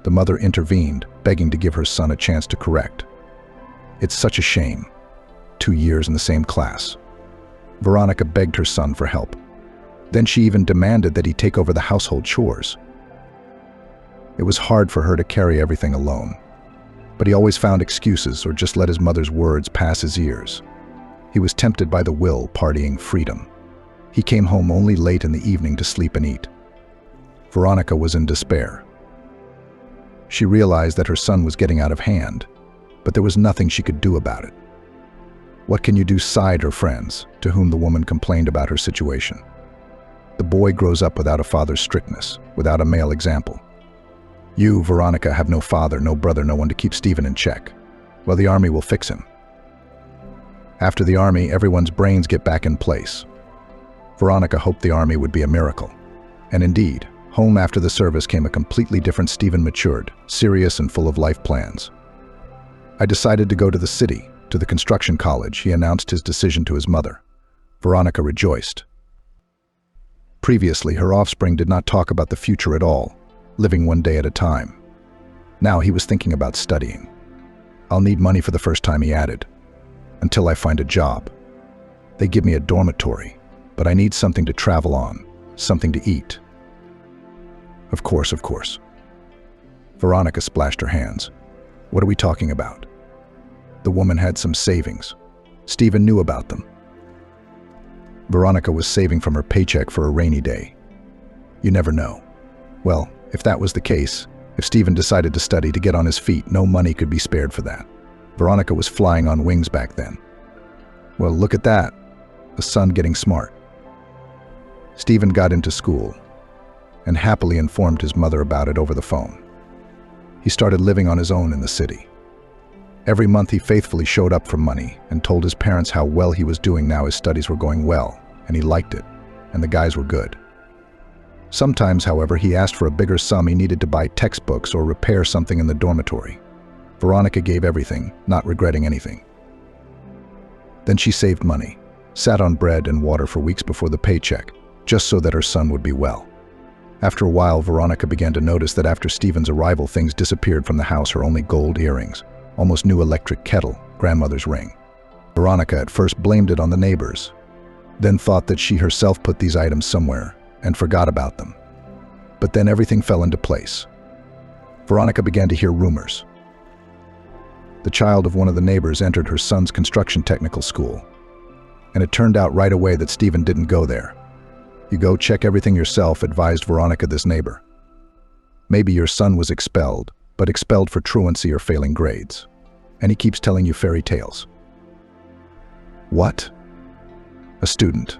The mother intervened, begging to give her son a chance to correct. It's such a shame. 2 years in the same class. Veronica begged her son for help. Then she even demanded that he take over the household chores. It was hard for her to carry everything alone, but he always found excuses or just let his mother's words pass his ears. He was tempted by the will, partying, freedom. He came home only late in the evening to sleep and eat. Veronica was in despair. She realized that her son was getting out of hand, but there was nothing she could do about it. What can you do? Sighed her friends, to whom the woman complained about her situation. The boy grows up without a father's strictness, without a male example. You, Veronica, have no father, no brother, no one to keep Stephen in check. Well, the army will fix him. After the army, everyone's brains get back in place. Veronica hoped the army would be a miracle. And indeed, home after the service came a completely different Stephen, matured, serious, and full of life plans. I decided to go to the city, to the construction college. He announced his decision to his mother. Veronica rejoiced. Previously, her offspring did not talk about the future at all, living one day at a time. Now he was thinking about studying. I'll need money for the first time, he added, until I find a job. They give me a dormitory, but I need something to travel on, something to eat. Of course, of course. Veronica splashed her hands. What are we talking about? The woman had some savings. Stephen knew about them. Veronica was saving from her paycheck for a rainy day. You never know. Well, if that was the case, if Stephen decided to study to get on his feet, no money could be spared for that. Veronica was flying on wings back then. Well, look at that. A son getting smart. Stephen got into school and happily informed his mother about it over the phone. He started living on his own in the city. Every month he faithfully showed up for money and told his parents how well he was doing. Now his studies were going well, and he liked it, and the guys were good. Sometimes, however, he asked for a bigger sum. He needed to buy textbooks or repair something in the dormitory. Veronica gave everything, not regretting anything. Then she saved money, sat on bread and water for weeks before the paycheck, just so that her son would be well. After a while, Veronica began to notice that after Stephen's arrival, things disappeared from the house: her only gold earrings, almost new electric kettle, grandmother's ring. Veronica at first blamed it on the neighbors, then thought that she herself put these items somewhere and forgot about them. But then everything fell into place. Veronica began to hear rumors. The child of one of the neighbors entered her son's construction technical school, and it turned out right away that Stephen didn't go there. You go check everything yourself, advised Veronica this neighbor. Maybe your son was expelled, but expelled for truancy or failing grades. And he keeps telling you fairy tales. What? A student.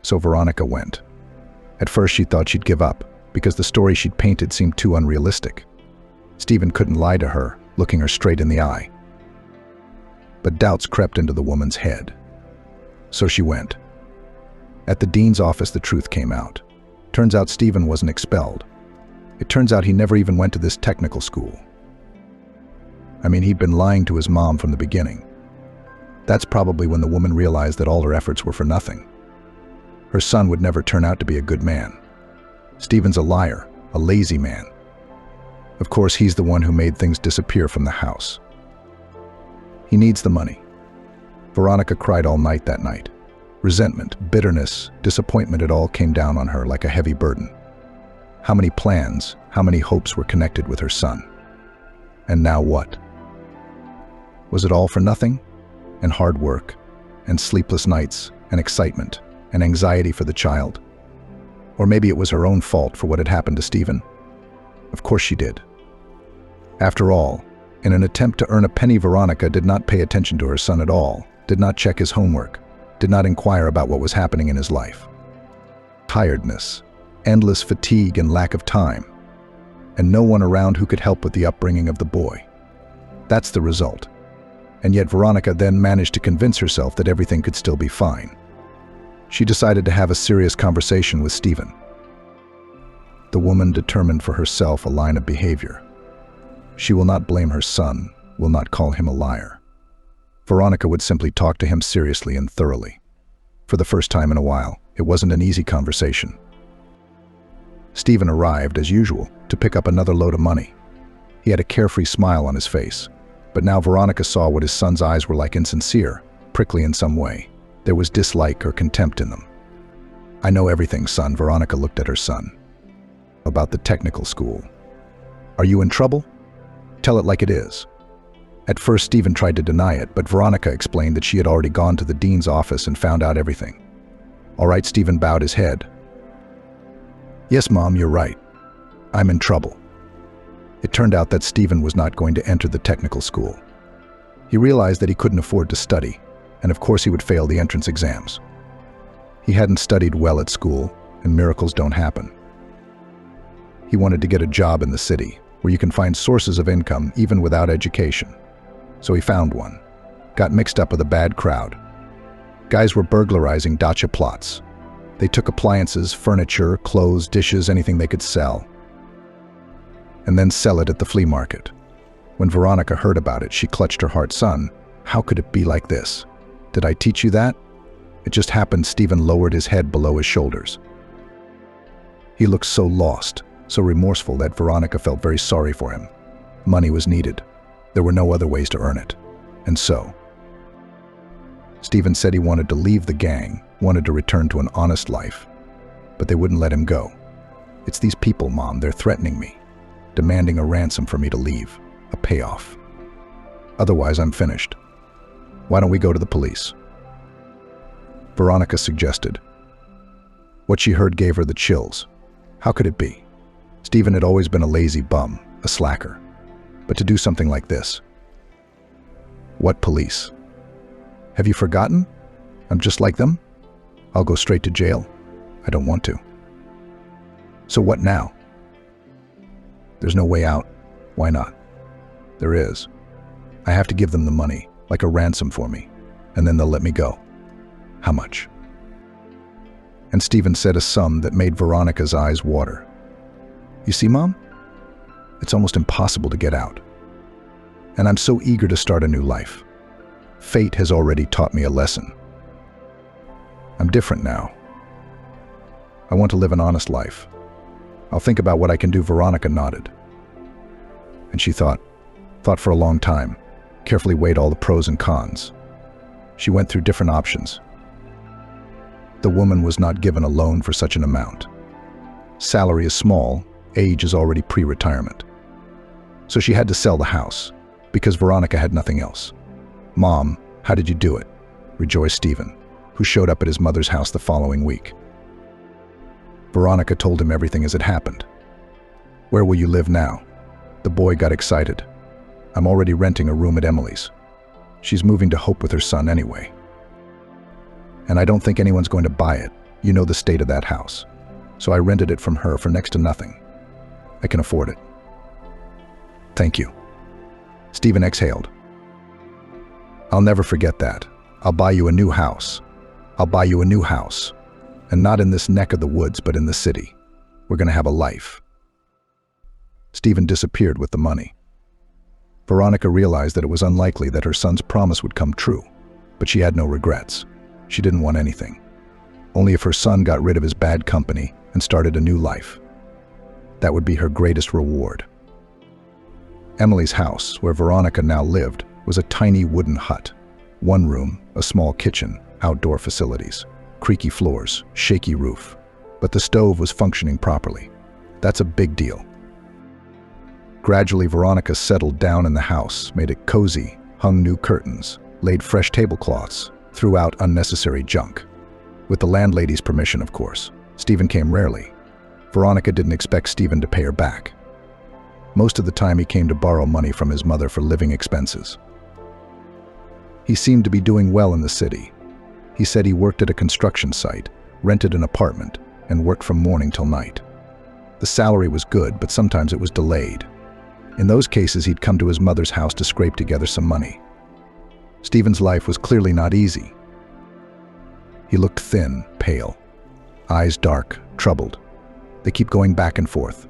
So Veronica went. At first she thought she'd give up, because the story she'd painted seemed too unrealistic. Stephen couldn't lie to her, looking her straight in the eye. But doubts crept into the woman's head. So she went. At the dean's office, the truth came out. Turns out Stephen wasn't expelled. It turns out he never even went to this technical school. I mean, he'd been lying to his mom from the beginning. That's probably when the woman realized that all her efforts were for nothing. Her son would never turn out to be a good man. Stephen's a liar, a lazy man. Of course, he's the one who made things disappear from the house. He needs the money. Veronica cried all night that night. Resentment, bitterness, disappointment, it all came down on her like a heavy burden. How many plans, how many hopes were connected with her son? And now what? Was it all for nothing? And hard work, and sleepless nights, and excitement, and anxiety for the child? Or maybe it was her own fault for what had happened to Stephen. Of course she did. After all, in an attempt to earn a penny, Veronica did not pay attention to her son at all, did not check his homework, did not inquire about what was happening in his life. Tiredness, endless fatigue and lack of time, and no one around who could help with the upbringing of the boy. That's the result. And yet Veronica then managed to convince herself that everything could still be fine. She decided to have a serious conversation with Stephen. The woman determined for herself a line of behavior. She will not blame her son, will not call him a liar. Veronica would simply talk to him seriously and thoroughly. For the first time in a while, it wasn't an easy conversation. Stephen arrived, as usual, to pick up another load of money. He had a carefree smile on his face, but now Veronica saw what his son's eyes were like, insincere, prickly in some way. There was dislike or contempt in them. "I know everything, son," Veronica looked at her son. "About the technical school. Are you in trouble? Tell it like it is." At first, Stephen tried to deny it, but Veronica explained that she had already gone to the dean's office and found out everything. "All right," Stephen bowed his head. "Yes, Mom, you're right. I'm in trouble." It turned out that Stephen was not going to enter the technical school. He realized that he couldn't afford to study, and of course he would fail the entrance exams. He hadn't studied well at school, and miracles don't happen. He wanted to get a job in the city, where you can find sources of income even without education. So he found one, got mixed up with a bad crowd. Guys were burglarizing dacha plots. They took appliances, furniture, clothes, dishes, anything they could sell, and then sell it at the flea market. When Veronica heard about it, she clutched her heart. "Son, how could it be like this? Did I teach you that?" It just happened. Stephen lowered his head below his shoulders. He looked so lost, so remorseful that Veronica felt very sorry for him. Money was needed. There were no other ways to earn it. And so, Stephen said he wanted to leave the gang, wanted to return to an honest life. But they wouldn't let him go. "It's these people, Mom, they're threatening me, demanding a ransom for me to leave, a payoff. Otherwise, I'm finished. Why don't we go to the police?" Veronica suggested. What she heard gave her the chills. How could it be? Stephen had always been a lazy bum, a slacker. But to do something like this. What police? Have you forgotten? I'm just like them? I'll go straight to jail. I don't want to. So what now? There's no way out. Why not? There is. I have to give them the money, like a ransom for me, and then they'll let me go. How much? And Stephen said a sum that made Veronica's eyes water. You see, Mom? It's almost impossible to get out. And I'm so eager to start a new life. Fate has already taught me a lesson. I'm different now. I want to live an honest life. I'll think about what I can do. Veronica nodded. And she thought for a long time, carefully weighed all the pros and cons. She went through different options. The woman was not given a loan for such an amount. Salary is small, age is already pre-retirement. So she had to sell the house, because Veronica had nothing else. Mom, how did you do it? Rejoiced Stephen, who showed up at his mother's house the following week. Veronica told him everything as it happened. Where will you live now? The boy got excited. I'm already renting a room at Emily's. She's moving to Hope with her son anyway. And I don't think anyone's going to buy it. You know the state of that house. So I rented it from her for next to nothing. I can afford it. Thank you. Stephen exhaled. I'll never forget that. I'll buy you a new house. I'll buy you a new house. And not in this neck of the woods, but in the city. We're going to have a life. Stephen disappeared with the money. Veronica realized that it was unlikely that her son's promise would come true, but she had no regrets. She didn't want anything. Only if her son got rid of his bad company and started a new life. That would be her greatest reward. Emily's house, where Veronica now lived, was a tiny wooden hut. One room, a small kitchen, outdoor facilities, creaky floors, shaky roof. But the stove was functioning properly. That's a big deal. Gradually, Veronica settled down in the house, made it cozy, hung new curtains, laid fresh tablecloths, threw out unnecessary junk. With the landlady's permission, of course. Stephen came rarely. Veronica didn't expect Stephen to pay her back. Most of the time he came to borrow money from his mother for living expenses. He seemed to be doing well in the city. He said he worked at a construction site, rented an apartment, and worked from morning till night. The salary was good, but sometimes it was delayed. In those cases, he'd come to his mother's house to scrape together some money. Stephen's life was clearly not easy. He looked thin, pale, eyes dark, troubled. They keep going back and forth.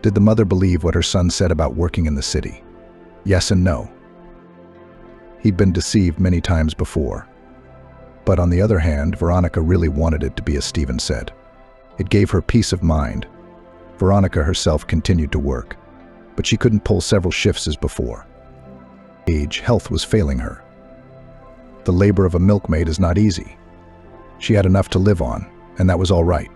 Did the mother believe what her son said about working in the city? Yes and no. He'd been deceived many times before. But on the other hand, Veronica really wanted it to be as Stephen said. It gave her peace of mind. Veronica herself continued to work, but she couldn't pull several shifts as before. Health was failing her. The labor of a milkmaid is not easy. She had enough to live on, and that was all right.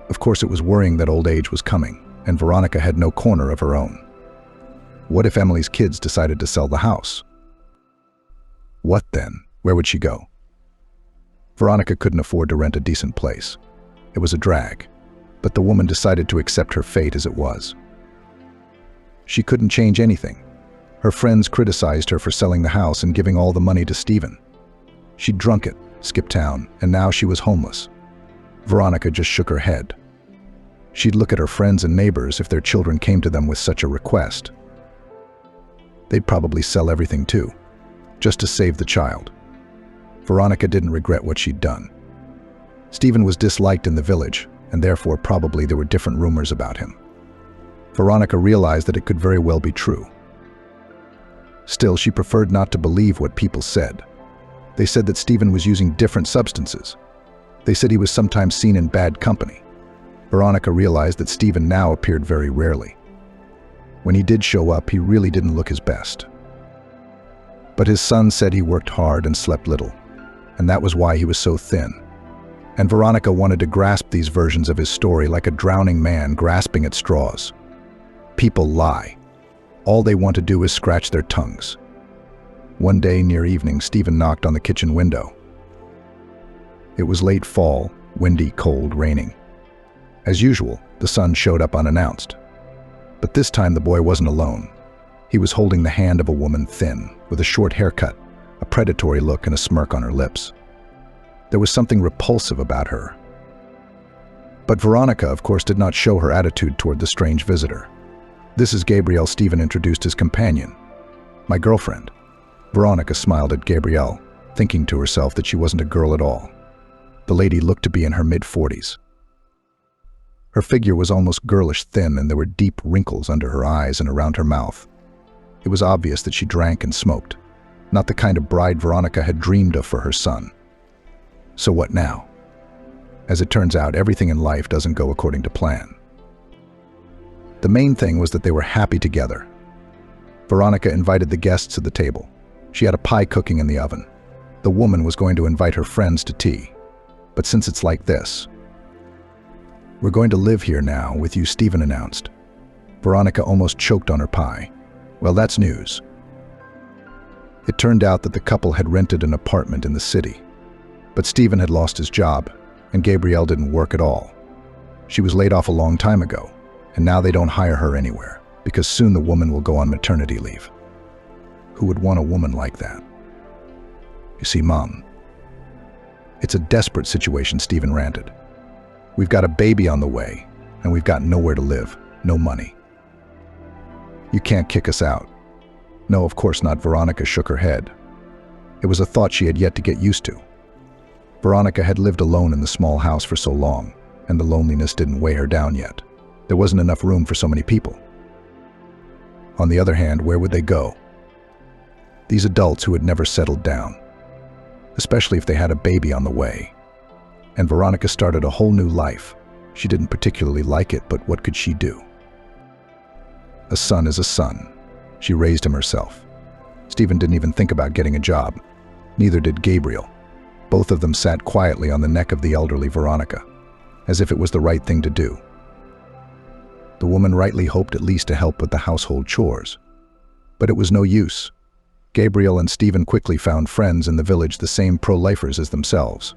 Of course, it was worrying that old age was coming, and Veronica had no corner of her own. What if Emily's kids decided to sell the house? What then? Where would she go? Veronica couldn't afford to rent a decent place. It was a drag, but the woman decided to accept her fate as it was. She couldn't change anything. Her friends criticized her for selling the house and giving all the money to Stephen. She'd drunk it, skipped town, and now she was homeless. Veronica just shook her head. She'd look at her friends and neighbors if their children came to them with such a request. They'd probably sell everything too, just to save the child. Veronica didn't regret what she'd done. Stephen was disliked in the village, and therefore probably there were different rumors about him. Veronica realized that it could very well be true. Still, she preferred not to believe what people said. They said that Stephen was using different substances. They said he was sometimes seen in bad company. Veronica realized that Stephen now appeared very rarely. When he did show up, he really didn't look his best. But his son said he worked hard and slept little, and that was why he was so thin. And Veronica wanted to grasp these versions of his story like a drowning man grasping at straws. People lie. All they want to do is scratch their tongues. One day near evening, Stephen knocked on the kitchen window. It was late fall, windy, cold, raining. As usual, the son showed up unannounced. But this time the boy wasn't alone. He was holding the hand of a woman thin, with a short haircut, a predatory look and a smirk on her lips. There was something repulsive about her. But Veronica, of course, did not show her attitude toward the strange visitor. "This is Gabrielle," Stephen introduced his companion. "My girlfriend." Veronica smiled at Gabrielle, thinking to herself that she wasn't a girl at all. The lady looked to be in her mid-40s. Her figure was almost girlish thin, and there were deep wrinkles under her eyes and around her mouth. It was obvious that she drank and smoked, not the kind of bride Veronica had dreamed of for her son. So what now? As it turns out, everything in life doesn't go according to plan. The main thing was that they were happy together. Veronica invited the guests to the table. She had a pie cooking in the oven. The woman was going to invite her friends to tea. But since it's like this, "We're going to live here now with you," Stephen announced. Veronica almost choked on her pie. Well, that's news. It turned out that the couple had rented an apartment in the city. But Stephen had lost his job, and Gabrielle didn't work at all. She was laid off a long time ago, and now they don't hire her anywhere. because soon the woman will go on maternity leave. Who would want a woman like that? You see, Mom, it's a desperate situation, Stephen ranted. We've got a baby on the way, and we've got nowhere to live, no money. You can't kick us out. No, of course not. Veronica shook her head. It was a thought she had yet to get used to. Veronica had lived alone in the small house for so long, and the loneliness didn't weigh her down yet. There wasn't enough room for so many people. On the other hand, where would they go? These adults who had never settled down, especially if they had a baby on the way. And Veronica started a whole new life. She didn't particularly like it, but what could she do? A son is a son. She raised him herself. Stephen didn't even think about getting a job. Neither did Gabriel. Both of them sat quietly on the neck of the elderly Veronica, as if it was the right thing to do. The woman rightly hoped at least to help with the household chores. But it was no use. Gabriel and Stephen quickly found friends in the village, the same pro-lifers as themselves.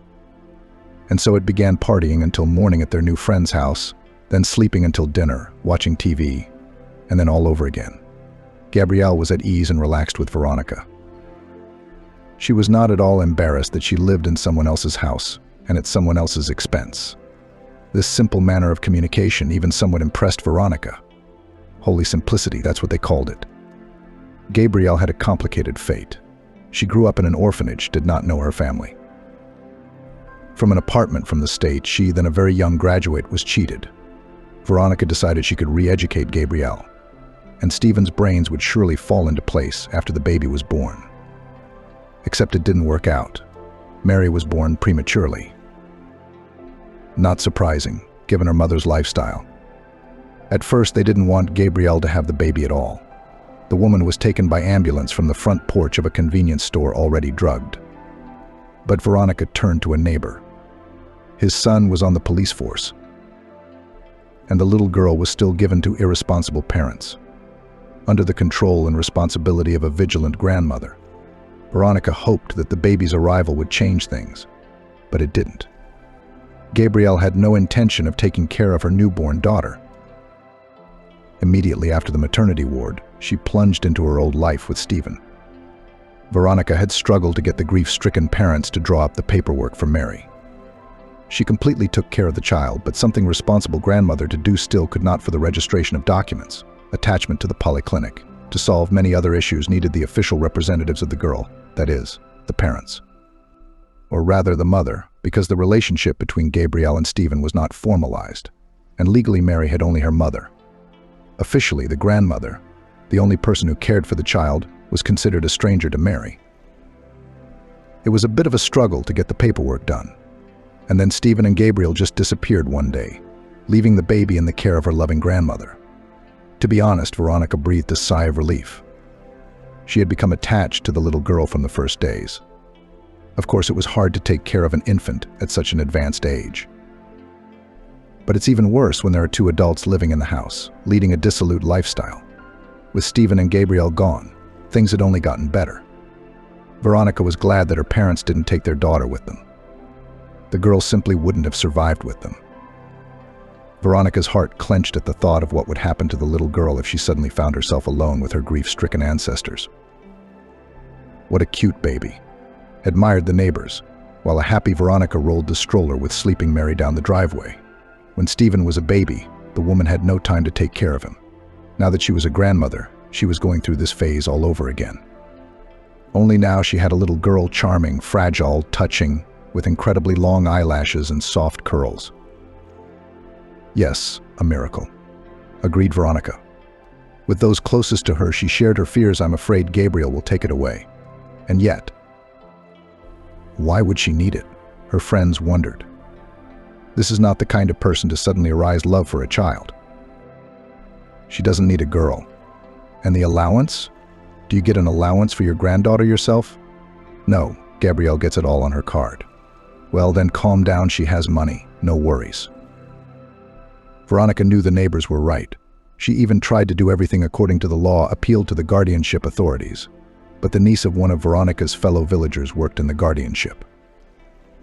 And so it began partying until morning at their new friend's house, then sleeping until dinner, watching TV, and then all over again. Gabrielle was at ease and relaxed with Veronica. She was not at all embarrassed that she lived in someone else's house and at someone else's expense. This simple manner of communication even somewhat impressed Veronica. Holy simplicity, that's what they called it. Gabrielle had a complicated fate. She grew up in an orphanage, did not know her family. From an apartment from the state, she, then a very young graduate, was cheated. Veronica decided she could re-educate Gabrielle, and Stephen's brains would surely fall into place after the baby was born. Except it didn't work out. Mary was born prematurely. Not surprising, given her mother's lifestyle. At first, they didn't want Gabrielle to have the baby at all. The woman was taken by ambulance from the front porch of a convenience store already drugged. But Veronica turned to a neighbor. His son was on the police force, and the little girl was still given to irresponsible parents, under the control and responsibility of a vigilant grandmother. Veronica hoped that the baby's arrival would change things, but it didn't. Gabrielle had no intention of taking care of her newborn daughter. Immediately after the maternity ward, she plunged into her old life with Stephen. Veronica had struggled to get the grief-stricken parents to draw up the paperwork for Mary. She completely took care of the child, but something responsible grandmother to do still could not for the registration of documents, attachment to the polyclinic. To solve many other issues needed the official representatives of the girl, that is, the parents. Or rather the mother, because the relationship between Gabrielle and Stephen was not formalized, and legally Mary had only her mother. Officially, the grandmother, the only person who cared for the child, was considered a stranger to Mary. It was a bit of a struggle to get the paperwork done, and then Stephen and Gabriel just disappeared one day, leaving the baby in the care of her loving grandmother. To be honest, Veronica breathed a sigh of relief. She had become attached to the little girl from the first days. Of course, it was hard to take care of an infant at such an advanced age. But it's even worse when there are two adults living in the house, leading a dissolute lifestyle. With Stephen and Gabrielle gone, things had only gotten better. Veronica was glad that her parents didn't take their daughter with them. The girl simply wouldn't have survived with them. Veronica's heart clenched at the thought of what would happen to the little girl if she suddenly found herself alone with her grief-stricken ancestors. What a cute baby, admired the neighbors, while a happy Veronica rolled the stroller with sleeping Mary down the driveway. When Stephen was a baby, the woman had no time to take care of him. Now that she was a grandmother, she was going through this phase all over again. Only now she had a little girl, charming, fragile, touching, with incredibly long eyelashes and soft curls. Yes, a miracle, agreed Veronica. With those closest to her, she shared her fears. I'm afraid Gabriel will take it away. And yet, why would she need it? Her friends wondered. This is not the kind of person to suddenly arouse love for a child. She doesn't need a girl. And the allowance? Do you get an allowance for your granddaughter yourself? No, Gabrielle gets it all on her card. Well, then calm down, she has money, no worries. Veronica knew the neighbors were right. She even tried to do everything according to the law, appealed to the guardianship authorities. But the niece of one of Veronica's fellow villagers worked in the guardianship.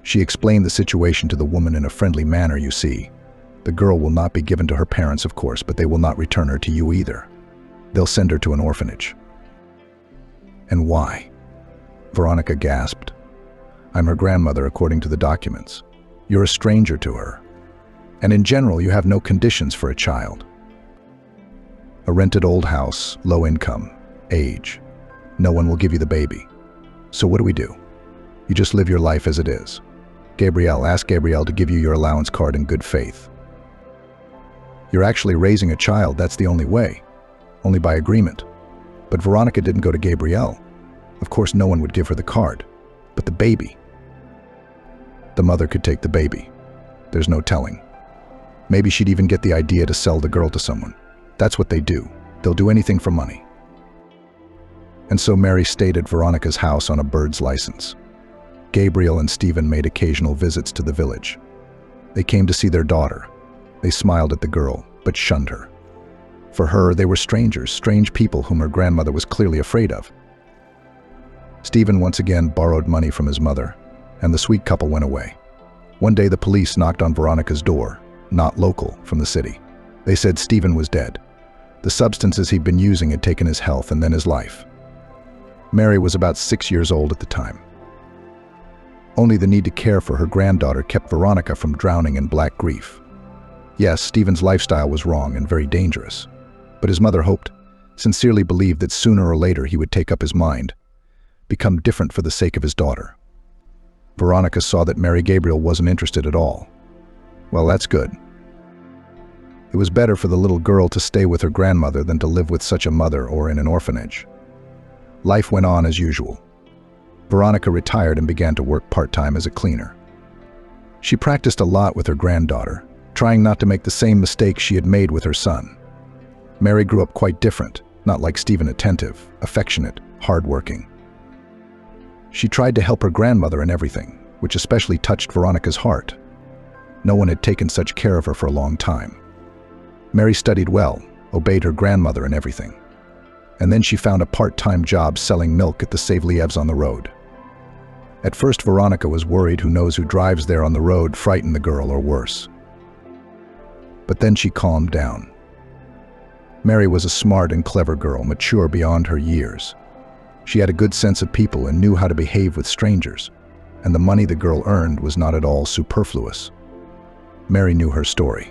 She explained the situation to the woman in a friendly manner. You see, the girl will not be given to her parents, of course, but they will not return her to you either. They'll send her to an orphanage. And why? Veronica gasped. I'm her grandmother according to the documents. You're a stranger to her. And in general, you have no conditions for a child. A rented old house, low income, age. No one will give you the baby. So what do? You just live your life as it is. Ask Gabrielle to give you your allowance card in good faith. You're actually raising a child, that's the only way. Only by agreement. But Veronica didn't go to Gabrielle. Of course, no one would give her the card. But the baby. The mother could take the baby. There's no telling. Maybe she'd even get the idea to sell the girl to someone. That's what they do. They'll do anything for money. And so Mary stayed at Veronica's house on a bird's license. Gabriel and Stephen made occasional visits to the village. They came to see their daughter. They smiled at the girl, but shunned her. For her, they were strangers, strange people whom her grandmother was clearly afraid of. Stephen once again borrowed money from his mother, and the sweet couple went away. One day the police knocked on Veronica's door, not local, from the city. They said Stephen was dead. The substances he'd been using had taken his health and then his life. Mary was about 6 years old at the time. Only the need to care for her granddaughter kept Veronica from drowning in black grief. Yes, Stephen's lifestyle was wrong and very dangerous. But his mother hoped, sincerely believed that sooner or later he would take up his mind, become different for the sake of his daughter. Veronica saw that Mary Gabriel wasn't interested at all. Well, that's good. It was better for the little girl to stay with her grandmother than to live with such a mother or in an orphanage. Life went on as usual. Veronica retired and began to work part-time as a cleaner. She practiced a lot with her granddaughter, trying not to make the same mistakes she had made with her son. Mary grew up quite different, not like Stephen, attentive, affectionate, hardworking. She tried to help her grandmother in everything, which especially touched Veronica's heart. No one had taken such care of her for a long time. Mary studied well, obeyed her grandmother in everything. And then she found a part-time job selling milk at the Savliev's on the road. At first, Veronica was worried who knows who drives there on the road frightened the girl or worse. But then she calmed down. Mary was a smart and clever girl, mature beyond her years. She had a good sense of people and knew how to behave with strangers, and the money the girl earned was not at all superfluous. Mary knew her story.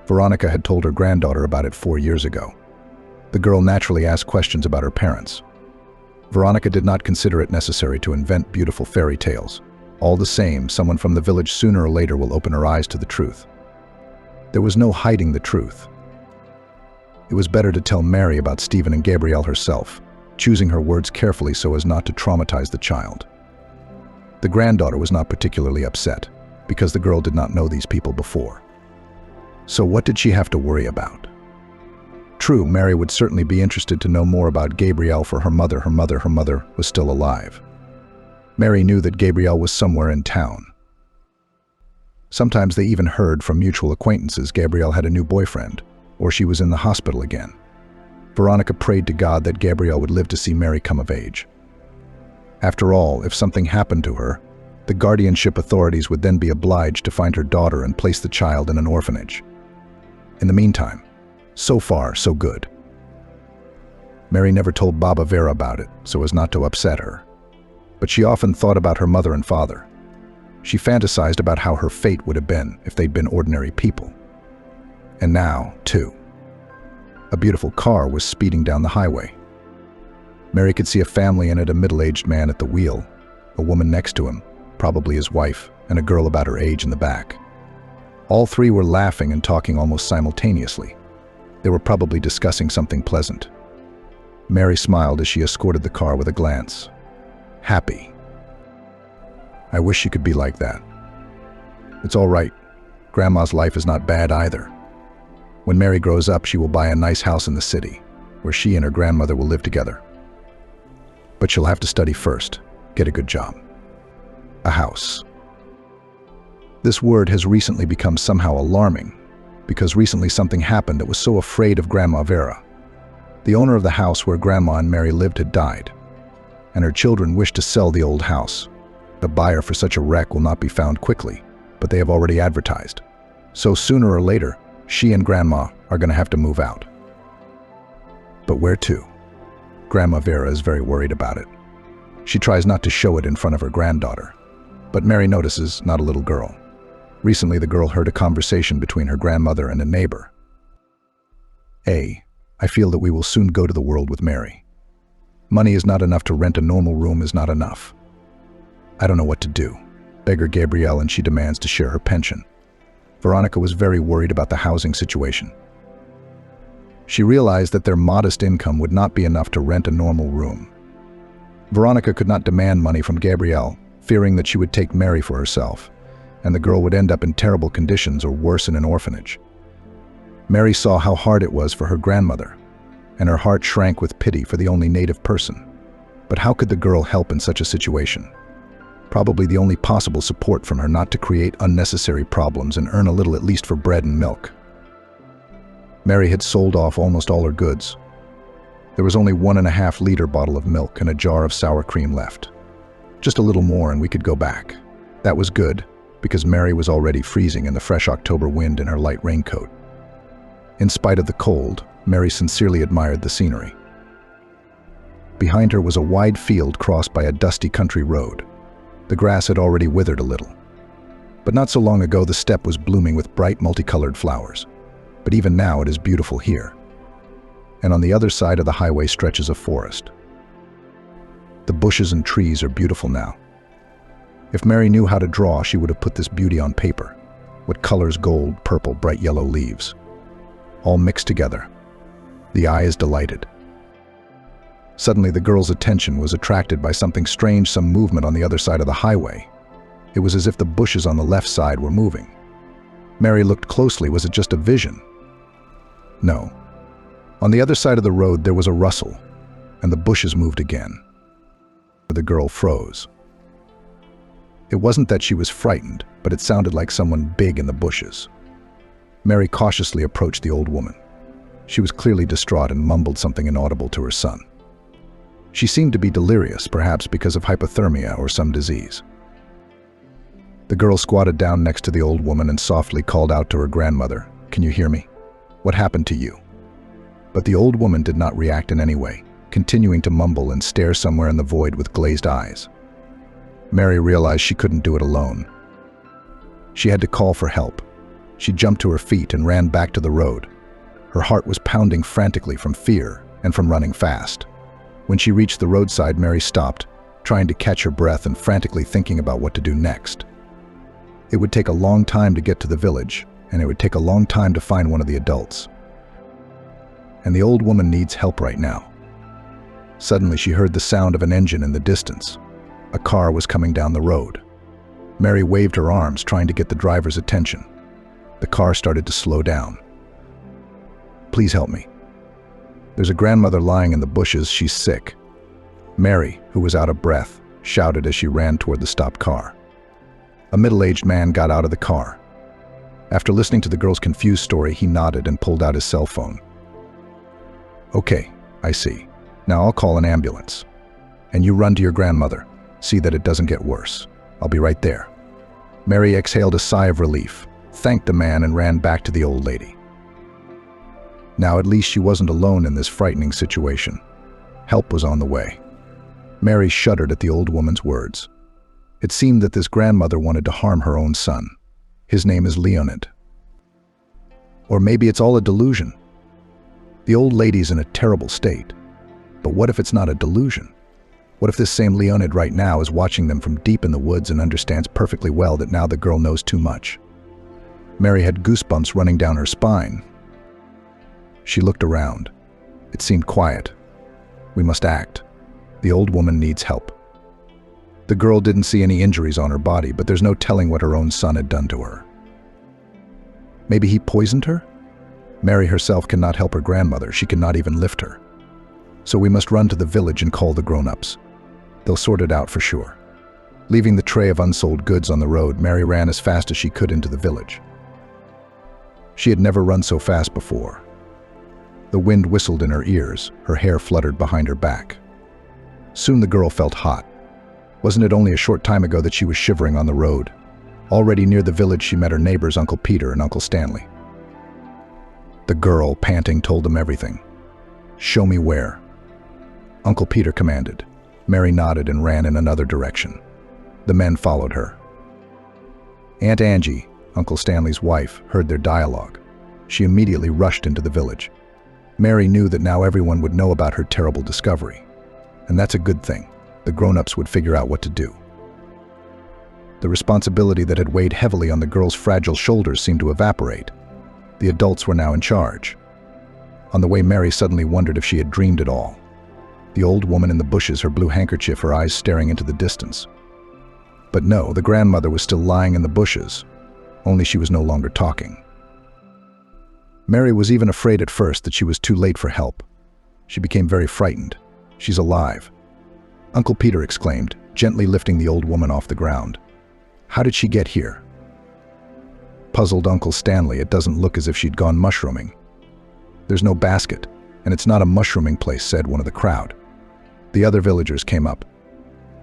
Veronica had told her granddaughter about it 4 years ago. The girl naturally asked questions about her parents. Veronica did not consider it necessary to invent beautiful fairy tales. All the same, someone from the village sooner or later will open her eyes to the truth. There was no hiding the truth. It was better to tell Mary about Stephen and Gabrielle herself, choosing her words carefully so as not to traumatize the child. The granddaughter was not particularly upset, because the girl did not know these people before. So what did she have to worry about? True, Mary would certainly be interested to know more about Gabrielle for her mother was still alive. Mary knew that Gabrielle was somewhere in town. Sometimes they even heard from mutual acquaintances Gabrielle had a new boyfriend, or she was in the hospital again. Veronica prayed to God that Gabrielle would live to see Mary come of age. After all, if something happened to her, the guardianship authorities would then be obliged to find her daughter and place the child in an orphanage. In the meantime, so far, so good. Mary never told Baba Vera about it, so as not to upset her. But she often thought about her mother and father. She fantasized about how her fate would have been if they'd been ordinary people. And now, too, a beautiful car was speeding down the highway. Mary could see a family in it, a middle-aged man at the wheel, a woman next to him, probably his wife, and a girl about her age in the back. All three were laughing and talking almost simultaneously. They were probably discussing something pleasant. Mary smiled as she escorted the car with a glance. Happy. I wish she could be like that. It's all right. Grandma's life is not bad either. When Mary grows up, she will buy a nice house in the city, where she and her grandmother will live together. But she'll have to study first, get a good job. A house. This word has recently become somehow alarming, because recently something happened that was so afraid of Grandma Vera. The owner of the house where Grandma and Mary lived had died, and her children wished to sell the old house. The buyer for such a wreck will not be found quickly, but they have already advertised. So sooner or later, she and Grandma are going to have to move out. But where to? Grandma Vera is very worried about it. She tries not to show it in front of her granddaughter. But Mary notices not a little girl. Recently, the girl heard a conversation between her grandmother and a neighbor. I feel that we will soon go to the world with Mary. Money is not enough to rent a normal room is not enough. I don't know what to do. Beg her Gabrielle and she demands to share her pension. Veronica was very worried about the housing situation. She realized that their modest income would not be enough to rent a normal room. Veronica could not demand money from Gabrielle, fearing that she would take Mary for herself, and the girl would end up in terrible conditions or worse in an orphanage. Mary saw how hard it was for her grandmother, and her heart shrank with pity for the only native person. But how could the girl help in such a situation? Probably the only possible support from her not to create unnecessary problems and earn a little at least for bread and milk. Mary had sold off almost all her goods. There was only 1.5-liter bottle of milk and a jar of sour cream left. Just a little more and we could go back. That was good, because Mary was already freezing in the fresh October wind in her light raincoat. In spite of the cold, Mary sincerely admired the scenery. Behind her was a wide field crossed by a dusty country road. The grass had already withered a little. But not so long ago the steppe was blooming with bright multicolored flowers. But even now it is beautiful here. And on the other side of the highway stretches a forest. The bushes and trees are beautiful now. If Mary knew how to draw, she would have put this beauty on paper, with colors gold, purple, bright yellow leaves, all mixed together. The eye is delighted. Suddenly the girl's attention was attracted by something strange, some movement on the other side of the highway. It was as if the bushes on the left side were moving. Mary looked closely. Was it just a vision? No. On the other side of the road there was a rustle, and the bushes moved again. The girl froze. It wasn't that she was frightened, but it sounded like someone big in the bushes. Mary cautiously approached the old woman. She was clearly distraught and mumbled something inaudible to her son. She seemed to be delirious, perhaps because of hypothermia or some disease. The girl squatted down next to the old woman and softly called out to her grandmother, "Can you hear me? What happened to you?" But the old woman did not react in any way, continuing to mumble and stare somewhere in the void with glazed eyes. Mary realized she couldn't do it alone. She had to call for help. She jumped to her feet and ran back to the road. Her heart was pounding frantically from fear and from running fast. When she reached the roadside, Mary stopped, trying to catch her breath and frantically thinking about what to do next. It would take a long time to get to the village, and it would take a long time to find one of the adults. And the old woman needs help right now. Suddenly she heard the sound of an engine in the distance. A car was coming down the road. Mary waved her arms, trying to get the driver's attention. The car started to slow down. "Please help me. There's a grandmother lying in the bushes. She's sick." Mary, who was out of breath, shouted as she ran toward the stopped car. A middle-aged man got out of the car. After listening to the girl's confused story, he nodded and pulled out his cell phone. "Okay, I see. Now I'll call an ambulance. And you run to your grandmother. See that it doesn't get worse. I'll be right there." Mary exhaled a sigh of relief, thanked the man, and ran back to the old lady. Now at least she wasn't alone in this frightening situation. Help was on the way. Mary shuddered at the old woman's words. It seemed that this grandmother wanted to harm her own son. His name is Leonid. Or maybe it's all a delusion. The old lady's in a terrible state. But what if it's not a delusion? What if this same Leonid right now is watching them from deep in the woods and understands perfectly well that now the girl knows too much? Mary had goosebumps running down her spine. She looked around. It seemed quiet. We must act. The old woman needs help. The girl didn't see any injuries on her body, but there's no telling what her own son had done to her. Maybe he poisoned her? Mary herself cannot help her grandmother. She cannot even lift her. So we must run to the village and call the grown-ups. They'll sort it out for sure. Leaving the tray of unsold goods on the road, Mary ran as fast as she could into the village. She had never run so fast before. The wind whistled in her ears, her hair fluttered behind her back. Soon the girl felt hot. Wasn't it only a short time ago that she was shivering on the road? Already near the village, she met her neighbors, Uncle Peter and Uncle Stanley. The girl, panting, told them everything. "Show me where." Uncle Peter commanded. Mary nodded and ran in another direction. The men followed her. Aunt Angie, Uncle Stanley's wife, heard their dialogue. She immediately rushed into the village. Mary knew that now everyone would know about her terrible discovery. And that's a good thing. The grown-ups would figure out what to do. The responsibility that had weighed heavily on the girl's fragile shoulders seemed to evaporate. The adults were now in charge. On the way, Mary suddenly wondered if she had dreamed it all. The old woman in the bushes, her blue handkerchief, her eyes staring into the distance. But no, the grandmother was still lying in the bushes, only she was no longer talking. Mary was even afraid at first that she was too late for help. She became very frightened. "She's alive," Uncle Peter exclaimed, gently lifting the old woman off the ground. "How did she get here?" Puzzled Uncle Stanley, "It doesn't look as if she'd gone mushrooming." "There's no basket, and it's not a mushrooming place," said one of the crowd. The other villagers came up.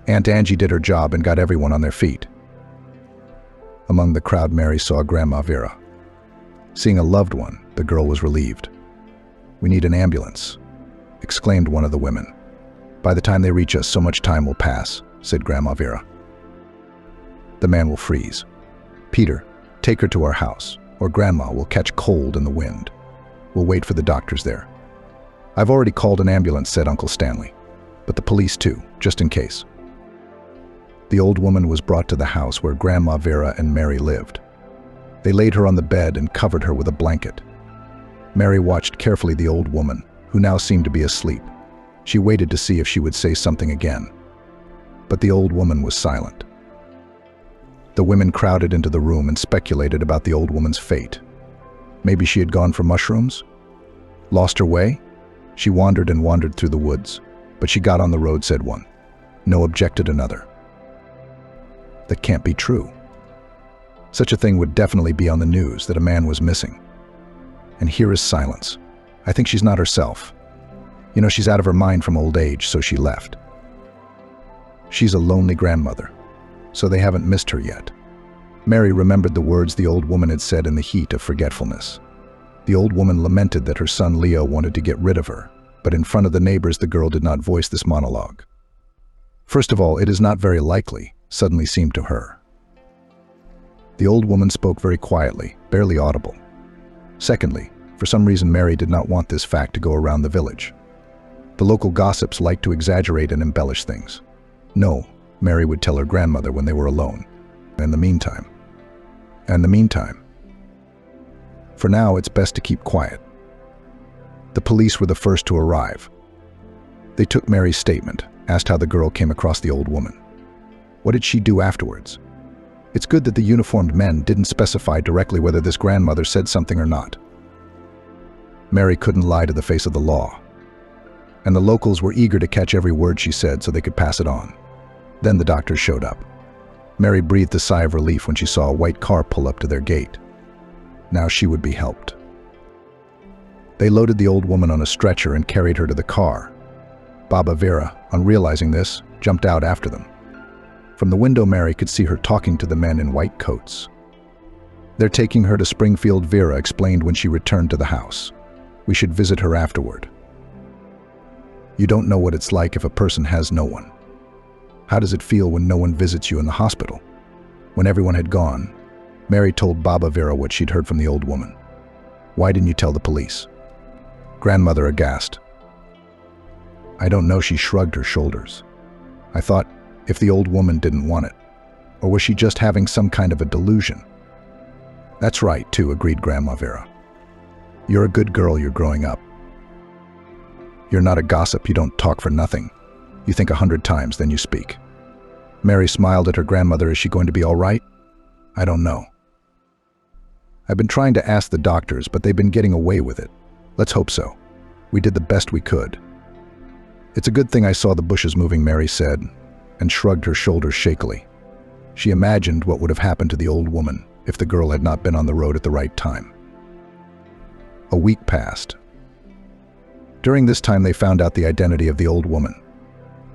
Aunt Angie did her job and got everyone on their feet. Among the crowd, Mary saw Grandma Vera. Seeing a loved one, the girl was relieved. "We need an ambulance," exclaimed one of the women. "By the time they reach us, so much time will pass," said Grandma Vera. "The man will freeze. Peter, take her to our house, or Grandma will catch cold in the wind. We'll wait for the doctors there." "I've already called an ambulance," said Uncle Stanley. "But the police too, just in case." The old woman was brought to the house where Grandma Vera and Mary lived. They laid her on the bed and covered her with a blanket. Mary watched carefully the old woman, who now seemed to be asleep. She waited to see if she would say something again. But the old woman was silent. The women crowded into the room and speculated about the old woman's fate. Maybe she had gone for mushrooms? Lost her way? She wandered and wandered through the woods, but she got on the road, said one. No, objected another. That can't be true. Such a thing would definitely be on the news, that a man was missing. And here is silence. I think she's not herself. You know, she's out of her mind from old age, so she left. She's a lonely grandmother, so they haven't missed her yet. Mary remembered the words the old woman had said in the heat of forgetfulness. The old woman lamented that her son Leo wanted to get rid of her, but in front of the neighbors the girl did not voice this monologue. First of all, it is not very likely, suddenly seemed to her. The old woman spoke very quietly, barely audible. Secondly, for some reason Mary did not want this fact to go around the village. The local gossips liked to exaggerate and embellish things. No, Mary would tell her grandmother when they were alone. And the meantime. For now, it's best to keep quiet. The police were the first to arrive. They took Mary's statement, asked how the girl came across the old woman. What did she do afterwards? It's good that the uniformed men didn't specify directly whether this grandmother said something or not. Mary couldn't lie to the face of the law. And the locals were eager to catch every word she said so they could pass it on. Then the doctors showed up. Mary breathed a sigh of relief when she saw a white car pull up to their gate. Now she would be helped. They loaded the old woman on a stretcher and carried her to the car. Baba Vera, on realizing this, jumped out after them. From the window, Mary could see her talking to the men in white coats. They're taking her to Springfield, Vera explained when she returned to the house. We should visit her afterward. You don't know what it's like if a person has no one. How does it feel when no one visits you in the hospital? When everyone had gone, Mary told Baba Vera what she'd heard from the old woman. Why didn't you tell the police? Grandmother aghast. I don't know, she shrugged her shoulders. I thought, if the old woman didn't want it, or was she just having some kind of a delusion? That's right, too, agreed Grandma Vera. You're a good girl, you're growing up. You're not a gossip, you don't talk for nothing. You think 100 times, then you speak. Mary smiled at her grandmother. Is she going to be all right? I don't know. I've been trying to ask the doctors, but they've been getting away with it. Let's hope so. We did the best we could. It's a good thing I saw the bushes moving, Mary said, and shrugged her shoulders shakily. She imagined what would have happened to the old woman if the girl had not been on the road at the right time. A week passed. During this time, they found out the identity of the old woman.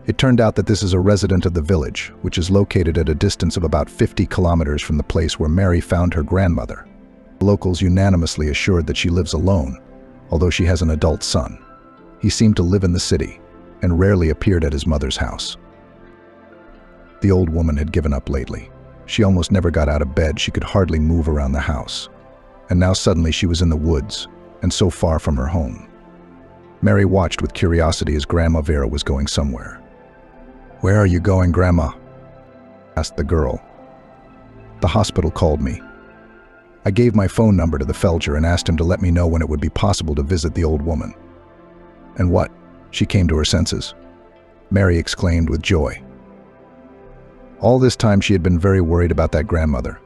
It turned out that this is a resident of the village, which is located at a distance of about 50 kilometers from the place where Mary found her grandmother. Locals unanimously assured that she lives alone, although she has an adult son. He seemed to live in the city and rarely appeared at his mother's house. The old woman had given up lately. She almost never got out of bed. She could hardly move around the house. And now suddenly she was in the woods and so far from her home. Mary watched with curiosity as Grandma Vera was going somewhere. "Where are you going, Grandma?" asked the girl. "The hospital called me. I gave my phone number to the Felger and asked him to let me know when it would be possible to visit the old woman." "And what? She came to her senses?" Mary exclaimed with joy. All this time she had been very worried about that grandmother.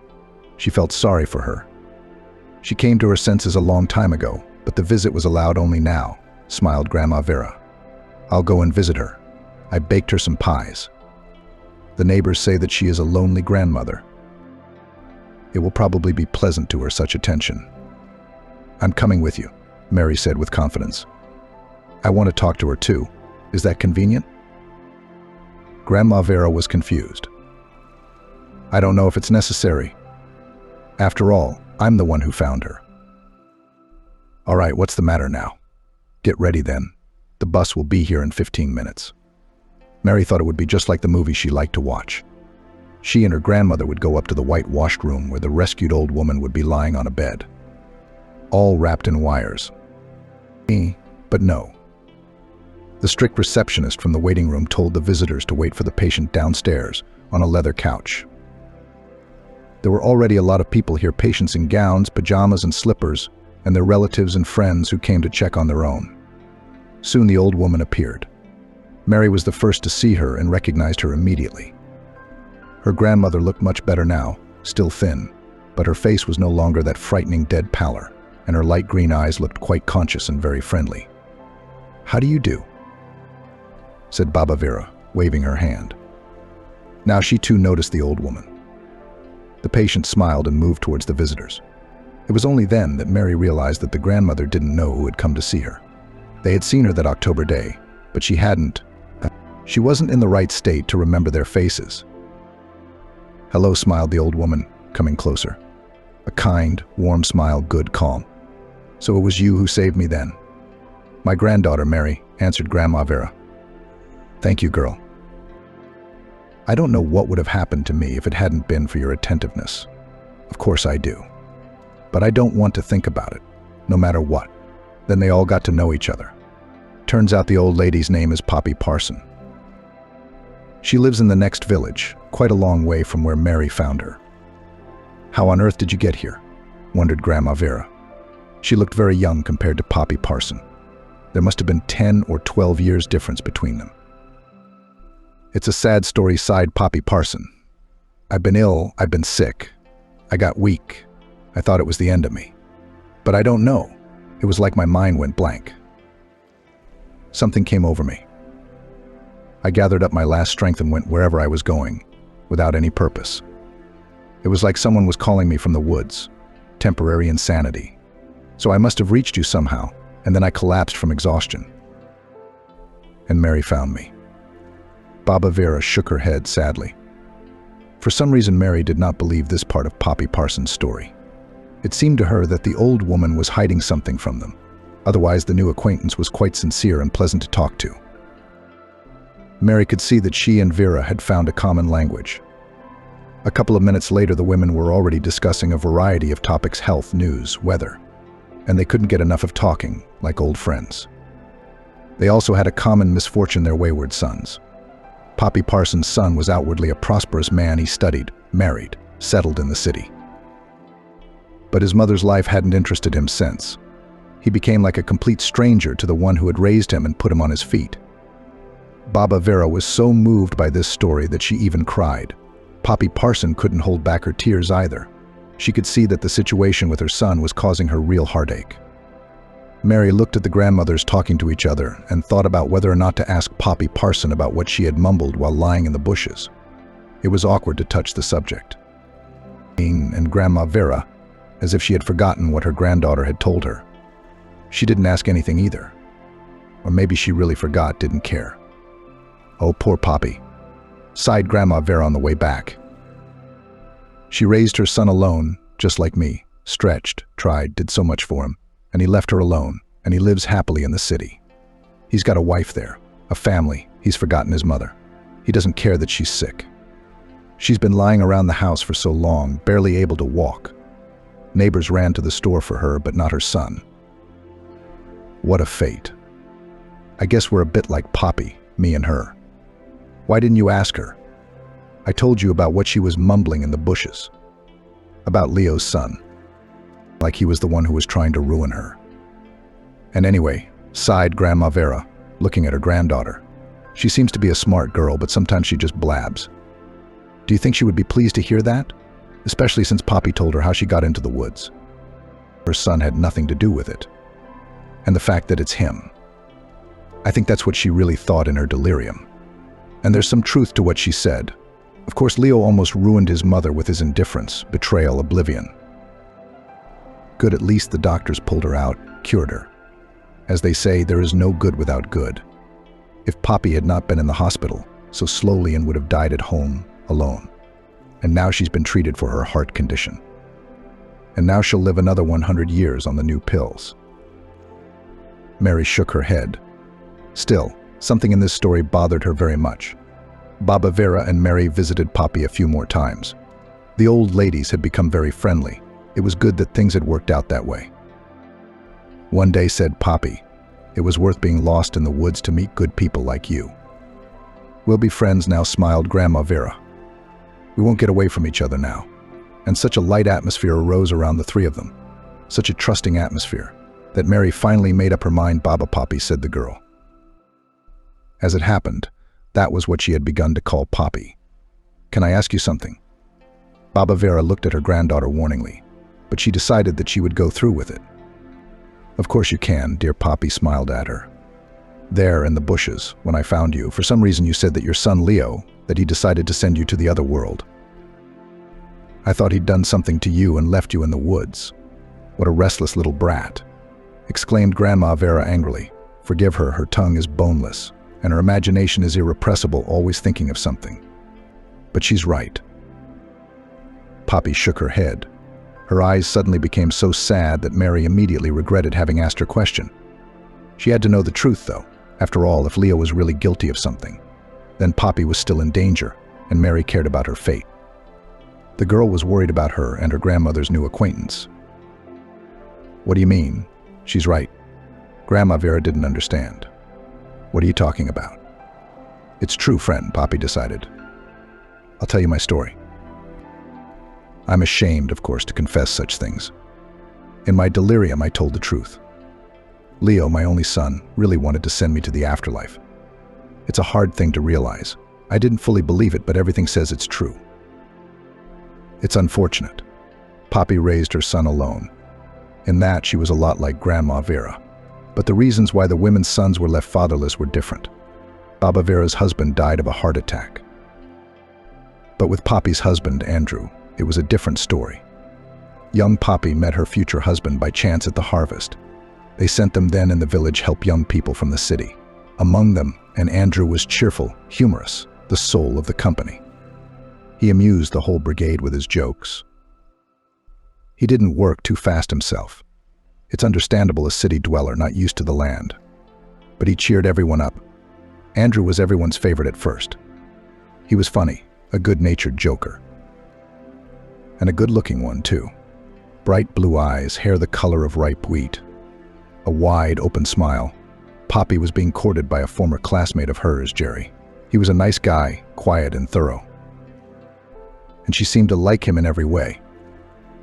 She felt sorry for her. "She came to her senses a long time ago, but the visit was allowed only now," smiled Grandma Vera. "I'll go and visit her. I baked her some pies. The neighbors say that she is a lonely grandmother. It will probably be pleasant to her, such attention." "I'm coming with you," Mary said with confidence. "I want to talk to her too. Is that convenient?" Grandma Vera was confused. "I don't know if it's necessary. After all, I'm the one who found her." "All right, what's the matter now?" "Get ready then. The bus will be here in 15 minutes. Mary thought it would be just like the movie she liked to watch. She and her grandmother would go up to the whitewashed room where the rescued old woman would be lying on a bed, all wrapped in wires. But no. The strict receptionist from the waiting room told the visitors to wait for the patient downstairs on a leather couch. There were already a lot of people here, patients in gowns, pajamas, and slippers, and their relatives and friends who came to check on their own. Soon the old woman appeared. Mary was the first to see her and recognized her immediately. Her grandmother looked much better now, still thin, but her face was no longer that frightening dead pallor, and her light green eyes looked quite conscious and very friendly. "How do you do?" said Baba Vera, waving her hand. Now she too noticed the old woman. The patient smiled and moved towards the visitors. It was only then that Mary realized that the grandmother didn't know who had come to see her. They had seen her that October day, but she wasn't in the right state to remember their faces. "Hello," smiled the old woman, coming closer. A kind, warm smile, good, calm. "So it was you who saved me then?" "My granddaughter, Mary," answered Grandma Vera. "Thank you, girl. I don't know what would have happened to me if it hadn't been for your attentiveness. Of course I do. But I don't want to think about it, no matter what." Then they all got to know each other. Turns out the old lady's name is Poppy Parson. She lives in the next village, quite a long way from where Mary found her. "How on earth did you get here?" wondered Grandma Vera. She looked very young compared to Poppy Parson. There must have been 10 or 12 years difference between them. "It's a sad story," sighed Poppy Parson. "I've been ill, I've been sick. I got weak. I thought it was the end of me. But I don't know. It was like my mind went blank. Something came over me. I gathered up my last strength and went wherever I was going, without any purpose. It was like someone was calling me from the woods. Temporary insanity. So I must have reached you somehow, and then I collapsed from exhaustion. And Mary found me." Baba Vera shook her head sadly. For some reason, Mary did not believe this part of Poppy Parson's story. It seemed to her that the old woman was hiding something from them. Otherwise, the new acquaintance was quite sincere and pleasant to talk to. Mary could see that she and Vera had found a common language. A couple of minutes later, the women were already discussing a variety of topics: health, news, weather. And they couldn't get enough of talking, like old friends. They also had a common misfortune: their wayward sons. Poppy Parson's son was outwardly a prosperous man. He studied, married, settled in the city. But his mother's life hadn't interested him since. He became like a complete stranger to the one who had raised him and put him on his feet. Baba Vera was so moved by this story that she even cried. Poppy Parson couldn't hold back her tears either. She could see that the situation with her son was causing her real heartache. Mary looked at the grandmothers talking to each other and thought about whether or not to ask Poppy Parson about what she had mumbled while lying in the bushes. It was awkward to touch the subject. And Grandma Vera, as if she had forgotten what her granddaughter had told her. She didn't ask anything either. Or maybe she really forgot, didn't care. "Oh, poor Poppy," sighed Grandma Vera on the way back. "She raised her son alone, just like me, stretched, tried, did so much for him, and he left her alone, and he lives happily in the city. He's got a wife there, a family. He's forgotten his mother. He doesn't care that she's sick. She's been lying around the house for so long, barely able to walk. Neighbors ran to the store for her, but not her son. What a fate. I guess we're a bit like Poppy, me and her. Why didn't you ask her? I told you about what she was mumbling in the bushes. About Leo's son. Like he was the one who was trying to ruin her. And anyway, sighed Grandma Vera, looking at her granddaughter. She seems to be a smart girl, but sometimes she just blabs. Do you think she would be pleased to hear that? Especially since Poppy told her how she got into the woods. Her son had nothing to do with it. And the fact that it's him. I think that's what she really thought in her delirium. And there's some truth to what she said. Of course, Leo almost ruined his mother with his indifference, betrayal, oblivion. Good, at least the doctors pulled her out, cured her. As they say, there is no good without good. If Poppy had not been in the hospital, so slowly and would have died at home, alone. And now she's been treated for her heart condition. And now she'll live another 100 years on the new pills. Mary shook her head. Still, something in this story bothered her very much. Baba Vera and Mary visited Poppy a few more times. The old ladies had become very friendly. It was good that things had worked out that way. One day, said Poppy, it was worth being lost in the woods to meet good people like you. We'll be friends now, smiled Grandma Vera. We won't get away from each other now. And such a light atmosphere arose around the three of them. Such a trusting atmosphere that Mary finally made up her mind. Baba Poppy, said the girl. As it happened, that was what she had begun to call Poppy. Can I ask you something? Baba Vera looked at her granddaughter warningly, but she decided that she would go through with it. Of course you can, dear Poppy smiled at her. There in the bushes, when I found you, for some reason you said that your son Leo, that he decided to send you to the other world. I thought he'd done something to you and left you in the woods. What a restless little brat, exclaimed Grandma Vera angrily. Forgive her, her tongue is boneless, and her imagination is irrepressible, always thinking of something. But she's right. Poppy shook her head. Her eyes suddenly became so sad that Mary immediately regretted having asked her question. She had to know the truth, though. After all, if Leo was really guilty of something, then Poppy was still in danger, and Mary cared about her fate. The girl was worried about her and her grandmother's new acquaintance. What do you mean? She's right. Grandma Vera didn't understand. What are you talking about? It's true, friend, Poppy decided. I'll tell you my story. I'm ashamed, of course, to confess such things. In my delirium, I told the truth. Leo, my only son, really wanted to send me to the afterlife. It's a hard thing to realize. I didn't fully believe it, but everything says it's true. It's unfortunate. Poppy raised her son alone. In that, she was a lot like Grandma Vera. But the reasons why the women's sons were left fatherless were different. Baba Vera's husband died of a heart attack. But with Poppy's husband, Andrew, it was a different story. Young Poppy met her future husband by chance at the harvest. They sent them then in the village help young people from the city. Among them, and Andrew was cheerful, humorous, the soul of the company. He amused the whole brigade with his jokes. He didn't work too fast himself. It's understandable, a city dweller not used to the land. But he cheered everyone up. Andrew was everyone's favorite at first. He was funny, a good-natured joker. And a good-looking one, too. Bright blue eyes, hair the color of ripe wheat. A wide, open smile. Poppy was being courted by a former classmate of hers, Jerry. He was a nice guy, quiet and thorough. And she seemed to like him in every way.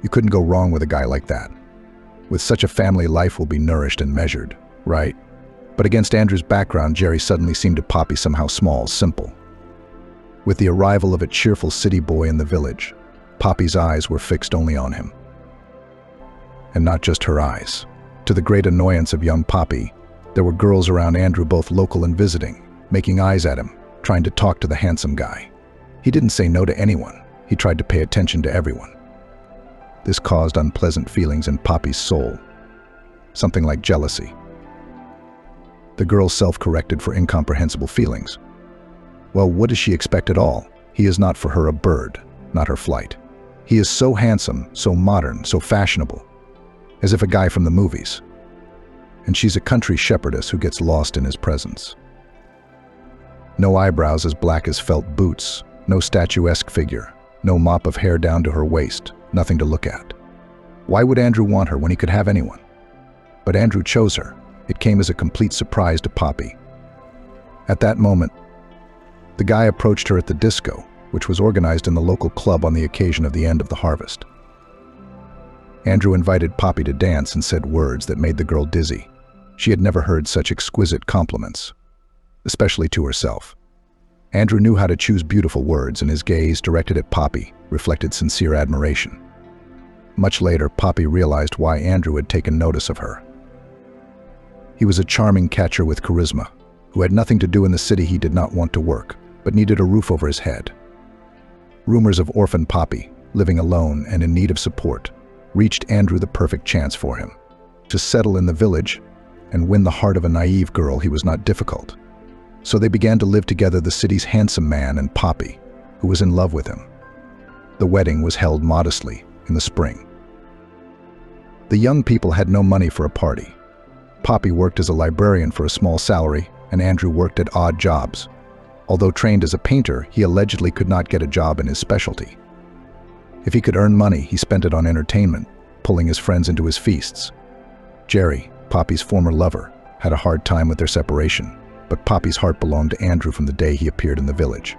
You couldn't go wrong with a guy like that. With such a family, life will be nourished and measured, right? But against Andrew's background, Jerry suddenly seemed to Poppy somehow small, simple. With the arrival of a cheerful city boy in the village, Poppy's eyes were fixed only on him. And not just her eyes. To the great annoyance of young Poppy, there were girls around Andrew, both local and visiting, making eyes at him, trying to talk to the handsome guy. He didn't say no to anyone. He tried to pay attention to everyone. This caused unpleasant feelings in Poppy's soul, something like jealousy. The girl self-corrected for incomprehensible feelings. Well, what does she expect at all? He is not for her a bird, not her flight. He is so handsome, so modern, so fashionable, as if a guy from the movies. and she's a country shepherdess who gets lost in his presence. No eyebrows as black as felt boots, no statuesque figure, no mop of hair down to her waist, nothing to look at. Why would Andrew want her when he could have anyone? But Andrew chose her. It came as a complete surprise to Poppy. At that moment, the guy approached her at the disco, which was organized in the local club on the occasion of the end of the harvest. Andrew invited Poppy to dance and said words that made the girl dizzy. She had never heard such exquisite compliments, especially to herself. Andrew knew how to choose beautiful words, and his gaze, directed at Poppy, reflected sincere admiration. Much later, Poppy realized why Andrew had taken notice of her. He was a charming catcher with charisma, who had nothing to do in the city he did not want to work, but needed a roof over his head. Rumors of orphan Poppy, living alone and in need of support, reached Andrew the perfect chance for him. To settle in the village and win the heart of a naive girl, he was not difficult. So they began to live together, the city's handsome man and Poppy, who was in love with him. The wedding was held modestly in the spring. The young people had no money for a party. Poppy worked as a librarian for a small salary, and Andrew worked at odd jobs. Although trained as a painter, he allegedly could not get a job in his specialty. If he could earn money, he spent it on entertainment, pulling his friends into his feasts. Jerry, Poppy's former lover, had a hard time with their separation, but Poppy's heart belonged to Andrew from the day he appeared in the village.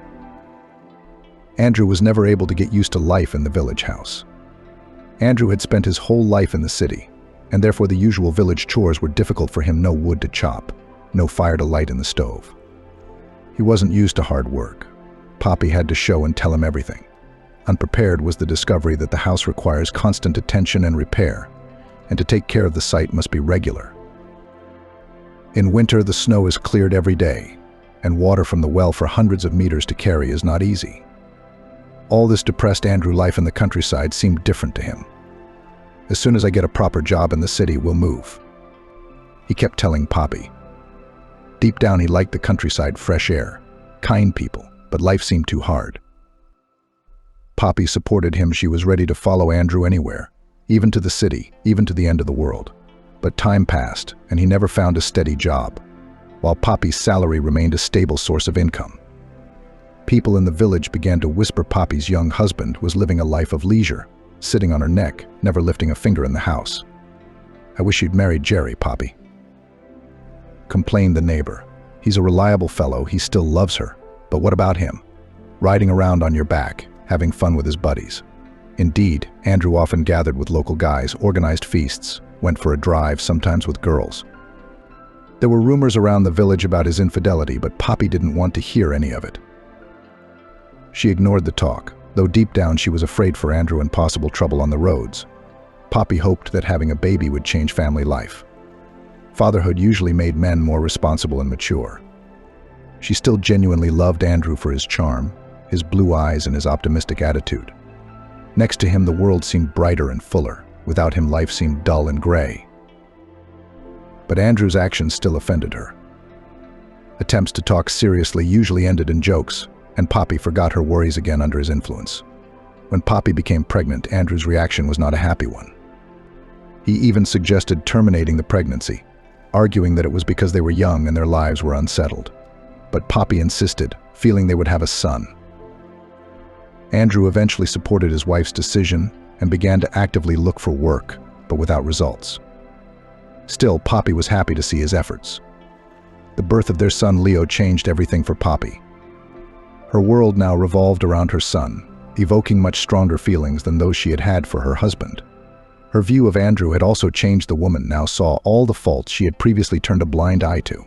Andrew was never able to get used to life in the village house. Andrew had spent his whole life in the city, and therefore the usual village chores were difficult for him. No wood to chop, no fire to light in the stove. He wasn't used to hard work. Poppy had to show and tell him everything. Unprepared was the discovery that the house requires constant attention and repair, and to take care of the site must be regular. In winter, the snow is cleared every day, and water from the well for hundreds of meters to carry is not easy. All this depressed Andrew. Life in the countryside seemed different to him. As soon as I get a proper job in the city, we'll move, he kept telling Poppy. Deep down, he liked the countryside, fresh air, kind people, but life seemed too hard. Poppy supported him. She was ready to follow Andrew anywhere, even to the city, even to the end of the world. But time passed, and he never found a steady job, while Poppy's salary remained a stable source of income. People in the village began to whisper Poppy's young husband was living a life of leisure, sitting on her neck, never lifting a finger in the house. I wish you'd married Jerry, Poppy, complained the neighbor. He's a reliable fellow, he still loves her. But what about him? Riding around on your back, having fun with his buddies. Indeed, Andrew often gathered with local guys, organized feasts, went for a drive, sometimes with girls. There were rumors around the village about his infidelity, but Poppy didn't want to hear any of it. She ignored the talk, though deep down she was afraid for Andrew and possible trouble on the roads. Poppy hoped that having a baby would change family life. Fatherhood usually made men more responsible and mature. She still genuinely loved Andrew for his charm, his blue eyes, and his optimistic attitude. Next to him, the world seemed brighter and fuller. Without him, life seemed dull and gray. But Andrew's actions still offended her. Attempts to talk seriously usually ended in jokes, and Poppy forgot her worries again under his influence. When Poppy became pregnant, Andrew's reaction was not a happy one. He even suggested terminating the pregnancy, arguing that it was because they were young and their lives were unsettled. But Poppy insisted, feeling they would have a son. Andrew eventually supported his wife's decision and began to actively look for work, but without results. Still, Poppy was happy to see his efforts. The birth of their son Leo changed everything for Poppy. Her world now revolved around her son, evoking much stronger feelings than those she had had for her husband. Her view of Andrew had also changed. The woman now saw all the faults she had previously turned a blind eye to.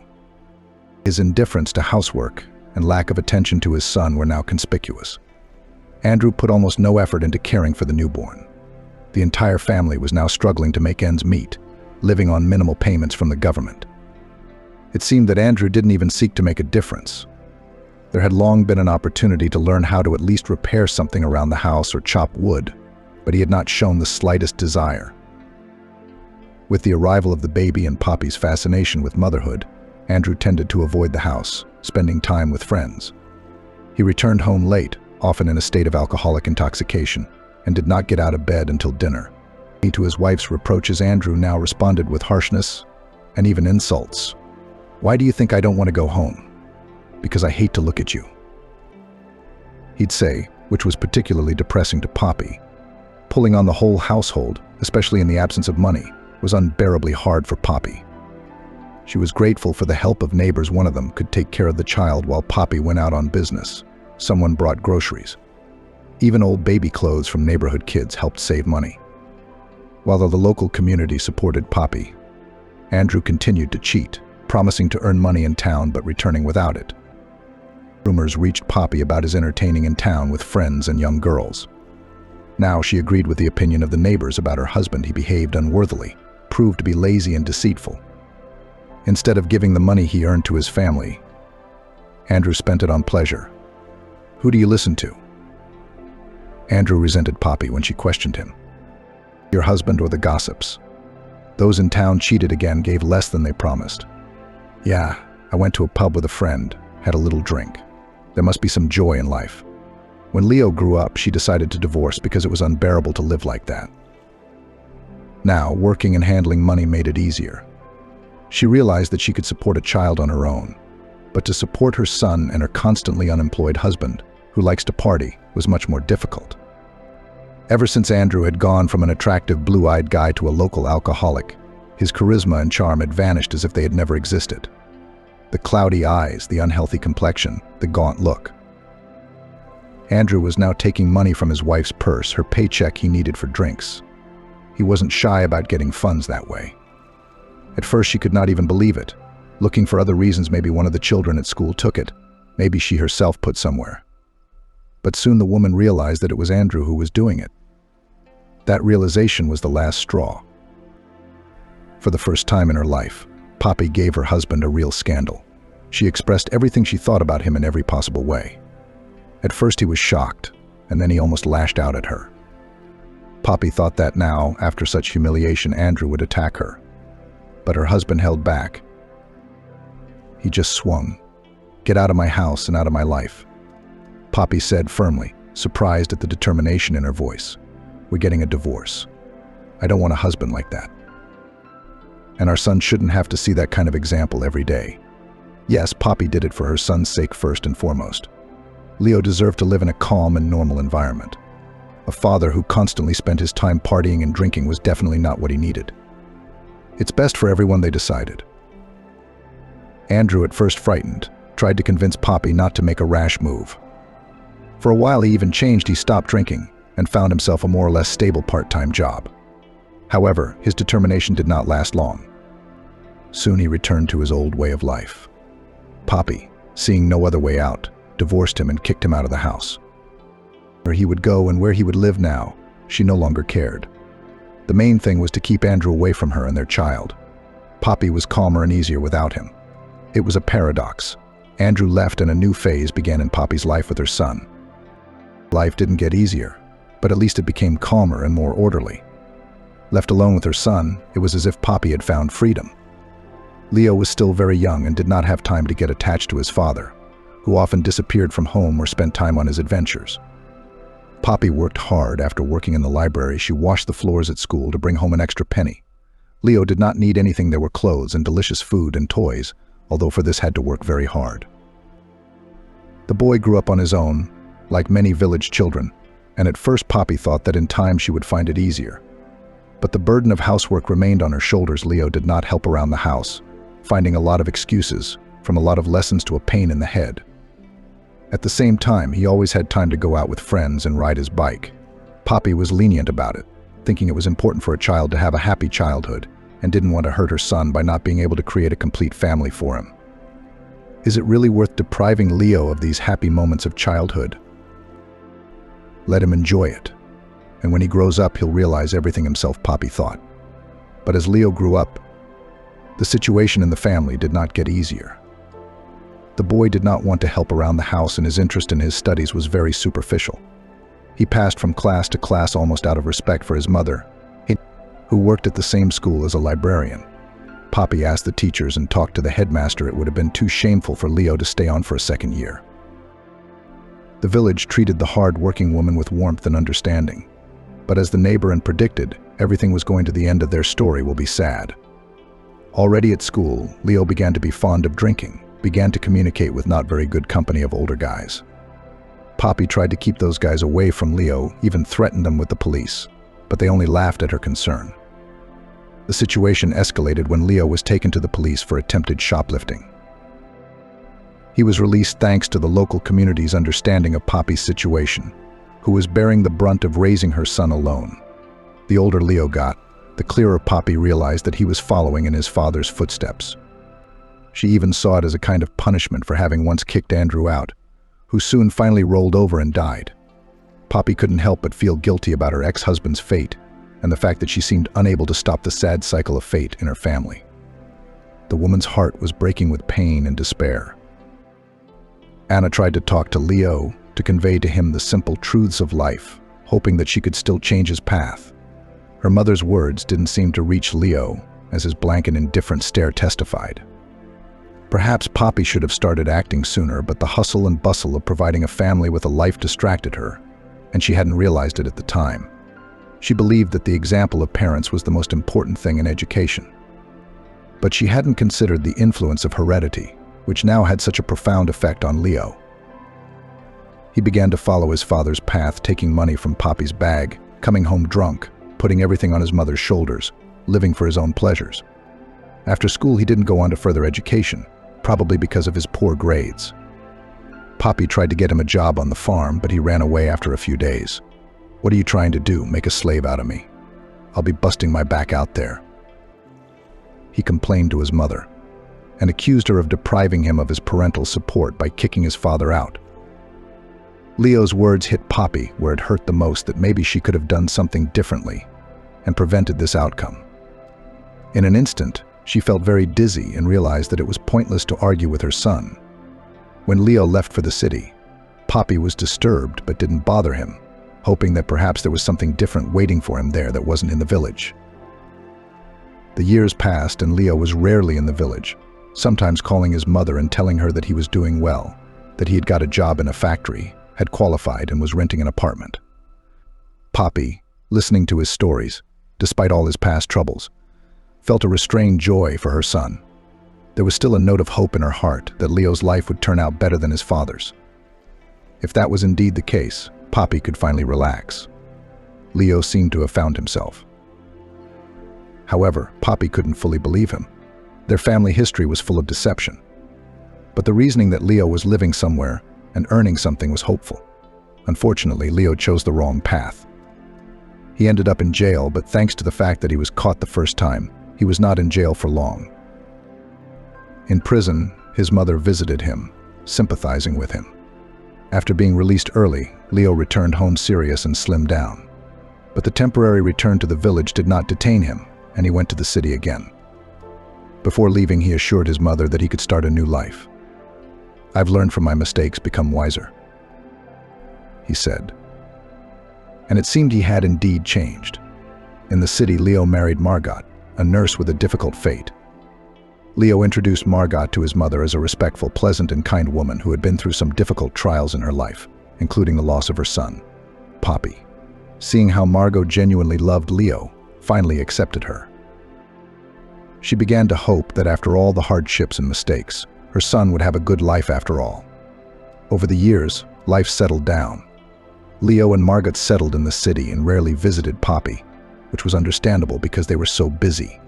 His indifference to housework and lack of attention to his son were now conspicuous. Andrew put almost no effort into caring for the newborn. The entire family was now struggling to make ends meet, living on minimal payments from the government. It seemed that Andrew didn't even seek to make a difference. There had long been an opportunity to learn how to at least repair something around the house or chop wood, but he had not shown the slightest desire. With the arrival of the baby and Poppy's fascination with motherhood, Andrew tended to avoid the house, spending time with friends. He returned home late, often in a state of alcoholic intoxication, and did not get out of bed until dinner. To his wife's reproaches, Andrew now responded with harshness. and even insults. "Why do you think I don't want to go home?" "Because I hate to look at you," he'd say, which was particularly depressing to Poppy. Pulling on the whole household, especially in the absence of money, was unbearably hard for Poppy. She was grateful for the help of neighbors. One of them could take care of the child while Poppy went out on business. Someone brought groceries. Even old baby clothes from neighborhood kids helped save money. While the local community supported Poppy, Andrew continued to cheat, promising to earn money in town but returning without it. Rumors reached Poppy about his entertaining in town with friends and young girls. Now she agreed with the opinion of the neighbors about her husband. He behaved unworthily, proved to be lazy and deceitful. Instead of giving the money he earned to his family, Andrew spent it on pleasure. Who do you listen to? Andrew resented Poppy when she questioned him. Your husband or the gossips? Those in town cheated again, gave less than they promised. Yeah, I went to a pub with a friend, had a little drink. There must be some joy in life. When Leo grew up, she decided to divorce because it was unbearable to live like that. Now, working and handling money made it easier. She realized that she could support a child on her own, but to support her son and her constantly unemployed husband, who likes to party, was much more difficult. Ever since Andrew had gone from an attractive blue-eyed guy to a local alcoholic, his charisma and charm had vanished as if they had never existed. The cloudy eyes, the unhealthy complexion, the gaunt look. Andrew was now taking money from his wife's purse, her paycheck he needed for drinks. He wasn't shy about getting funds that way. At first she could not even believe it, looking for other reasons. Maybe one of the children at school took it, maybe she herself put somewhere. But soon the woman realized that it was Andrew who was doing it. That realization was the last straw. For the first time in her life, Poppy gave her husband a real scandal. She expressed everything she thought about him in every possible way. At first he was shocked, and then he almost lashed out at her. Poppy thought that now, after such humiliation, Andrew would attack her. But her husband held back. He just swung. "Get out of my house and out of my life," Poppy said firmly, surprised at the determination in her voice. "We're getting a divorce. I don't want a husband like that. And our son shouldn't have to see that kind of example every day." Yes, Poppy did it for her son's sake first and foremost. Leo deserved to live in a calm and normal environment. A father who constantly spent his time partying and drinking was definitely not what he needed. It's best for everyone, they decided. Andrew, at first frightened, tried to convince Poppy not to make a rash move. For a while he even changed. He stopped drinking and found himself a more or less stable part-time job. However, his determination did not last long. Soon he returned to his old way of life. Poppy, seeing no other way out, divorced him and kicked him out of the house. Where he would go and where he would live now, she no longer cared. The main thing was to keep Andrew away from her and their child. Poppy was calmer and easier without him. It was a paradox. Andrew left and a new phase began in Poppy's life with her son. Life didn't get easier, but at least it became calmer and more orderly. Left alone with her son, it was as if Poppy had found freedom. Leo was still very young and did not have time to get attached to his father, who often disappeared from home or spent time on his adventures. Poppy worked hard. After working in the library, she washed the floors at school to bring home an extra penny. Leo did not need anything. There were clothes and delicious food and toys, although for this had to work very hard. The boy grew up on his own, like many village children, and at first Poppy thought that in time she would find it easier. But the burden of housework remained on her shoulders. Leo did not help around the house, finding a lot of excuses, from a lot of lessons to a pain in the head. At the same time, he always had time to go out with friends and ride his bike. Poppy was lenient about it, thinking it was important for a child to have a happy childhood, and didn't want to hurt her son by not being able to create a complete family for him. Is it really worth depriving Leo of these happy moments of childhood? Let him enjoy it, and when he grows up, he'll realize everything himself, Poppy thought. But as Leo grew up, the situation in the family did not get easier. The boy did not want to help around the house, and his interest in his studies was very superficial. He passed from class to class almost out of respect for his mother, who worked at the same school as a librarian. Poppy asked the teachers and talked to the headmaster. It would have been too shameful for Leo to stay on for a second year. The village treated the hard-working woman with warmth and understanding. But as the neighbor and predicted, everything was going to the end of their story will be sad. Already at school, Leo began to be fond of drinking, began to communicate with not very good company of older guys. Poppy tried to keep those guys away from Leo, even threatened them with the police, but they only laughed at her concern. The situation escalated when Leo was taken to the police for attempted shoplifting. He was released thanks to the local community's understanding of Poppy's situation, who was bearing the brunt of raising her son alone. The older Leo got, the clearer Poppy realized that he was following in his father's footsteps. She even saw it as a kind of punishment for having once kicked Andrew out, who soon finally rolled over and died. Poppy couldn't help but feel guilty about her ex-husband's fate and the fact that she seemed unable to stop the sad cycle of fate in her family. The woman's heart was breaking with pain and despair. Anna tried to talk to Leo, to convey to him the simple truths of life, hoping that she could still change his path. Her mother's words didn't seem to reach Leo, as his blank and indifferent stare testified. Perhaps Poppy should have started acting sooner, but the hustle and bustle of providing a family with a life distracted her, and she hadn't realized it at the time. She believed that the example of parents was the most important thing in education. But she hadn't considered the influence of heredity, which now had such a profound effect on Leo. He began to follow his father's path, taking money from Poppy's bag, coming home drunk, putting everything on his mother's shoulders, living for his own pleasures. After school, he didn't go on to further education, probably because of his poor grades. Poppy tried to get him a job on the farm, but he ran away after a few days. "What are you trying to do, make a slave out of me? I'll be busting my back out there." He complained to his mother and accused her of depriving him of his parental support by kicking his father out. Leo's words hit Poppy where it hurt the most, that maybe she could have done something differently and prevented this outcome. In an instant, she felt very dizzy and realized that it was pointless to argue with her son. When Leo left for the city, Poppy was disturbed but didn't bother him, hoping that perhaps there was something different waiting for him there that wasn't in the village. The years passed and Leo was rarely in the village, sometimes calling his mother and telling her that he was doing well, that he had got a job in a factory, had qualified and was renting an apartment. Poppy, listening to his stories, despite all his past troubles, felt a restrained joy for her son. There was still a note of hope in her heart that Leo's life would turn out better than his father's. If that was indeed the case, Poppy could finally relax. Leo seemed to have found himself. However, Poppy couldn't fully believe him. Their family history was full of deception. But the reasoning that Leo was living somewhere and earning something was hopeful. Unfortunately, Leo chose the wrong path. He ended up in jail, but thanks to the fact that he was caught the first time, he was not in jail for long. In prison, his mother visited him, sympathizing with him. After being released early, Leo returned home serious and slimmed down. But the temporary return to the village did not detain him, and he went to the city again. Before leaving, he assured his mother that he could start a new life. "I've learned from my mistakes, become wiser," he said. And it seemed he had indeed changed. In the city, Leo married Margot, a nurse with a difficult fate. Leo introduced Margot to his mother as a respectful, pleasant, and kind woman who had been through some difficult trials in her life, including the loss of her son, Poppy. Seeing how Margot genuinely loved Leo, finally accepted her. She began to hope that after all the hardships and mistakes, her son would have a good life after all. Over the years, life settled down. Leo and Margot settled in the city and rarely visited Poppy, which was understandable because they were so busy.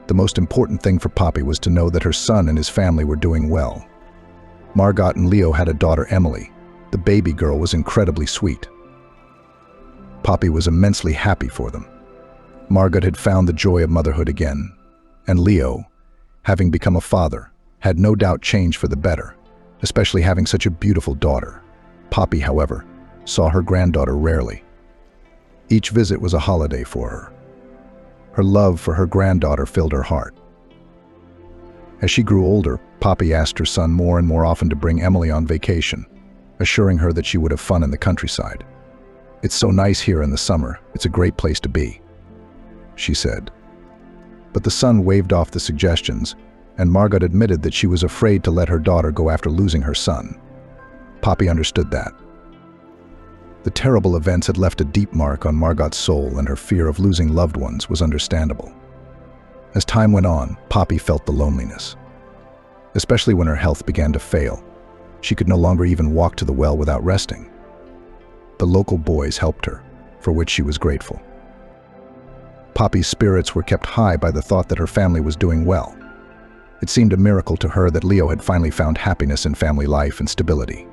The most important thing for Poppy was to know that her son and his family were doing well. Margot and Leo had a daughter, Emily. The baby girl was incredibly sweet. Poppy was immensely happy for them. Margot had found the joy of motherhood again, and Leo, having become a father, had no doubt changed for the better, especially having such a beautiful daughter. Poppy, however, saw her granddaughter rarely. Each visit was a holiday for her. Her love for her granddaughter filled her heart. As she grew older, Poppy asked her son more and more often to bring Emily on vacation, assuring her that she would have fun in the countryside. "It's so nice here in the summer. It's a great place to be," she said. But the son waved off the suggestions, and Margot admitted that she was afraid to let her daughter go after losing her son. Poppy understood that. The terrible events had left a deep mark on Margot's soul, and her fear of losing loved ones was understandable. As time went on, Poppy felt the loneliness, especially when her health began to fail. She could no longer even walk to the well without resting. The local boys helped her, for which she was grateful. Poppy's spirits were kept high by the thought that her family was doing well. It seemed a miracle to her that Leo had finally found happiness in family life and stability.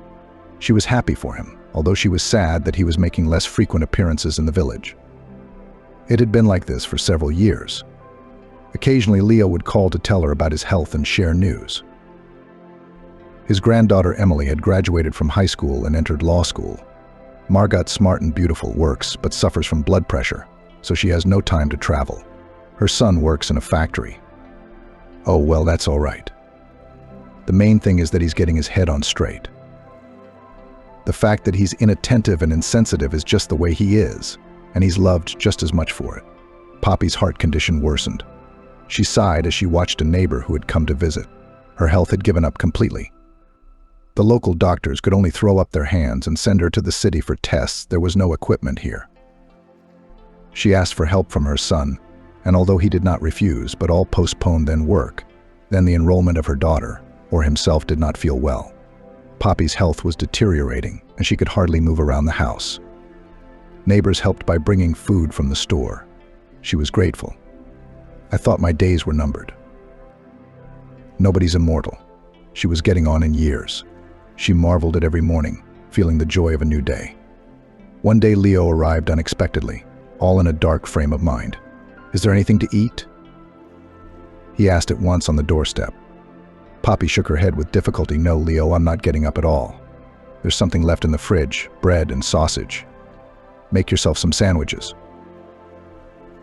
She was happy for him, although she was sad that he was making less frequent appearances in the village. It had been like this for several years. Occasionally, Leo would call to tell her about his health and share news. His granddaughter Emily had graduated from high school and entered law school. Margot, smart and beautiful, works but suffers from blood pressure, so she has no time to travel. Her son works in a factory. Oh, well, that's all right. The main thing is that he's getting his head on straight. The fact that he's inattentive and insensitive is just the way he is, and he's loved just as much for it. Poppy's heart condition worsened. She sighed as she watched a neighbor who had come to visit. Her health had given up completely. The local doctors could only throw up their hands and send her to the city for tests. There was no equipment here. She asked for help from her son, and although he did not refuse, but all postponed then work, then the enrollment of her daughter, or himself, did not feel well. Poppy's health was deteriorating, and she could hardly move around the house. Neighbors helped by bringing food from the store. She was grateful. I thought my days were numbered. Nobody's immortal. She was getting on in years. She marveled at every morning, feeling the joy of a new day. One day Leo arrived unexpectedly, all in a dark frame of mind. "Is there anything to eat?" he asked at once on the doorstep. Poppy shook her head with difficulty. "No, Leo, I'm not getting up at all. There's something left in the fridge, bread and sausage. Make yourself some sandwiches."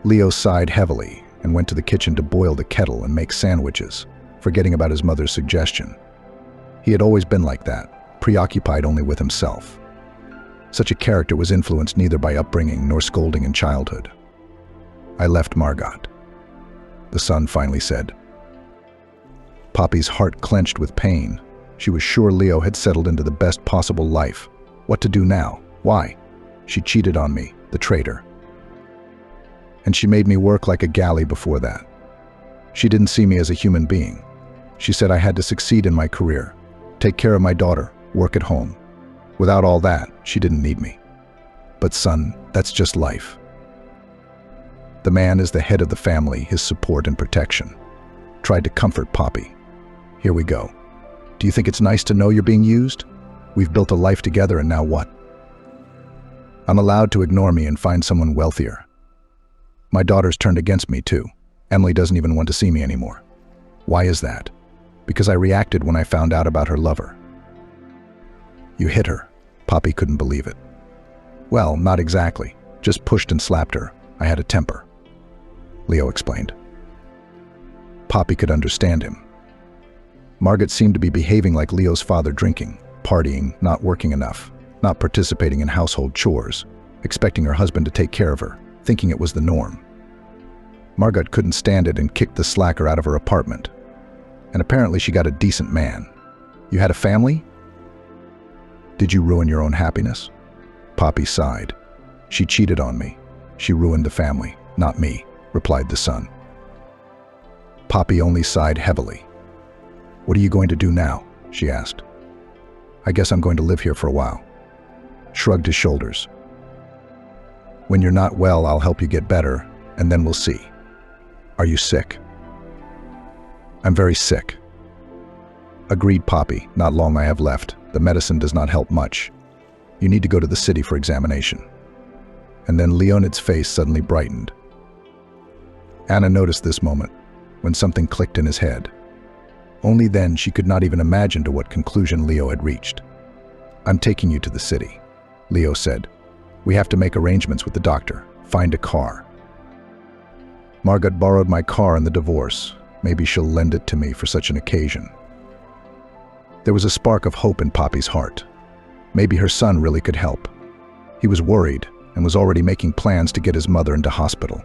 Leo sighed heavily and went to the kitchen to boil the kettle and make sandwiches, forgetting about his mother's suggestion. He had always been like that, preoccupied only with himself. Such a character was influenced neither by upbringing nor scolding in childhood. "I left Margot," the son finally said. Poppy's heart clenched with pain. She was sure Leo had settled into the best possible life. What to do now? Why? She cheated on me, the traitor. And she made me work like a galley before that. She didn't see me as a human being. She said I had to succeed in my career, take care of my daughter, work at home. Without all that, she didn't need me. But son, that's just life. The man is the head of the family, his support and protection. Tried to comfort Poppy. "Here we go. Do you think it's nice to know you're being used? We've built a life together, and now what? I'm allowed to ignore me and find someone wealthier. My daughter's turned against me too. Emily doesn't even want to see me anymore. Why is that? Because I reacted when I found out about her lover." "You hit her." Poppy couldn't believe it. "Well, not exactly. Just pushed and slapped her. I had a temper," Leo explained. Poppy could understand him. Margot seemed to be behaving like Leo's father, drinking, partying, not working enough, not participating in household chores, expecting her husband to take care of her, thinking it was the norm. Margot couldn't stand it and kicked the slacker out of her apartment. And apparently she got a decent man. "You had a family? Did you ruin your own happiness?" Poppy sighed. "She cheated on me. She ruined the family, not me," replied the son. Poppy only sighed heavily. "What are you going to do now?" she asked. "I guess I'm going to live here for a while." Shrugged his shoulders. "When you're not well, I'll help you get better, and then we'll see. Are you sick?" "I'm very sick." Agreed Poppy. "Not long I have left. The medicine does not help much. You need to go to the city for examination." And then Leonid's face suddenly brightened. Anna noticed this moment, when something clicked in his head. Only then she could not even imagine to what conclusion Leo had reached. "I'm taking you to the city," Leo said. "We have to make arrangements with the doctor, find a car. Margot borrowed my car in the divorce. Maybe she'll lend it to me for such an occasion." There was a spark of hope in Poppy's heart. Maybe her son really could help. He was worried and was already making plans to get his mother into hospital.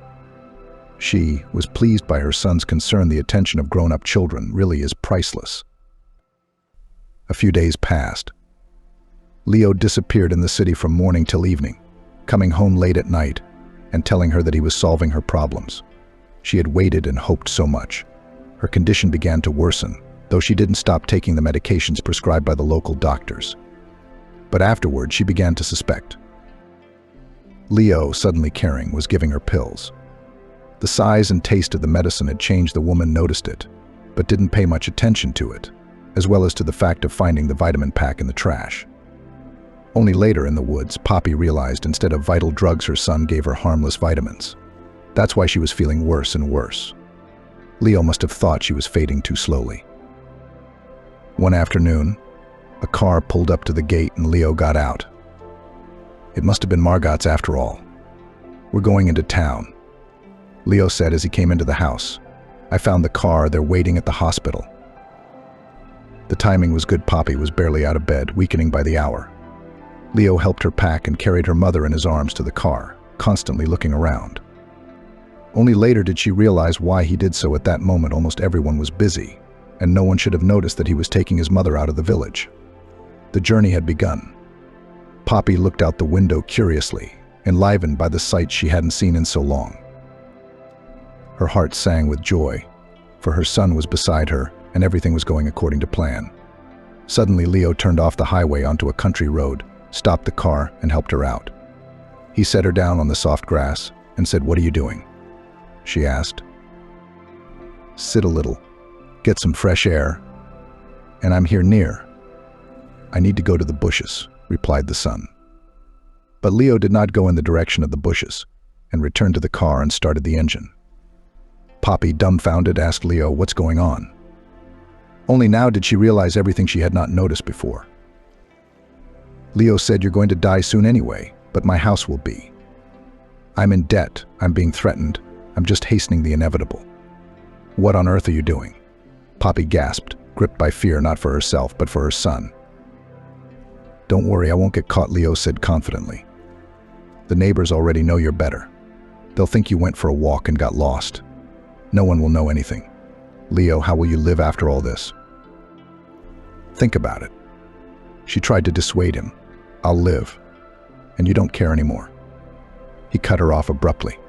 She was pleased by her son's concern. The attention of grown-up children really is priceless. A few days passed. Leo disappeared in the city from morning till evening, coming home late at night and telling her that he was solving her problems. She had waited and hoped so much. Her condition began to worsen, though she didn't stop taking the medications prescribed by the local doctors. But afterward, she began to suspect. Leo, suddenly caring, was giving her pills. The size and taste of the medicine had changed. The woman noticed it, but didn't pay much attention to it, as well as to the fact of finding the vitamin pack in the trash. Only later in the woods, Poppy realized instead of vital drugs her son gave her harmless vitamins. That's why she was feeling worse and worse. Leo must have thought she was fading too slowly. One afternoon, a car pulled up to the gate and Leo got out. It must have been Margot's after all. "We're going into town," Leo said as he came into the house. "I found the car. They're waiting at the hospital." The timing was good. Poppy was barely out of bed, weakening by the hour. Leo helped her pack and carried her mother in his arms to the car, constantly looking around. Only later did she realize why he did so. At that moment, almost everyone was busy, and no one should have noticed that he was taking his mother out of the village. The journey had begun. Poppy looked out the window curiously, enlivened by the sights she hadn't seen in so long. Her heart sang with joy, for her son was beside her and everything was going according to plan. Suddenly, Leo turned off the highway onto a country road, stopped the car, and helped her out. He set her down on the soft grass and said, "What are you doing?" she asked. "Sit a little, get some fresh air, and I'm here near." "I need to go to the bushes," replied the son. But Leo did not go in the direction of the bushes and returned to the car and started the engine. Poppy, dumbfounded, asked Leo, "What's going on?" Only now did she realize everything she had not noticed before. Leo said, "You're going to die soon anyway, but my house will be. I'm in debt, I'm being threatened, I'm just hastening the inevitable." "What on earth are you doing?" Poppy gasped, gripped by fear not for herself but for her son. "Don't worry, I won't get caught," Leo said confidently. "The neighbors already know you're better. They'll think you went for a walk and got lost. No one will know anything. Leo, how will you live after all this? Think about it." She tried to dissuade him. "I'll live, and you don't care anymore." He cut her off abruptly.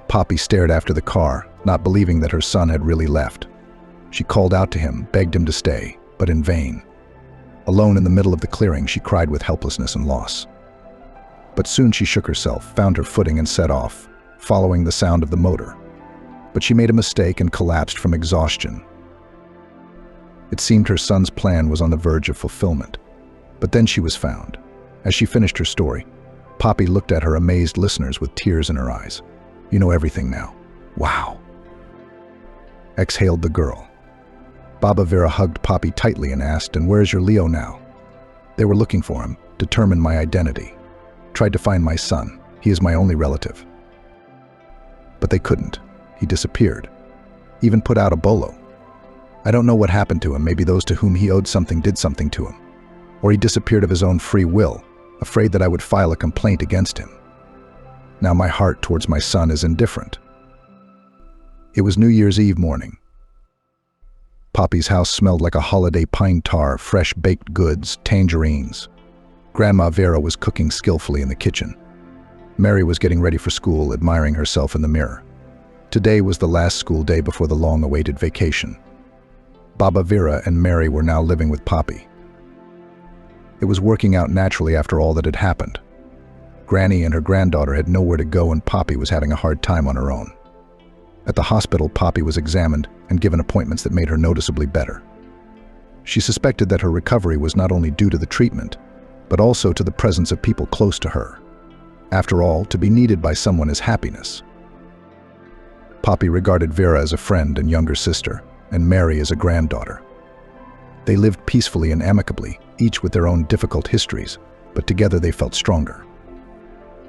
Poppy stared after the car, not believing that her son had really left. She called out to him, begged him to stay, but in vain. Alone in the middle of the clearing, she cried with helplessness and loss. But soon she shook herself, found her footing, and set off, following the sound of the motor. But she made a mistake and collapsed from exhaustion. It seemed her son's plan was on the verge of fulfillment. But then she was found. As she finished her story, Poppy looked at her amazed listeners with tears in her eyes. "You know everything now. Wow," exhaled the girl. Baba Vera hugged Poppy tightly and asked, "And where's your Leo now?" "They were looking for him, determined my identity. Tried to find my son. He is my only relative. But they couldn't. He disappeared. Even put out a bolo. I don't know what happened to him. Maybe those to whom he owed something did something to him. Or he disappeared of his own free will, afraid that I would file a complaint against him. Now my heart towards my son is indifferent." It was New Year's Eve morning. Poppy's house smelled like a holiday pine tar, fresh baked goods, tangerines. Grandma Vera was cooking skillfully in the kitchen. Mary was getting ready for school, admiring herself in the mirror. Today was the last school day before the long-awaited vacation. Baba Vera and Mary were now living with Poppy. It was working out naturally after all that had happened. Granny and her granddaughter had nowhere to go, and Poppy was having a hard time on her own. At the hospital, Poppy was examined and given appointments that made her noticeably better. She suspected that her recovery was not only due to the treatment, but also to the presence of people close to her. After all, to be needed by someone is happiness. Poppy regarded Vera as a friend and younger sister, and Mary as a granddaughter. They lived peacefully and amicably, each with their own difficult histories, but together they felt stronger.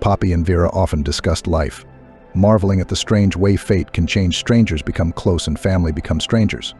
Poppy and Vera often discussed life, marveling at the strange way fate can change strangers become close and family become strangers.